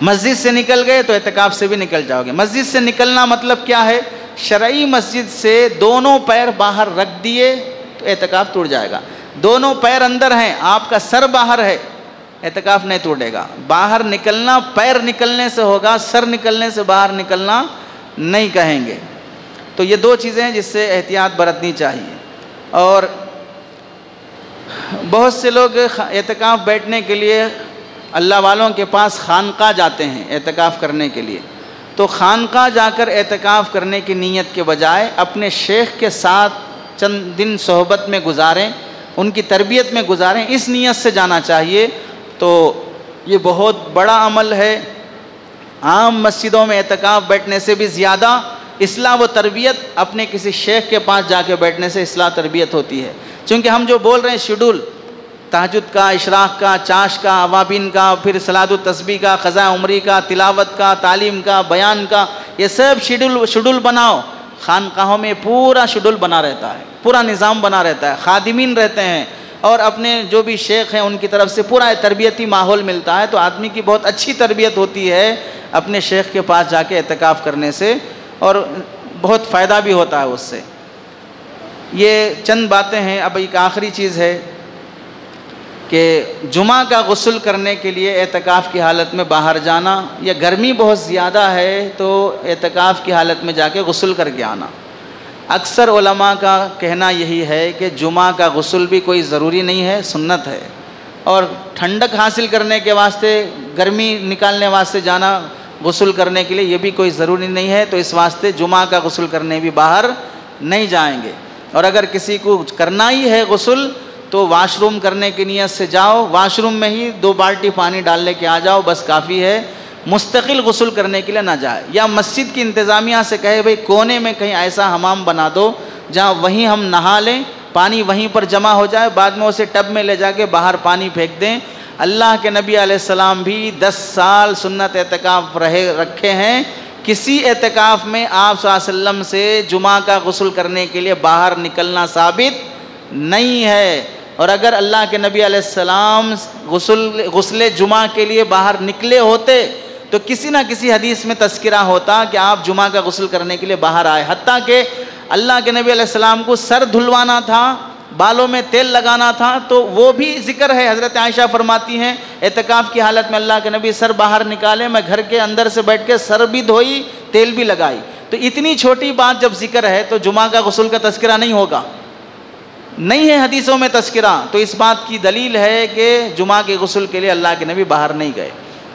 مسجد سے نکل گئے تو اعتکاف سے بھی نکل جاؤ گے۔ مسجد سے نکلنا مطلب کیا ہے؟ شرعی مسجد سے دونوں پیر باہر رکھ دیے تو اعتکاف ٹوٹ جائے گا۔ دونوں پیر اندر ہیں، آپ کا سر باہر ہے، اعتکاف نہیں ٹوٹے گا۔ باہر نکلنا پیر نکلنے سے ہوگا، سر نکلنے سے باہر نکلنا نہیں کہیں گے۔ تو یہ دو چیزیں ہیں جس سے احتیاط برتنی چاہیے۔ اور بہت سے لوگ اعتکاف بیٹھنے کے لیے اللہ والوں کے پاس خانقاہ جاتے ہیں اعتکاف کرنے کے لیے۔ تو خانقاہ جا کر اعتکاف کرنے کی نیت کے بجائے اپنے شیخ کے ساتھ چند دن صحبت میں گزاریں، ان کی تربیت میں گزاریں، اس نیت سے جانا چاہیے۔ تو یہ بہت بڑا عمل ہے۔ عام مسجدوں میں اعتکاف بیٹھنے سے بھی زیادہ اصلاح و تربیت اپنے کسی شیخ کے پاس جا کے بیٹھنے سے اصلاح تربیت ہوتی ہے۔ چونکہ ہم جو بول رہے ہیں شیڈول، تہجد کا، اشراق کا، چاش کا، اوابین کا، پھر صلاۃ التسبیح کا، قضاء عمری کا، تلاوت کا، تعلیم کا، بیان کا، یہ سب شیڈول بناؤ۔ خانقاہوں میں پورا شیڈول بنا رہتا ہے، پورا نظام بنا رہتا ہے، خادمین رہتے ہیں، اور اپنے جو بھی شیخ ہیں ان کی طرف سے پورا تربیتی ماحول ملتا ہے۔ تو آدمی کی بہت اچھی تربیت ہوتی ہے اپنے شیخ کے پاس جا کے اعتکاف کرنے سے، اور بہت فائدہ بھی ہوتا ہے اس سے۔ یہ چند باتیں ہیں۔ اب ایک آخری چیز ہے کہ جمعہ کا غسل کرنے کے لیے اعتکاف کی حالت میں باہر جانا، یا گرمی بہت زیادہ ہے تو اعتکاف کی حالت میں جا کے غسل کر کے آنا۔ اکثر علماء کا کہنا یہی ہے کہ جمعہ کا غسل بھی کوئی ضروری نہیں ہے، سنت ہے، اور ٹھنڈک حاصل کرنے کے واسطے، گرمی نکالنے واسطے جانا غسل کرنے کے لیے یہ بھی کوئی ضروری نہیں ہے۔ تو اس واسطے جمعہ کا غسل کرنے بھی باہر نہیں جائیں گے۔ اور اگر کسی کو کرنا ہی ہے غسل تو واش روم کرنے کی نیت سے جاؤ، واش روم میں ہی 2 بالٹی پانی ڈال لے کے آ جاؤ، بس کافی ہے۔ مستقل غسل کرنے کے لیے نہ جائے، یا مسجد کی انتظامیہ سے کہے بھئی کونے میں کہیں ایسا حمام بنا دو جہاں وہیں ہم نہا لیں، پانی وہیں پر جمع ہو جائے، بعد میں اسے ٹب میں لے جا کے باہر پانی پھینک دیں۔ اللہ کے نبی علیہ السلام بھی 10 سال سنت اعتکاف رکھے ہیں، کسی اعتکاف میں آپ صلی اللہ علیہ وسلم سے جمعہ کا غسل کرنے کے لیے باہر نکلنا ثابت نہیں ہے۔ اور اگر اللہ کے نبی علیہ السلام غسل جمعہ کے لیے باہر نکلے ہوتے تو کسی نہ کسی حدیث میں تذکرہ ہوتا کہ آپ جمعہ کا غسل کرنے کے لیے باہر آئے۔ حتیٰ کہ اللہ کے نبی علیہ السلام کو سر دھلوانا تھا، بالوں میں تیل لگانا تھا، تو وہ بھی ذکر ہے۔ حضرت عائشہ فرماتی ہیں اعتکاف کی حالت میں اللہ کے نبی سر باہر نکالے، میں گھر کے اندر سے بیٹھ کے سر بھی دھوئی، تیل بھی لگائی۔ تو اتنی چھوٹی بات جب ذکر ہے تو جمعہ کا غسل کا تذکرہ نہیں ہوگا؟ نہیں ہے حدیثوں میں تذکرہ، تو اس بات کی دلیل ہے کہ جمعہ کے غسل کے لیے اللہ کے نبی باہر نہیں گئے،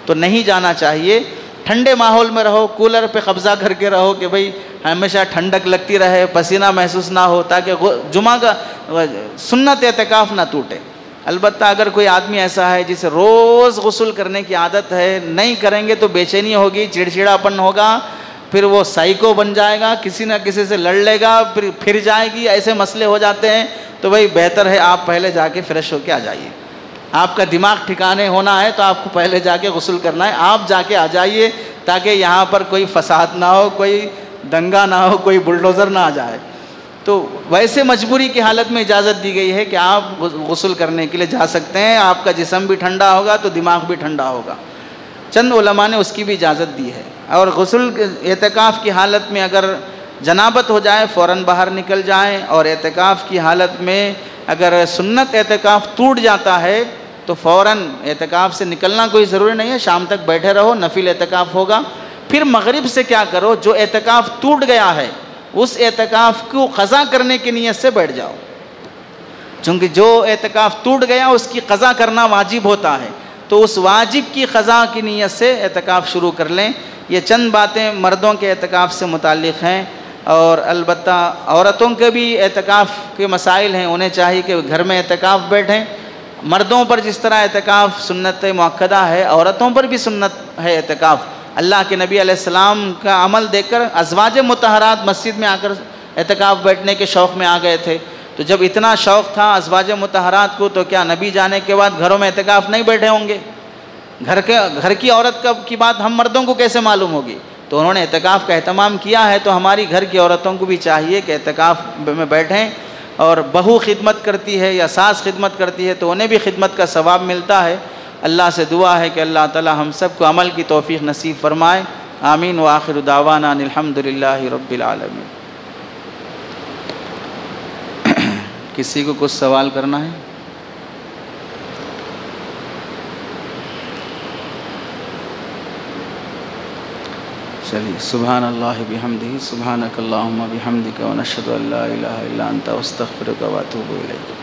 تو نہیں جانا چاہیے۔ ٹھنڈے ماحول میں رہو، کولر پہ قبضہ کر کے رہو کہ بھئی ہمیشہ ٹھنڈک لگتی رہے، پسینہ محسوس نہ ہو، تاکہ جمعہ کا سنت اعتکاف نہ ٹوٹے۔ البتہ اگر کوئی آدمی ایسا ہے جسے روز غسل کرنے کی عادت ہے، نہیں کریں گے تو بے چینی ہوگی، چڑچڑاپن ہوگا، پھر وہ سائیکو بن جائے گا، کسی نہ کسی سے لڑ لے گا، پھر جائے گی، ایسے مسئلے ہو جاتے ہیں۔ تو بھئی بہتر ہے آپ پہلے جا کے فریش ہو کے آ جائیے۔ آپ کا دماغ ٹھکانے ہونا ہے تو آپ کو پہلے جا کے غسل کرنا ہے، آپ جا کے آ جائیے، تاکہ یہاں پر کوئی فساد نہ ہو، کوئی دنگا نہ ہو، کوئی بلڈوزر نہ آ جائے۔ تو ویسے مجبوری کی حالت میں اجازت دی گئی ہے کہ آپ غسل کرنے کے لیے جا سکتے ہیں، آپ کا جسم بھی ٹھنڈا ہوگا تو دماغ بھی ٹھنڈا ہوگا۔ چند علماء نے اس کی بھی اجازت دی ہے۔ اور غسل اعتکاف کی حالت میں اگر جنابت ہو جائے فوراً باہر نکل جائیں، اور اعتکاف کی حالت میں اگر سنت اعتکاف ٹوٹ جاتا ہے تو فوراً اعتکاف سے نکلنا کوئی ضروری نہیں ہے، شام تک بیٹھے رہو، نفل اعتکاف ہوگا۔ پھر مغرب سے کیا کرو، جو اعتکاف ٹوٹ گیا ہے اس اعتکاف کو قضا کرنے کی نیت سے بیٹھ جاؤ، چونکہ جو اعتکاف ٹوٹ گیا اس کی قضا کرنا واجب ہوتا ہے، تو اس واجب کی قضا کی نیت سے اعتکاف شروع کر لیں۔ یہ چند باتیں مردوں کے اعتکاف سے متعلق ہیں، اور البتہ عورتوں کے بھی اعتکاف کے مسائل ہیں، انہیں چاہیے کہ گھر میں اعتکاف بیٹھیں۔ مردوں پر جس طرح اعتکاف سنت مؤکدہ ہے، عورتوں پر بھی سنت ہے اعتکاف۔ اللہ کے نبی علیہ السلام کا عمل دیکھ کر ازواج مطہرات مسجد میں آ کر اعتکاف بیٹھنے کے شوق میں آ گئے تھے۔ تو جب اتنا شوق تھا ازواج مطہرات کو، تو کیا نبی جانے کے بعد گھروں میں اعتکاف نہیں بیٹھے ہوں گے؟ گھر کی عورت کی بات ہم مردوں کو کیسے معلوم ہوگی؟ تو انہوں نے اعتکاف کا اہتمام کیا ہے، تو ہماری گھر کی عورتوں کو بھی چاہیے کہ اعتکاف میں بیٹھیں۔ اور بہو خدمت کرتی ہے یا ساس خدمت کرتی ہے تو انہیں بھی خدمت کا ثواب ملتا ہے۔ اللہ سے دعا ہے کہ اللہ تعالی ہم سب کو عمل کی توفیق نصیب فرمائے۔ آمین وآخر دعوانا ان الحمدللہ رب العالمین۔ کسی کو کچھ سوال کرنا ہے؟ چلیے، سبحان اللہ بحمدہ، سبحانک اللہم بحمدک، ونشہد ان لا الہ الا انت، استغفرک واتوب الیک۔